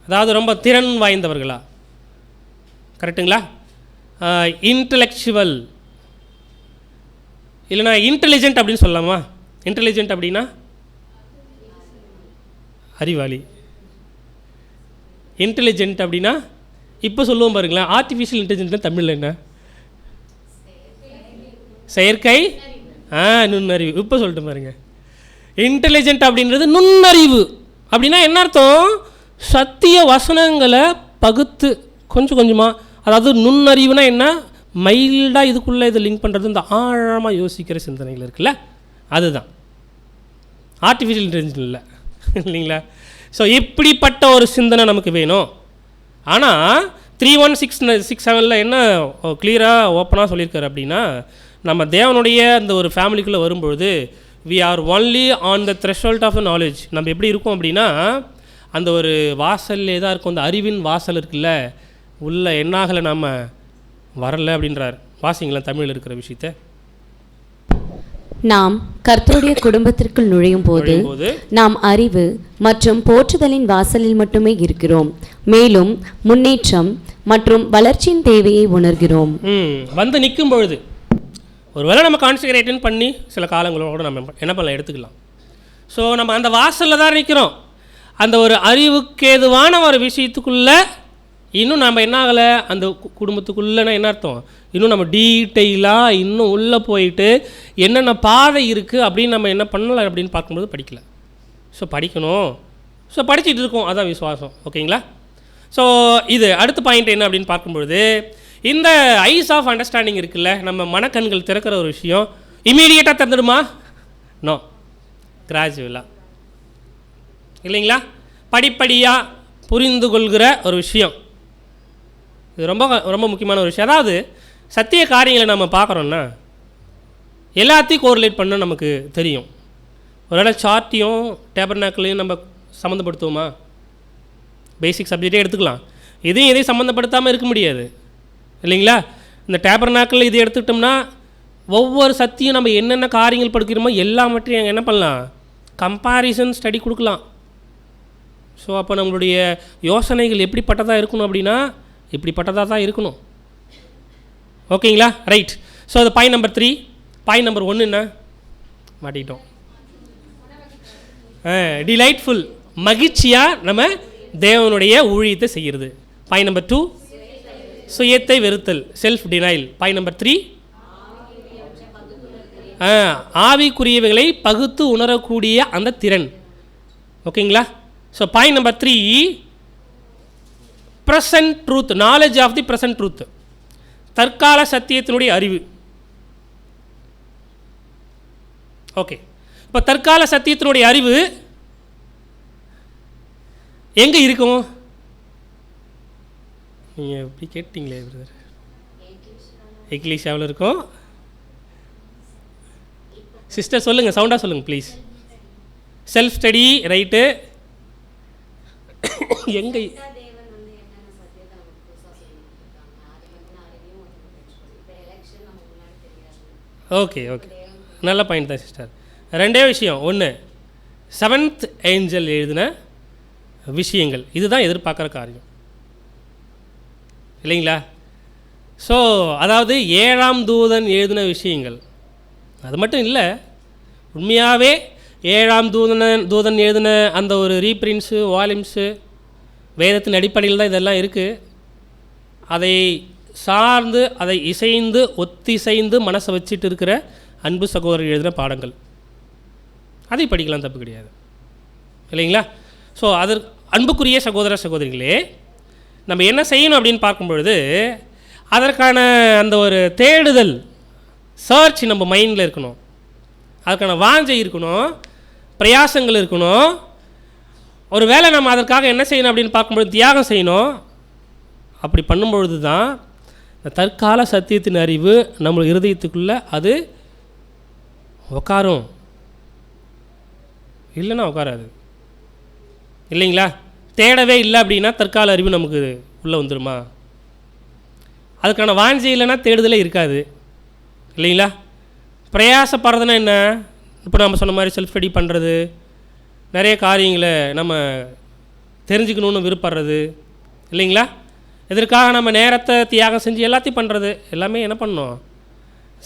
அதாவது ரொம்ப திறன் வாய்ந்தவர்களா, கரெக்டுங்களா? இன்டலெக்சுவல் இல்லைனா இன்டெலிஜென்ட் அப்படின்னு சொல்லலாமா? இன்டெலிஜென்ட் அப்படின்னா அறிவாளி. இன்டெலிஜென்ட் அப்படின்னா இப்போ சொல்லுவோம் பாருங்களேன், ஆர்டிஃபிஷியல் இன்டெலிஜென்ட் தமிழில் என்ன? செயற்கை நுண்ணறிவு. இப்போ சொல்லிட்டு பாருங்க, இன்டெலிஜென்ட் அப்படின்றது நுண்ணறிவு. அப்படின்னா என்ன அர்த்தம்? சத்திய வசனங்களை பகுத்து கொஞ்சம் கொஞ்சமாக, அதாவது நுண்ணறிவுனா என்ன? மைல்டாக இதுக்குள்ளே இதை லிங்க் பண்ணுறது, இந்த ஆழமாக யோசிக்கிற சிந்தனைகள் இருக்குல்ல, அதுதான் ஆர்டிஃபிஷியல் இன்டெலிஜென்ட் இல்லை இல்லைங்களா? ஸோ இப்படிப்பட்ட ஒரு சிந்தனை நமக்கு வேணும். ஆனால் 3:1-6:7 என்ன கிளியராக ஓப்பனாக சொல்லியிருக்காரு அப்படின்னா, நம்ம தேவனுடைய அந்த ஒரு ஃபேமிலிக்குள்ளே வரும்பொழுது, we are only on the threshold of the knowledge. நம்ம எப்படி இருக்கோம் அப்படின்னா, அந்த ஒரு வாசல்லே தான் இருக்கும், அந்த அறிவின் வாசல் இருக்குல்ல, உள்ள என்னாகலை நம்ம வரலை அப்படின்றார். வாசிங்களா தமிழில் இருக்கிற விஷயத்தை. நாம் கர்த்தருடைய குடும்பத்திற்குள் நுழையும் போது நாம் அறிவு மற்றும் போற்றுதலின் வாசலில் மட்டுமே இருக்கிறோம். மேலும் முன்னேற்றம் மற்றும் வளர்ச்சியின் தேவையை உணர்கிறோம். வந்து நிற்கும் பொழுது ஒருவேளை நம்ம கான்சென்ட்ரேட் பண்ணி சில காலங்களோட நம்ம என்ன பண்ணலாம் எடுத்துக்கலாம். ஸோ நம்ம அந்த வாசலில் தான் நிற்கிறோம். அந்த ஒரு அறிவுக்கேதுவான ஒரு விஷயத்துக்குள்ளே இன்னும் நம்ம என்ன ஆகலை, அந்த குடும்பத்துக்குள்ளேனா என்ன அர்த்தம், இன்னும் நம்ம டீட்டெயிலாக இன்னும் உள்ளே போயிட்டு என்னென்ன பாதை இருக்குது அப்படின்னு நம்ம என்ன பண்ணலை அப்படின்னு பார்க்கும்போது படிக்கலை. ஸோ படிக்கணும். ஸோ படிச்சுட்டு இருக்கோம், அதான் விசுவாசம். ஓகேங்களா? ஸோ இது அடுத்த பாயிண்ட் என்ன அப்படின்னு பார்க்கும்பொழுது, இந்த ஐஸ் ஆஃப் அண்டர்ஸ்டாண்டிங் இருக்குல்ல, நம்ம மனக்கண்கள் திறக்கிற ஒரு விஷயம் இமீடியட்டாக திறந்துடுமா? நோ, கிராஜுவலாக இல்லைங்களா, படிப்படியாக புரிந்து கொள்கிற ஒரு விஷயம். இது ரொம்ப ரொம்ப முக்கியமான ஒரு விஷயம். அதாவது சத்திய காரியங்களை நம்ம பார்க்குறோன்னா எல்லாத்தையும் கோரிலேட் பண்ண நமக்கு தெரியும். ஒருவேளை சார்ட்டையும் டேபர்னாக்களையும் நம்ம சம்மந்தப்படுத்துவோமா? பேசிக் சப்ஜெக்டே எடுத்துக்கலாம். இதையும் சம்மந்தப்படுத்தாமல் இருக்க முடியாது இல்லைங்களா? இந்த டேபர்னாக்கில் இது எடுத்துக்கிட்டோம்னா ஒவ்வொரு சத்தியும் நம்ம என்னென்ன காரியங்கள் படிக்கிறோமோ எல்லாவற்றையும் என்ன பண்ணலாம், கம்பேரிசன் ஸ்டடி கொடுக்கலாம். ஸோ அப்போ நம்மளுடைய யோசனைகள் எப்படிப்பட்டதாக இருக்கணும் அப்படின்னா இப்படிப்பட்டதாக தான் இருக்கணும். ஓகேங்களா? ரைட். ஸோ அது பாயிண்ட் நம்பர் 3. பாயிண்ட் நம்பர் 1 என்ன மாட்டிக்கிட்டோம்? டிலைட்ஃபுல், மகிழ்ச்சியாக நம்ம தேவனுடைய ஊழியத்தை செய்கிறது. பாயிண்ட் நம்பர் 2 சுயத்தை வெறுத்தல், செல்ஃப் டினைல். பாயிண்ட் நம்பர் 3 ஆவிக்குரியவைகளை பகுத்து உணரக்கூடிய அந்த திறன். ஓகேங்களா? So point number 3 present truth, knowledge of the present truth, தற்கால சத்தியத்தினுடைய அறிவு. ஓகே, இப்போ தற்கால சத்தியத்தினுடைய அறிவு எங்கே இருக்கும்? நீங்கள் எப்படி கேட்டீங்களே பிரதர், எக்லீஷியாவில் இருக்கும். சிஸ்டர் சொல்லுங்கள், சவுண்டாக சொல்லுங்கள் ப்ளீஸ். Self study right. எங்கே? ஓகே ஓகே, நல்ல பாயிண்ட் தான் சிஸ்டர். ரெண்டே விஷயம். ஒன்று, 7th ஏஞ்சல் எழுதின விஷயங்கள், இதுதான் எதிர்பார்க்குற காரியம் இல்லைங்களா? ஸோ அதாவது 7ஆம் தூதன் எழுதின விஷயங்கள் அது மட்டும் இல்லை, உண்மையாகவே 7ஆம் தூதன் எழுதின அந்த ஒரு ரீப்ரிண்ட்ஸு வால்யூம்ஸு வேதத்தின் அடிப்படையில் தான் இதெல்லாம் இருக்குது. அதை சார்ந்து அதை இசைந்து ஒத்திசைந்து மனசை வச்சுட்டு இருக்கிற அன்பு சகோதரர் எழுதின பாடங்கள், அதை படிக்கலாம், தப்பு கிடையாது இல்லைங்களா? ஸோ அது அன்புக்குரிய சகோதர சகோதரிகளே, நம்ம என்ன செய்யணும் அப்படின்னு பார்க்கும்பொழுது அதற்கான அந்த ஒரு தேடுதல், சர்ச் நம்ம மைண்டில் இருக்கணும். அதுக்கான வாஞ்சை இருக்கணும், பிரயாசங்கள் இருக்கணும். ஒரு வேளை நம்ம அதற்காக என்ன செய்யணும் அப்படின்னு பார்க்கும்பொழுது தியாகம் செய்யணும். அப்படி பண்ணும்பொழுது தான் இந்த தற்கால சத்தியத்தின் அறிவு நம்ம இருதயத்துக்குள்ளே அது உட்காரும், இல்லைன்னா உட்காராது இல்லைங்களா? தேடவே இல்லை அப்படின்னா தற்கால அறிவு நமக்கு உள்ளே வந்துடுமா? அதுக்கான வாஞ்சை இல்லைன்னா தேடுதலே இருக்காது இல்லைங்களா? பிரயாசப்படுறதுன்னா என்ன? இப்போ நம்ம சொன்ன மாதிரி செல்ஃப் ஸ்டடி பண்ணுறது, நிறைய காரியங்களை நம்ம தெரிஞ்சுக்கணுன்னு விருப்பப்படுறது இல்லைங்களா? இதற்காக நம்ம நேரத்தை தியாகம் செஞ்சு எல்லாத்தையும் பண்ணுறது, எல்லாமே என்ன பண்ணணும்?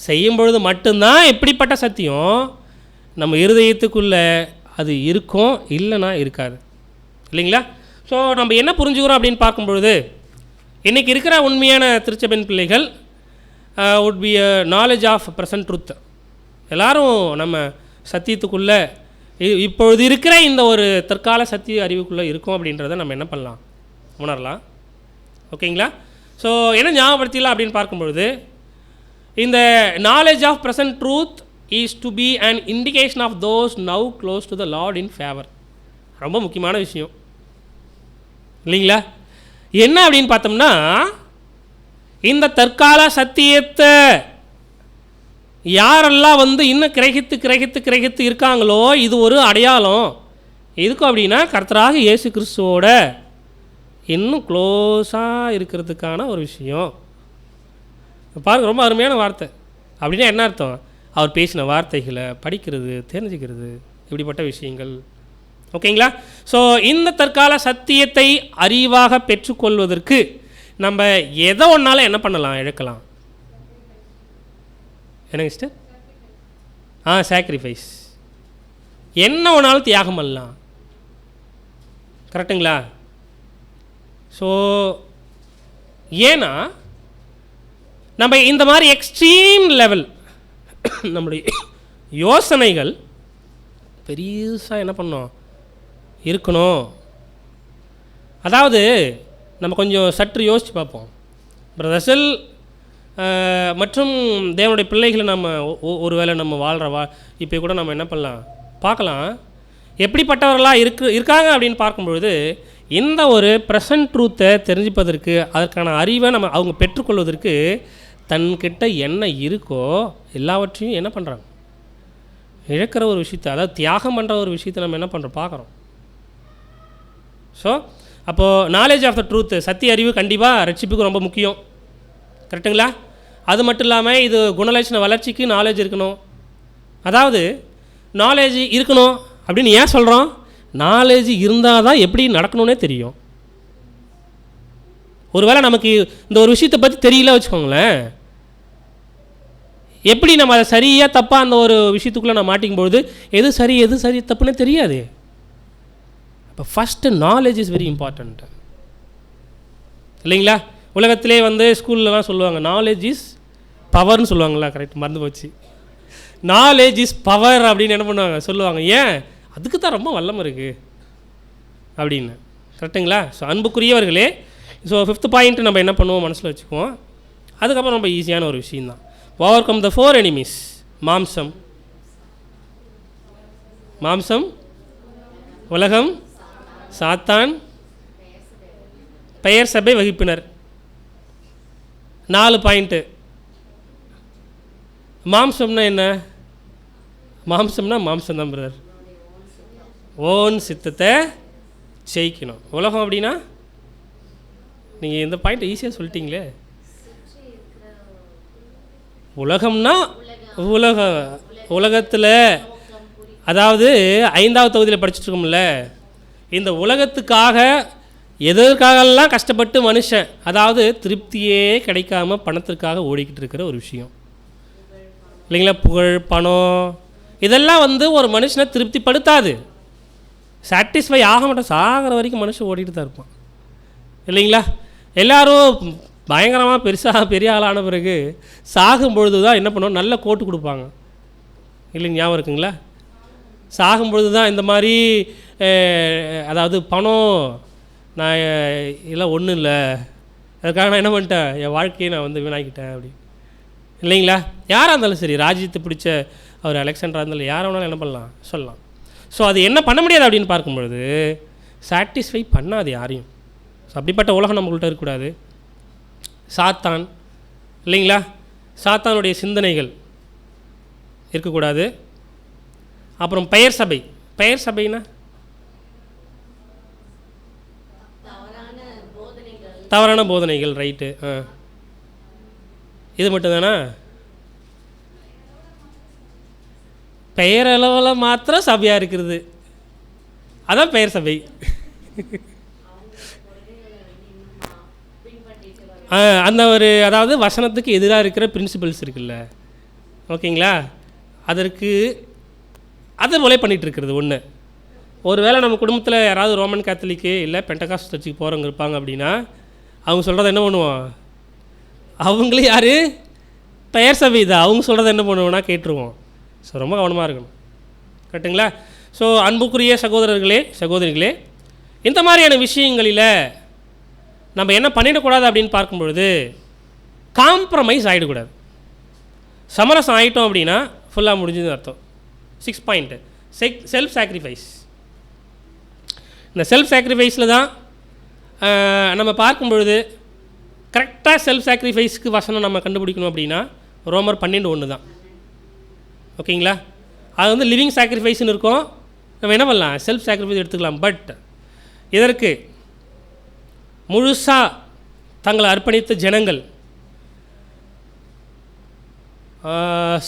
செய்யும் பொழுது மட்டும்தான் எப்படிப்பட்ட சத்தியம் நம்ம இருதயத்துக்குள்ளே அது இருக்கும், இல்லைன்னா இருக்காது இல்லைங்களா? ஸோ நம்ம என்ன புரிஞ்சுக்கிறோம் அப்படின்னு பார்க்கும்பொழுது, இன்றைக்கி இருக்கிற உண்மையான திருச்சபையின் பிள்ளைகள் would be a knowledge of present truth. எல்லோரும் நம்ம சத்தியத்துக்குள்ளே இப்பொழுது இருக்கிற இந்த ஒரு தற்கால சத்திய அறிவுக்குள்ளே இருக்கும் அப்படின்றத நம்ம என்ன பண்ணலாம், உணரலாம். ஓகேங்களா? ஸோ என்ன ஞாபகப்படுத்திடலாம் அப்படின்னு பார்க்கும்பொழுது, இந்த knowledge of present truth is to be an indication of those now close to the Lord in favour. ரொம்ப முக்கியமான விஷயம் இல்லைங்களா? என்ன அப்படின்னு பார்த்தோம்னா, இந்த தற்கால சத்தியத்தை யாரெல்லாம் இன்னும் கிரகித்து இருக்காங்களோ இது ஒரு அடையாளம். எதுக்கும் அப்படின்னா கர்த்தராக இயேசு கிறிஸ்துவோட இன்னும் க்ளோஸாக இருக்கிறதுக்கான ஒரு விஷயம். பாருங்கள், ரொம்ப அருமையான வார்த்தை. அப்படின்னா என்ன அர்த்தம்? அவர் பேசின வார்த்தைகளை படிக்கிறது, தெரிஞ்சுக்கிறது, இப்படிப்பட்ட விஷயங்கள். ஓகேங்களா? ஸோ இந்த தற்கால சத்தியத்தை அறிவாக பெற்றுக்கொள்வதற்கு நம்ம எதை ஒன்றாலும் என்ன பண்ணலாம், இழக்கலாம். என்னங்க சிஸ்டர்? சாக்ரிஃபைஸ். என்ன ஒன்றாலும் தியாகம் பண்ணலாம். கரெக்டுங்களா? ஸோ ஏன்னா நம்ம இந்த மாதிரி எக்ஸ்ட்ரீம் லெவல் நம்முடைய யோசனைகள் பெருசாக என்ன பண்ணோம் இருக்கணும். அதாவது நம்ம கொஞ்சம் சற்று யோசித்து பார்ப்போம். ரசல் மற்றும் தேவனுடைய பிள்ளைகளை நம்ம ஒருவேளை நம்ம வாழ்கிற இப்போ கூட நம்ம என்ன பண்ணலாம் பார்க்கலாம். எப்படிப்பட்டவர்களாக இருக்காங்க அப்படின்னு பார்க்கும்பொழுது இந்த ஒரு ப்ரெசன்ட் ட்ரூத்தை தெரிஞ்சுப்பதற்கு, அதற்கான அறிவை நம்ம அவங்க பெற்றுக்கொள்வதற்கு தன்கிட்ட என்ன இருக்கோ எல்லாவற்றையும் என்ன பண்ணுறாங்க, இழக்கிற ஒரு விஷயத்தை, அதாவது தியாகம் பண்ணுற ஒரு விஷயத்தை நம்ம என்ன பண்ணுறோம் பார்க்குறோம். ஸோ அப்போது நாலேஜ் ஆஃப் த ட்ரூத்து, சத்திய அறிவு கண்டிப்பாக ரட்சிப்புக்கு ரொம்ப முக்கியம். கரெக்டுங்களா? அது மட்டும் இல்லாமல் இது குணலட்சண வளர்ச்சிக்கு நாலேஜ் இருக்கணும். அதாவது நாலேஜ் இருக்கணும் அப்படின்னு ஏன் சொல்கிறோம்? நாலேஜ் இருந்தால் தான் எப்படி நடக்கணும்னே தெரியும். ஒருவேளை நமக்கு இந்த ஒரு விஷயத்தை பற்றி தெரியல வச்சுக்கோங்களேன், எப்படி நம்ம அதை சரியாக தப்பாக அந்த ஒரு விஷயத்துக்குள்ளே நம்ம மாட்டிக்கும்பொழுது எது சரி தப்புன்னே தெரியாது. அப்போ first knowledge is very important இல்லைங்களா? உலகத்திலே ஸ்கூல்லலாம் சொல்லுவாங்க நாலேஜ் இஸ் பவர்னு சொல்லுவாங்களா? கரெக்ட், மறந்து போச்சு. நாலேஜ் இஸ் பவர் அப்படின்னு என்ன பண்ணுவாங்க சொல்லுவாங்க. ஏன்? அதுக்கு தான் ரொம்ப வல்லமை இருக்குது அப்படின்னு. கரெக்டுங்களா? ஸோ அன்புக்குரியவர்களே, ஸோ 5th பாயிண்ட் நம்ம என்ன பண்ணுவோம் மனசில் வச்சுக்குவோம். அதுக்கப்புறம் ரொம்ப ஈஸியான ஒரு விஷயந்தான். ஓவர் கம் த 4 எனிமீஸ். மாம்சம், உலகம், சாத்தான், பெயர் சபை வகுப்பினர். 4 பாயிண்ட்டு. மாம்சம்னா என்ன? மாம்சம்தான் பிரதர், ஓன் சித்தத்தை ஜெயிக்கணும். உலகம் அப்படின்னா நீங்கள் இந்த பாயிண்ட் ஈஸியாக சொல்லிட்டீங்களே. உலகம்னா உலகத்தில், அதாவது 5வது தொகுதியில் படிச்சுட்ருக்கோம்ல, இந்த உலகத்துக்காக எதற்காகலாம் கஷ்டப்பட்டு மனுஷன், அதாவது திருப்தியே கிடைக்காம பணத்திற்காக ஓடிக்கிட்டு இருக்கிற ஒரு விஷயம் இல்லைங்களா? புகழ், பணம், இதெல்லாம் ஒரு மனுஷனை திருப்திப்படுத்தாது. சாட்டிஸ்ஃபை ஆக மாட்டோம். சாகிற வரைக்கும் மனுஷன் ஓடிட்டு தான் இருப்பான் இல்லைங்களா? எல்லோரும் பயங்கரமாக பெரிய ஆளான பிறகு சாகும்பொழுது தான் என்ன பண்ணுவோம், நல்ல கோட்டு கொடுப்பாங்க இல்லைங்க? ஞாபகம் இருக்குங்களா? சாகும்பொழுது தான் இந்த மாதிரி, அதாவது பணம் நான் இதெல்லாம் ஒன்றும் இல்லை, அதுக்காக நான் என்ன பண்ணிட்டேன், என் வாழ்க்கையை நான் வீணாக்கிட்டேன் அப்படி இல்லைங்களா? யாராக இருந்தாலும் சரி, ராஜ்யத்தை பிடிச்ச அவர் அலெக்சாண்டராக இருந்தாலும் யாரை வேணாலும் என்ன பண்ணலாம் சொல்லலாம். ஸோ அது என்ன பண்ண முடியாது அப்படின்னு பார்க்கும்பொழுது சாட்டிஸ்ஃபை பண்ணாது யாரையும். ஸோ அப்படிப்பட்ட உலகம் நம்மள்கிட்ட இருக்கக்கூடாது. சாத்தான் இல்லைங்களா? சாத்தானுடைய சிந்தனைகள் இருக்கக்கூடாது. அப்புறம் பெயர் சபைனா தவறான போதனைகள். ரைட்டு. இது மட்டும்தானா? பெயரளவில் மாத்திரம் சபையாக இருக்கிறது, அதான் பெயர் சபை. அந்த ஒரு, அதாவது வசனத்துக்கு எதிராக இருக்கிற பிரின்சிபல்ஸ் இருக்குல்ல, ஓகேங்களா? அதை போல பண்ணிகிட்ருக்கிறது ஒன்று. ஒருவேளை நம்ம குடும்பத்தில் யாராவது ரோமன் கேத்தலிக்கு இல்லை பெண்டகாஸ்ட் சர்ச்சுக்கு போகிறவங்க இருப்பாங்க அப்படின்னா அவங்க சொல்கிறத என்ன பண்ணுவோம், அவங்களே யார் பெயர் சபை தான், அவங்க சொல்கிறத என்ன பண்ணுவோம்னா கேட்டுருவோம். ஸோ ரொம்ப கவனமாக இருக்கணும். கரெக்டுங்களா? ஸோ அன்புக்குரிய சகோதரிகளே, இந்த மாதிரியான விஷயங்களில் நம்ம என்ன பண்ணிடக்கூடாது அப்படின்னு பார்க்கும்பொழுது காம்ப்ரமைஸ் ஆகிடக்கூடாது. சமரசம் ஆகிட்டோம் அப்படின்னா ஃபுல்லாக முடிஞ்சதுன்னு அர்த்தம். 6 பாயிண்ட்டு செல்ஃப் சாக்ரிஃபைஸ். இந்த செல்ஃப் சாக்ரிஃபைஸில் தான் நம்ம பார்க்கும்பொழுது கரெக்டாக செல்ஃப் சாக்ரிஃபைஸ்க்கு வசனம் நம்ம கண்டுபிடிக்கணும் அப்படின்னா ரோமர் 12:1 தான். ஓகேங்களா? அது லிவிங் சாக்ரிஃபைஸ்னு இருக்கும். நம்ம என்ன பண்ணலாம், செல்ஃப் சாக்ரிஃபைஸ் எடுத்துக்கலாம். பட் இதற்கு முழுசாக தங்களை அர்ப்பணித்த ஜனங்கள்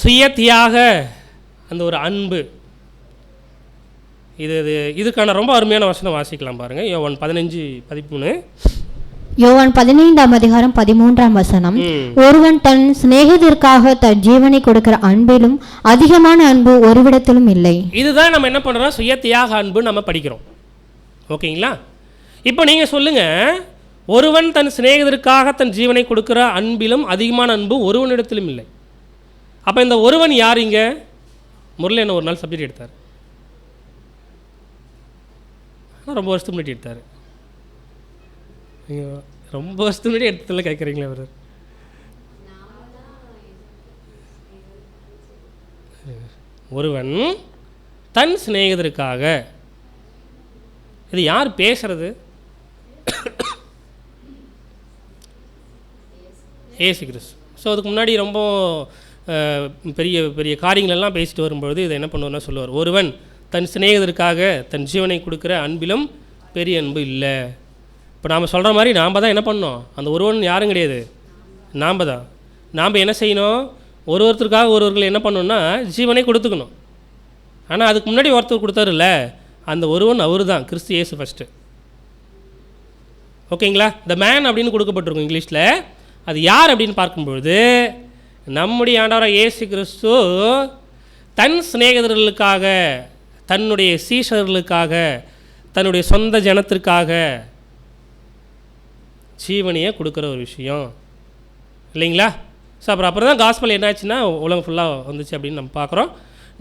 சுய தியாக, அந்த ஒரு அன்பு. இதுக்கான ரொம்ப அருமையான வசனம் வாசிக்கலாம் பாருங்கள். யோவான் 15:13. யோவான் 15ஆம் அதிகாரம் 13ஆம் வசனம். ஒருவன் தன் சிநேகிதருக்காக தன் ஜீவனை கொடுக்கிற அன்பிலும் அதிகமான அன்பு ஒருவிடத்திலும் இல்லை. இதுதான் நம்ம என்ன பண்ணுறோம், சுய தியாக அன்பு நம்ம படிக்கிறோம். ஓகேங்களா? இப்போ நீங்கள் சொல்லுங்கள், ஒருவன் தன் சிநேகிதருக்காக தன் ஜீவனை கொடுக்கிற அன்பிலும் அதிகமான அன்பு ஒருவனிடத்திலும் இல்லை. அப்போ இந்த ஒருவன் யார்? இங்கே முரளி என்ன ஒரு நாள் சப்ஜெக்ட் எடுத்தார், ஆனால் ரொம்ப வருஷத்துக்கு முன்னாடி எடுத்தார். நீங்கள் ரொம்ப வருஷத்துக்கு முன்னாடி எடுத்ததில் கேட்குறீங்களே அவர். ஒருவன் தன் சிநேகிதருக்காக, இது யார் பேசுறது? ஏசு கிறிஸ்து. ஸோ அதுக்கு முன்னாடி ரொம்ப பெரிய பெரிய காரியங்களெல்லாம் பேசிட்டு வரும்பொழுது இதை என்ன பண்ணுவார்னா சொல்லுவார், ஒருவன் தன் சிநேகிதருக்காக தன் ஜீவனை கொடுக்குற அன்பிலும் பெரிய அன்பு இல்லை. இப்போ நாம் சொல்கிற மாதிரி நாம் தான் என்ன பண்ணோம், அந்த ஒருவன் யாரும் கிடையாது, நாம் தான். நாம் என்ன செய்யணும், ஒருத்தருக்காக ஒருவர்கள் என்ன பண்ணணும்னா ஜீவனை கொடுத்துக்கணும். ஆனால் அதுக்கு முன்னாடி ஒருத்தர் கொடுத்தாருல்ல, அந்த ஒருவன் அவர் தான், கிறிஸ்து இயேசு ஃபஸ்ட்டு. ஓகேங்களா? த மேன் அப்படின்னு கொடுக்கப்பட்டிருக்கும் இங்கிலீஷில். அது யார் அப்படின்னு பார்க்கும்பொழுது நம்முடைய ஆண்டவராக இயேசு கிறிஸ்து தன் சிநேகிதர்களுக்காக, தன்னுடைய சீஷர்களுக்காக, தன்னுடைய சொந்த ஜனத்திற்காக ஜீவனையை கொடுக்குற ஒரு விஷயம் இல்லைங்களா? ஸோ அப்புறம் தான் காஸ்பல் என்னாச்சுன்னா உலகம் ஃபுல்லாக வந்துச்சு அப்படின்னு நம்ம பார்க்குறோம்,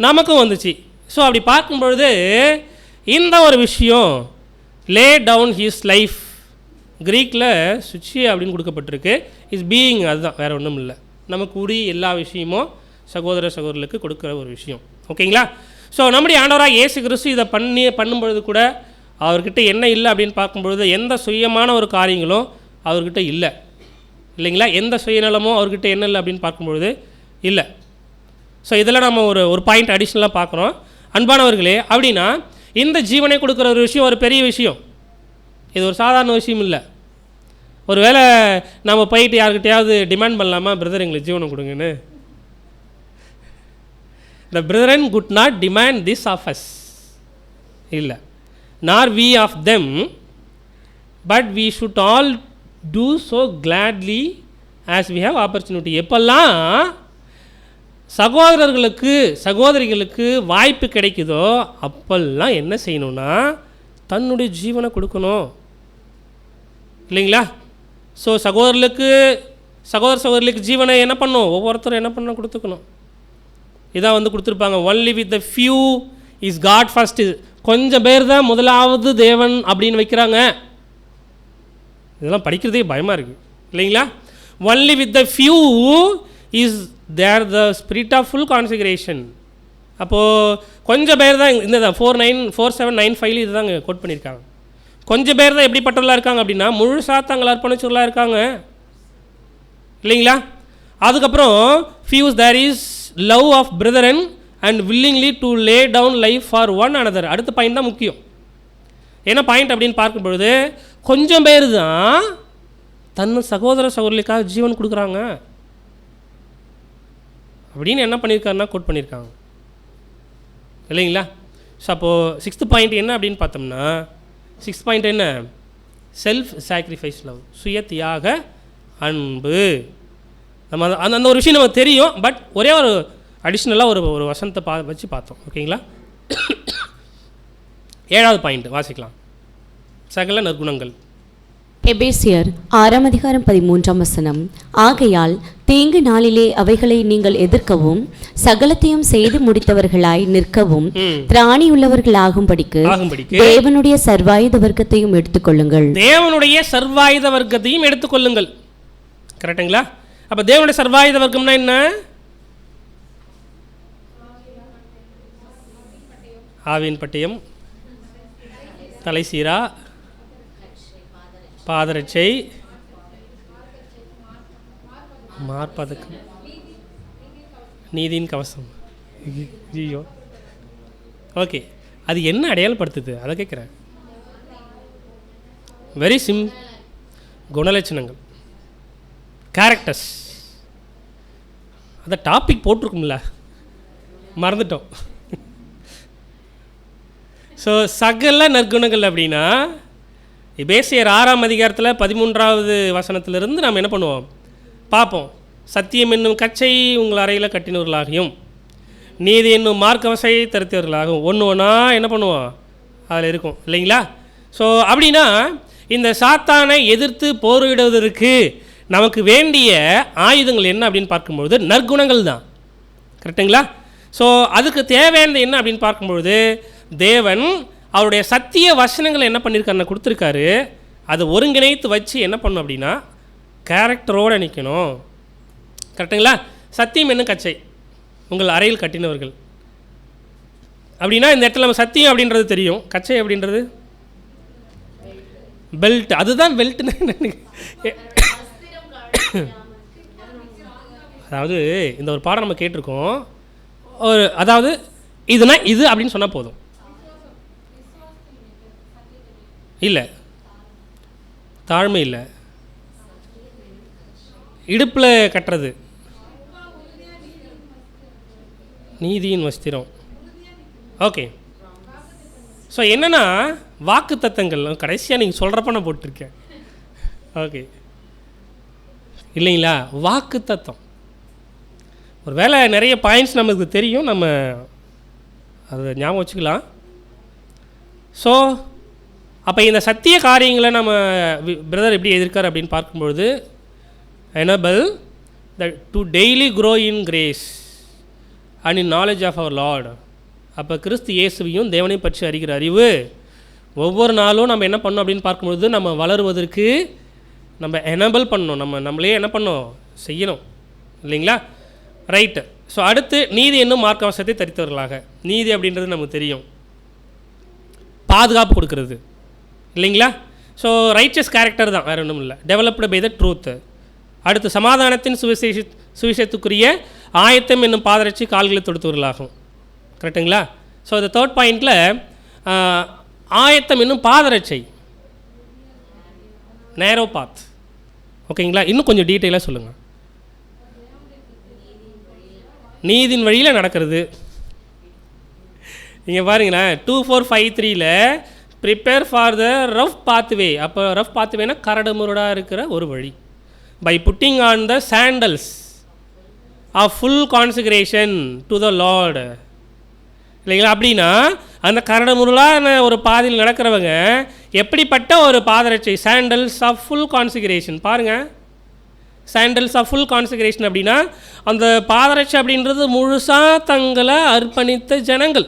நமக்கும் வந்துச்சு. ஸோ அப்படி பார்க்கும்பொழுது இந்த ஒரு விஷயம், லே டவுன் ஹிஸ் லைஃப், க்ரீக்கில் சுச்சி அப்படின்னு கொடுக்கப்பட்டிருக்கு. இஸ் பீயிங், அதுதான், வேறு ஒன்றும் இல்லை. நம்ம கூடி எல்லா விஷயமும் சகோதர சகோதரர்களுக்கு கொடுக்குற ஒரு விஷயம். ஓகேங்களா? ஸோ நம்முடைய ஆண்டவராக இயேசு கிறிஸ்து இதை பண்ணும்பொழுது கூட அவர்கிட்ட என்ன இல்லை அப்படின்னு பார்க்கும்பொழுது எந்த சுயமான ஒரு காரியங்களும் அவர்கிட்ட இல்லை இல்லைங்களா? எந்த சுயநலமும் அவர்கிட்ட என்ன இல்லை அப்படின்னு பார்க்கும்பொழுது இல்லை. ஸோ இதில் நம்ம ஒரு பாயிண்ட் அடிஷ்னலாக பார்க்குறோம். அன்பானவர்களே, அப்படின்னா இந்த ஜீவனை கொடுக்குற ஒரு விஷயம் ஒரு பெரிய விஷயம், இது ஒரு சாதாரண விஷயம் இல்லை. ஒரு வேளை நம்ம போயிட்டு யாருக்கிட்டையாவது டிமாண்ட் பண்ணலாமா, பிரதர் எங்களுக்கு ஜீவனம் கொடுங்கன்னு? The brethren could not demand this of us. இல்லை, nor we of them, but we should all do so gladly as we have opportunity. எப்பெல்லாம் சகோதரர்களுக்கு சகோதரிகளுக்கு வாய்ப்பு கிடைக்குதோ அப்பெல்லாம் என்ன செய்யணும்னா தன்னுடைய ஜீவனை கொடுக்கணும் இல்லைங்களா? ஸோ சகோதரர்களுக்கு ஜீவனை என்ன பண்ணணும், ஒவ்வொருத்தரும் என்ன பண்ணணும், கொடுத்துக்கணும். இதான் கொடுத்துருப்பாங்க, only with the few is God first. கொஞ்சம் பேர் தான் முதலாவது தேவன் அப்படின்னு வைக்கிறாங்க. இதெல்லாம் படிக்கிறதே பயமாக இருக்குது இல்லைங்களா? Only with the few is there the spirit of full consecration. அப்போது கொஞ்சம் பேர் தான் இந்த 4795 இது தாங்க கோட் பண்ணியிருக்காங்க. கொஞ்சம் பேர் தான் எப்படிப்பட்டவர்களாக இருக்காங்க அப்படின்னா முழுசாக தங்களை அர்ப்பணிச்சவர்களாக இருக்காங்க இல்லைங்களா? அதுக்கப்புறம் few's there is love of brethren and willingly to lay down life for one another. அடுத்த பாயிண்ட் தான் முக்கியம். என்ன பாயிண்ட் அப்படின்னு பார்க்கும்பொழுது கொஞ்சம் பேர் தான் தன் சகோதர சகோதரிக்காக ஜீவன் கொடுக்குறாங்க அப்படின்னு என்ன பண்ணியிருக்காருன்னா கோட் பண்ணியிருக்காங்க இல்லைங்களா? ஸோ அப்போது 6th பாயிண்ட் என்ன அப்படின்னு பார்த்தோம்னா 6th பாயிண்ட் என்ன, செல்ஃப் சாக்ரிஃபைஸ் லவ், சுய தியாக அன்பு. நம்ம அந்த ஒரு விஷயம் நமக்கு தெரியும், பட் ஒரே ஒரு அடிஷ்னலாக ஒரு வசனத்தை வச்சு பார்த்தோம். ஓகேங்களா? 7வது பாயிண்ட் வாசிக்கலாம், சகல நற்குணங்கள். எபேசியர் 6ஆம் அதிகாரம் 13ஆம் வசனம். ஆகையால் தீங்கு நாளிலே அவைகளை நீங்கள் எதிர்க்கவும் சகலத்தையும் செய்து முடித்தவர்களாய் நிற்கவும் திராணியுள்ளவர்களாகும்படிக்கு தேவனுடைய சர்வாயுத வர்க்கத்தையும் எடுத்துக்கொள்ளுங்கள். தேவனுடைய சர்வாயுத வர்க்கத்தையும் எடுத்துக்கொள்ளுங்கள். கரெக்டுங்களா? அப்போ தேவனுடைய சர்வாயுத வர்க்கம்னா என்ன? ஆவியின் பட்டயம், தலைசீரா, பாதரட்சை, மார்பதக்கம், நீதியின் கவசம். ஐயோ, ஓகே, அது என்ன அடையாளப்படுத்துது அதை கேட்குறேன். வெரி குணலட்சணங்கள், கேரக்டர்ஸ். அந்த டாபிக் போட்டிருக்கும்ல, மறந்துட்டோம். ஸோ சகல நற்குணங்கள் அப்படின்னா எபேசியர் 6ஆம் அதிகாரத்தில் 13வது வசனத்திலிருந்து நாம் என்ன பண்ணுவோம் பார்ப்போம். சத்தியம் என்னும் கச்சை உங்கள் அறையில் கட்டினவர்களாகியும் நீதி என்னும் மார்க்கவசை தருத்தவர்களாகவும் ஒன்று ஒன்றா என்ன பண்ணுவோம் அதில் இருக்கும் இல்லைங்களா. ஸோ அப்படின்னா இந்த சாத்தானை எதிர்த்து போரிடுவதற்கு நமக்கு வேண்டிய ஆயுதங்கள் என்ன அப்படின்னு பார்க்கும்பொழுது நற்குணங்கள் தான். கரெக்டுங்களா. ஸோ அதுக்கு தேவையானது என்ன அப்படின்னு பார்க்கும்பொழுது தேவன் அவருடைய சத்திய வசனங்களை என்ன பண்ணியிருக்காருன்னு கொடுத்துருக்காரு. அதை ஒருங்கிணைத்து வச்சு என்ன பண்ணணும் அப்படின்னா கேரக்டரோடு நிற்கணும். கரெக்டுங்களா. சத்தியம் என்னும் கச்சை உங்கள் அறையில் கட்டினவர்கள் அப்படின்னா இந்த இடத்துல நம்ம சத்தியம் அப்படின்றது தெரியும், கச்சை அப்படின்றது பெல்ட். அதுதான் பெல்ட்னு. அதாவது இந்த ஒரு பாடம் நம்ம கேட்டிருக்கோம். ஒரு அதாவது இதுனா இது அப்படின்னு சொன்னால் போதும். இல்லை, தாழ்மை இல்லை, இடுப்பில் கட்டுறது நீதியின் வஸ்திரம். ஓகே. ஸோ என்னென்னா வாக்கு தத்தங்கள் கடைசியாக நீங்கள் சொல்கிறப்ப நான் போட்டிருக்கேன். ஓகே இல்லைங்களா. வாக்கு தத்தம் ஒரு வேளை நிறைய பாயிண்ட்ஸ் நமக்கு தெரியும், நம்ம அதை ஞாபகம் வச்சுக்கலாம். ஸோ அப்போ இந்த சத்திய காரியங்களை நம்ம பிரதர் எப்படி எதிர்க்கார் அப்படின்னு பார்க்கும்பொழுது enable that to daily grow in grace and in knowledge of our Lord. அப்போ கிறிஸ்து இயேசுவையும் தேவனை பற்றி அறிகிற அறிவு ஒவ்வொரு நாளும் நம்ம என்ன பண்ணோம் அப்படின்னு பார்க்கும்பொழுது நம்ம வளருவதற்கு நம்ம எனபிள் பண்ணணும், நம்மளே என்ன பண்ணணும் செய்யணும் இல்லைங்களா. ரைட்டு. ஸோ அடுத்து நீதி என்னும் மார்க்கவசத்தை தரித்தவர்களாக. நீதி அப்படின்றது நமக்கு தெரியும், பாதுகாப்பு கொடுக்கறது இல்லைங்களா. ஸோ ரைச்சஸ் கேரக்டர் தான், வேறு ஒன்றும் இல்லை. Developed by the truth. அடுத்து சமாதானத்தின் சுவிசேஷத்துக்குரிய ஆயத்தம் என்னும் பாதரட்சி கால்களை தொடுத்தவர்களாகும். கரெக்டுங்களா. ஸோ இந்த தேர்ட் பாயிண்டில் ஆயத்தம் என்னும் பாதரட்சை நேரோ பாத். ஓகேங்களா. இன்னும் கொஞ்சம் டீட்டெயிலாக சொல்லுங்கள். நீதியின் வழியில் நடக்கிறது. நீங்கள் பாருங்களேன் 2453 prepare for the rough pathway. அப்போ ரஃப் பாத்வேனா கரடு முரடாக இருக்கிற ஒரு வழி. By putting on the sandals of full consecration to the Lord இல்லைங்களா. அப்படின்னா அந்த கரடு முரடான ஒரு பாதையில் நடக்கிறவங்க எப்படிப்பட்ட ஒரு பாதரட்சை சாண்டல்ஸ் ஆஃப் ஃபுல் கான்சிக்ரேஷன். பாருங்கள், சாண்டல்ஸ் ஆஃப் ஃபுல் கான்சிக்ரேஷன் அப்படின்னா அந்த பாதரட்சை அப்படின்றது முழுசாக தங்களை அர்ப்பணித்த ஜனங்கள்.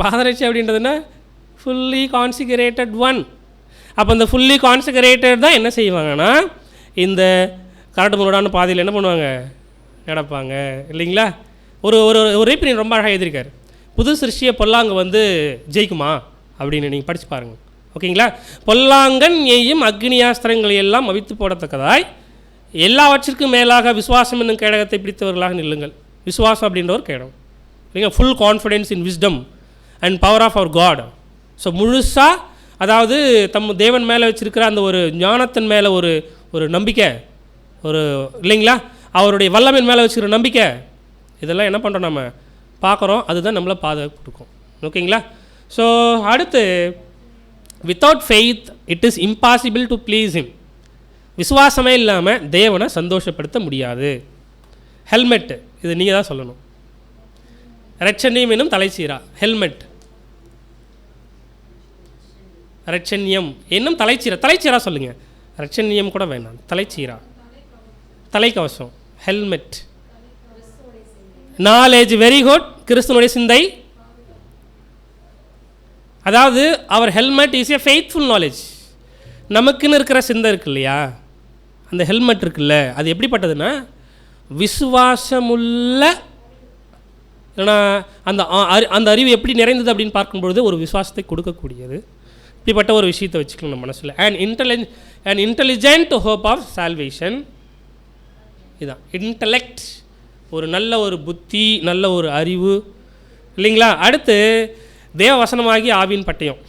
பாதரட்சை அப்படின்றதுன்னா ஃபுல்லி கான்சிகரேட்டட் ஒன். அப்போ இந்த ஃபுல்லி கான்சிகரேட்டட் தான் என்ன செய்வாங்கன்னா இந்த கரடு முரடான பாதையில் என்ன பண்ணுவாங்க நடப்பாங்க இல்லைங்களா. ஒரு ஒரு ஒரு ரீப்பின் ரொம்ப அழகாக எழுதியிருக்காரு. புது சிருஷ்டிய பொல்லாங்கு வந்து ஜெயிக்குமா அப்படின்னு நீங்கள் படித்து பாருங்கள். ஓகேங்களா. பொல்லாங்கன் எய்யும் அக்னியாஸ்திரங்களை எல்லாம் அவித்து போடத்தக்கதாய் எல்லாவற்றிற்கும் மேலாக விசுவாசம் என்னும் கேடகத்தை பிடித்தவர்களாக நில்லுங்கள். விசுவாசம் அப்படின்ற ஒரு கேடகம் இல்லைங்க. Full confidence in wisdom and power of our God. So முழுசாக அதாவது தேவன் மேலே வச்சுருக்கிற அந்த ஒரு ஞானத்தின் மேலே ஒரு நம்பிக்கை, ஒரு இல்லைங்களா, அவருடைய வல்லமையின் மேலே வச்சுக்கிற நம்பிக்கை, இதெல்லாம் என்ன பண்ணுறோம் நம்ம பார்க்குறோம். அதுதான் நம்மளை பாதுகாப்பு கொடுக்கும். ஓகேங்களா. ஸோ அடுத்து without faith it is impossible to please him. விசுவாசமே இல்லாமல் தேவனை சந்தோஷப்படுத்த முடியாது. ஹெல்மெட்டு இது நீங்கள் தான் சொல்லணும். ரட்சண்யம் என்னும் தலைச்சீரா. ஹெல்மெட் ரட்சண்யம் என்னும் தலைச்சீரா. தலைச்சீரா சொல்லுங்கள், ரட்சண்யம் கூட வேணாம். தலைச்சீரா, தலைக்கவசம், ஹெல்மெட், நாலேஜ். Very good. கிறிஸ்துவனுடைய சிந்தை. அதாவது அவர் helmet is a faithful knowledge. நமக்குன்னு இருக்கிற சிந்தை இருக்கு இல்லையா, அந்த ஹெல்மெட் இருக்குல்ல, அது எப்படிப்பட்டதுன்னா விசுவாசமுள்ள. ஏன்னா அந்த அறிவு எப்படி நிறைந்தது அப்படின்னு பார்க்கும்பொழுது ஒரு விசுவாசத்தை கொடுக்கக்கூடியது. இப்படிப்பட்ட ஒரு விஷயத்தை வச்சுக்கணும் நம்ம மனசில். And intelligent hope of salvation. இதுதான் இன்டலெக்ட், ஒரு நல்ல ஒரு புத்தி, நல்ல ஒரு அறிவு இல்லைங்களா. அடுத்து தேவ வசனமாகி ஆவியின் பட்டயம்.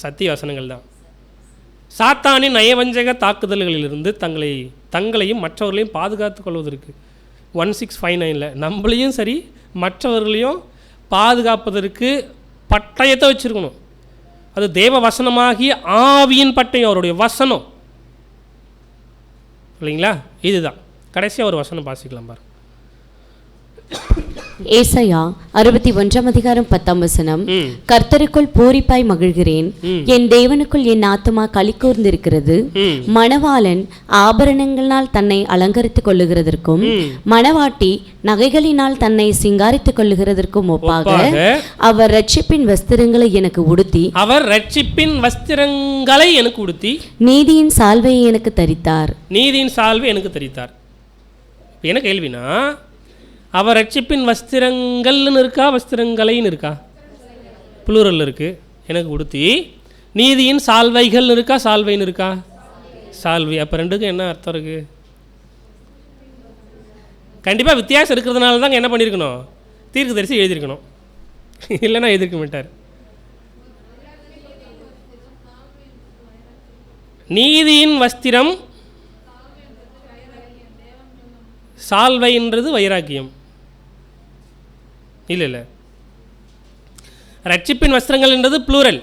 சத்திய வசனங்கள் தான் சாத்தானின் நயவஞ்சக தாக்குதல்களிலிருந்து தங்களையும் மற்றவர்களையும் பாதுகாத்து கொள்வதற்கு 1659 நம்மளையும் சரி மற்றவர்களையும் பாதுகாப்பதற்கு பட்டயத்தை வச்சுருக்கணும். அது தேவ வசனமாகிய ஆவியின் பட்டயம், அவருடைய வசனம் இல்லைங்களா. இதுதான் கடைசியாக ஒரு வசனம் வாசிக்கலாம் பாருங்க. ஏசாயா 61:10 கர்த்தருக்குள் பூரிப்பாய் மகிழ்கிறேன், என் தேவனுக்குள் என் ஆத்துமா களிகூர்ந்திருக்கிறது. மணவாளன் ஆபரணங்களால் தன்னை அலங்கரித்துக் கொள்ளுகிறதற்கும் மணவாட்டி நகைகளினால் தன்னை சிங்காரித்துக் கொள்ளுகிறதற்கும் ஒப்பாக அவர் ரட்சிப்பின் வஸ்திரங்களை எனக்கு உடுத்தி நீதியின் சால்வையை எனக்கு தரித்தார். என்ன கேள்வினா, அவர் ரட்சிப்பின் வஸ்திரங்கள்னு இருக்கா வஸ்திரங்களைன்னு இருக்கா? புளூரல் இருக்குது. எனக்கு உடுத்தி நீதியின் சால்வைகள்னு இருக்கா சால்வைன்னு இருக்கா? சால்வை. அப்போ ரெண்டுக்கும் என்ன அர்த்தம் இருக்குது? கண்டிப்பாக வித்தியாசம் இருக்கிறதுனால தாங்க என்ன பண்ணியிருக்கணும், தீர்க்கதரிசி எழுதியிருக்கணும். இல்லைன்னா எழுதிருக்க மாட்டார். நீதியின் வஸ்திரம், சால்வைன்றது வைராக்கியம். இல்லை, ரட்சிப்பின் வஸ்திரங்கள் என்றது ப்ளூரல்.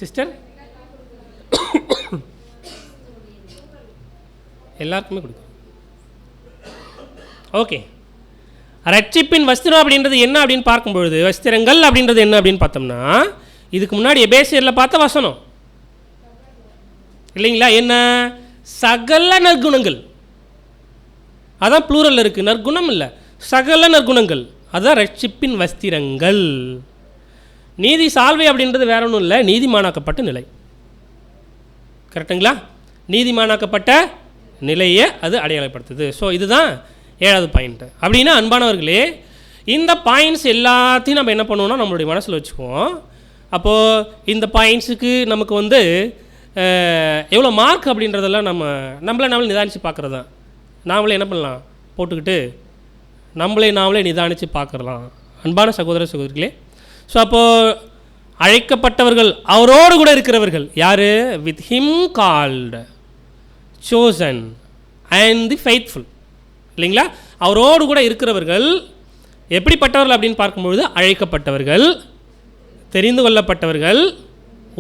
சிஸ்டர் எல்லாருக்குமே கொடுக்கும். ஓகே, ரட்சிப்பின் வஸ்திரம் அப்படின்றது என்ன அப்படின்னு பார்க்கும்பொழுது, வஸ்திரங்கள் அப்படின்றது என்ன அப்படின்னு பார்த்தோம்னா, இதுக்கு முன்னாடி எபேசியரில் பார்த்த வசனம் இல்லைங்களா? என்ன? சகல நற்குணங்கள். அதான் ப்ளூரல் இருக்குது, நற்குணம் இல்லை, சகல நற்குணங்கள். அதுதான் ரட்சிப்பின் வஸ்திரங்கள். நீதி சால்வை அப்படின்றது வேற ஒன்றும் இல்லை, நீதிமானாக்கப்பட்ட நிலை. கரெக்டுங்களா? நீதிமானாக்கப்பட்ட நிலையை அது அடையாளப்படுத்துது. ஸோ இதுதான் 7வது பாயிண்ட்டு. அப்படின்னா அன்பானவர்களே, இந்த பாயிண்ட்ஸ் எல்லாத்தையும் நம்ம என்ன பண்ணுவோம்னா நம்மளுடைய மனசில் வச்சுக்குவோம். அப்போது இந்த பாயிண்ட்ஸுக்கு நமக்கு எவ்வளோ மார்க் அப்படின்றதெல்லாம் நம்மளே நிதானித்து பார்க்குறது தான். நாமளே என்ன பண்ணலாம், போட்டுக்கிட்டு நாமளே நிதானித்து பார்க்கலாம். அன்பான சகோதர சகோதரிகளே, ஸோ அப்போது அழைக்கப்பட்டவர்கள், அவரோடு கூட இருக்கிறவர்கள் யார்? With him called, chosen and the faithful. இல்லைங்களா? அவரோடு கூட இருக்கிறவர்கள் எப்படிப்பட்டவர்கள் அப்படின்னு பார்க்கும்பொழுது, அழைக்கப்பட்டவர்கள், தெரிந்து கொள்ளப்பட்டவர்கள்,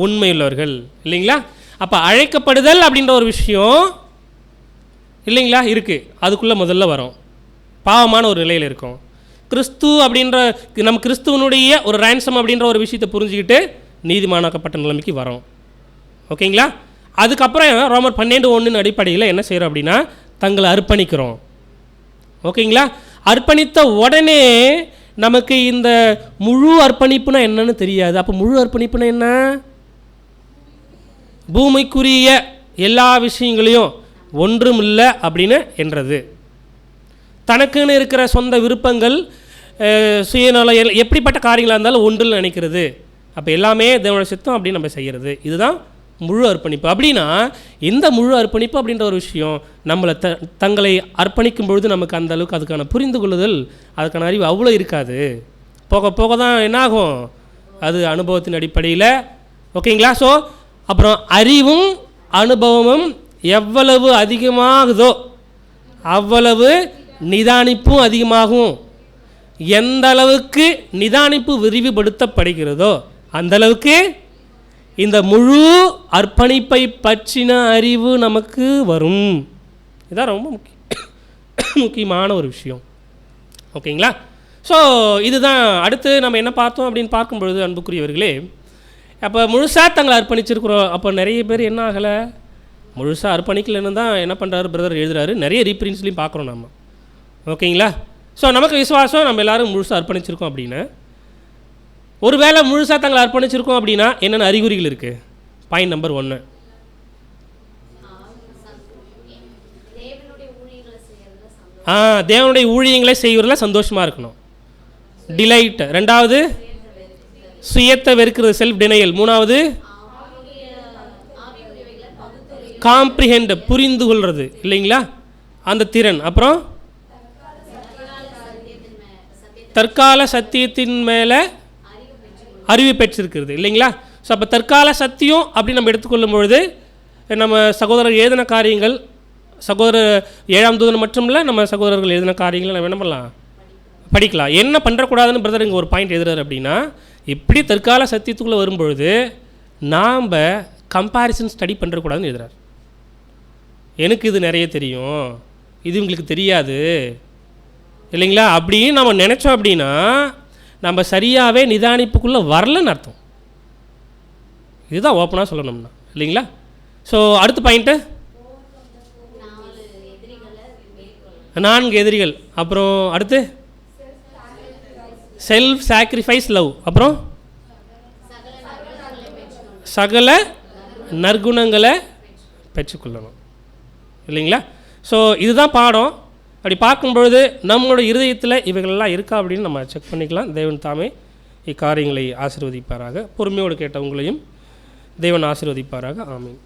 உண்மையுள்ளவர்கள். இல்லைங்களா? அப்போ அழைக்கப்படுதல் அப்படின்ற ஒரு விஷயம் இல்லைங்களா இருக்குது, அதுக்குள்ளே முதல்ல வரும். பாவமான ஒரு நிலையில் இருக்கும். கிறிஸ்து அப்படின்ற நம்ம கிறிஸ்துவனுடைய ஒரு ரேன்சம் அப்படின்ற ஒரு விஷயத்தை புரிஞ்சுக்கிட்டு நீதிமானாக்கப்பட்ட நிலைமைக்கு வரோம். ஓகேங்களா? அதுக்கப்புறம் ரோமர் 12:1 அடிப்படையில் என்ன செய்கிறோம் அப்படின்னா, தங்களை அர்ப்பணிக்கிறோம். ஓகேங்களா? அர்ப்பணித்த உடனே நமக்கு இந்த முழு அர்ப்பணிப்புனா என்னன்னு தெரியாது. அப்போ முழு அர்ப்பணிப்புனா என்ன? பூமிக்குரிய எல்லா விஷயங்களையும் ஒன்றுமில்லை அப்படின்னு என்றது. தனக்குன்னு இருக்கிற சொந்த விருப்பங்கள், சுயநலம், எப்படிப்பட்ட காரியங்களாக இருந்தாலும் ஒன்றில் நினைக்கிறது. அப்போ எல்லாமே தேவனுடைய சித்தம் அப்படின்னு நம்ம செய்கிறது. இதுதான் முழு அர்ப்பணிப்பு. அப்படின்னா இந்த முழு அர்ப்பணிப்பு அப்படின்ற ஒரு விஷயம் நம்மளை தங்களை அர்ப்பணிக்கும் பொழுது நமக்கு அந்த அளவுக்கு அதுக்கான புரிந்து கொள்ளுதல், அதுக்கான அறிவு அவ்வளோ இருக்காது. போக போக தான் என்னாகும், அது அனுபவத்தின் அடிப்படையில். ஓகேங்களா? ஸோ அப்புறம் அறிவும் அனுபவமும் எவ்வளவு அதிகமாகுதோ அவ்வளவு நிதானிப்பும் அதிகமாகும். எந்த அளவுக்கு நிதானிப்பு விரிவுபடுத்தப்படுகிறதோ அந்த அளவுக்கு இந்த முழு அர்ப்பணிப்பை பற்றின அறிவு நமக்கு வரும். இதுதான் ரொம்ப முக்கியமான ஒரு விஷயம். ஓகேங்களா? ஸோ இதுதான். அடுத்து நம்ம என்ன பார்த்தோம் அப்படின்னு பார்க்கும்பொழுது, அன்புக்குரியவர்களே, அப்போ முழுசாக தங்களை அர்ப்பணிச்சிருக்கிறோம். அப்போ நிறைய பேர் என்ன ஆகலை, முழுசாக அர்ப்பணிக்கலன்னு தான் என்ன பண்ணுறாரு பிரதர் எழுதுறாரு. நிறைய ரீப்ரின்ஸ்லையும் பார்க்குறோம் நம்ம. ஓகேங்களா? ஸோ நமக்கு விசுவாசம், நம்ம எல்லோரும் முழுசாக அர்ப்பணிச்சிருக்கோம் அப்படின்னு. ஒருவேளை முழுசாக தங்களை அர்ப்பணிச்சிருக்கோம் அப்படின்னா என்னென்ன அறிகுறிகள் இருக்குது? பாயிண்ட் நம்பர் 1, தேவனுடைய ஊழியங்களை செய்வதில் சந்தோஷமாக இருக்கணும், டிலைட். 2வது சுயத்தை வெறுக்கிறது, செல்ஃப் டினையல். 3வது காம்ப்ரிஹெண்ட், புரிந்து கொள்வது. இல்லைங்களா? அந்த திறன். அப்புறம் தற்கால சத்தியத்தின் மேலே அறிவு பெற்றிருக்கிறது. இல்லைங்களா? ஸோ அப்போ தற்கால சத்தியம் அப்படின்னு நம்ம எடுத்துக்கொள்ளும் பொழுது நம்ம சகோதரர் எழுதின காரியங்கள், சகோதரர் 7ஆம் தூதன் மட்டும் இல்லை, நம்ம சகோதரர்கள் எழுதின காரியங்களை நம்ம என்ன பண்ணலாம், படிக்கலாம். என்ன பண்ணுறக்கூடாதுன்னு பிரதர் இங்கே ஒரு பாயிண்ட் எழுதுறாரு அப்படின்னா, இப்படி தற்கால சத்தியத்துக்குள்ளே வரும்பொழுது நாம் கம்பேரிசன் ஸ்டடி பண்ணுறக்கூடாதுன்னு எழுதுறாரு. எனக்கு இது நிறைய தெரியும், இது உங்களுக்கு தெரியாது இல்லைங்களா அப்படின்னு நம்ம நினச்சோம் அப்படின்னா நம்ம சரியாகவே நிதானிப்புக்குள்ளே வரலன்னு அர்த்தம். இதுதான் ஓப்பனாக சொல்லணும்னா இல்லைங்களா. ஸோ அடுத்த பாயிண்ட்டு 4 எதிரிகள். அப்புறம் அடுத்து செல்ஃப் சாக்ரிஃபைஸ் லவ். அப்புறம் சகல நற்குணங்களை பெற்றுக்கொள்ளணும் இல்லைங்களா. ஸோ இதுதான் பாடம். அப்படி பார்க்கும்பொழுது நம்மளோட இருதயத்தில் இவைகளெல்லாம் இருக்கா அப்படின்னு நம்ம செக் பண்ணிக்கலாம். தேவன் தாமே இக்காரியங்களை ஆசீர்வதிப்பாராக. பொறுமையோடு கேட்டவங்களையும் தேவன் ஆசீர்வதிப்பாராக. ஆமீன்.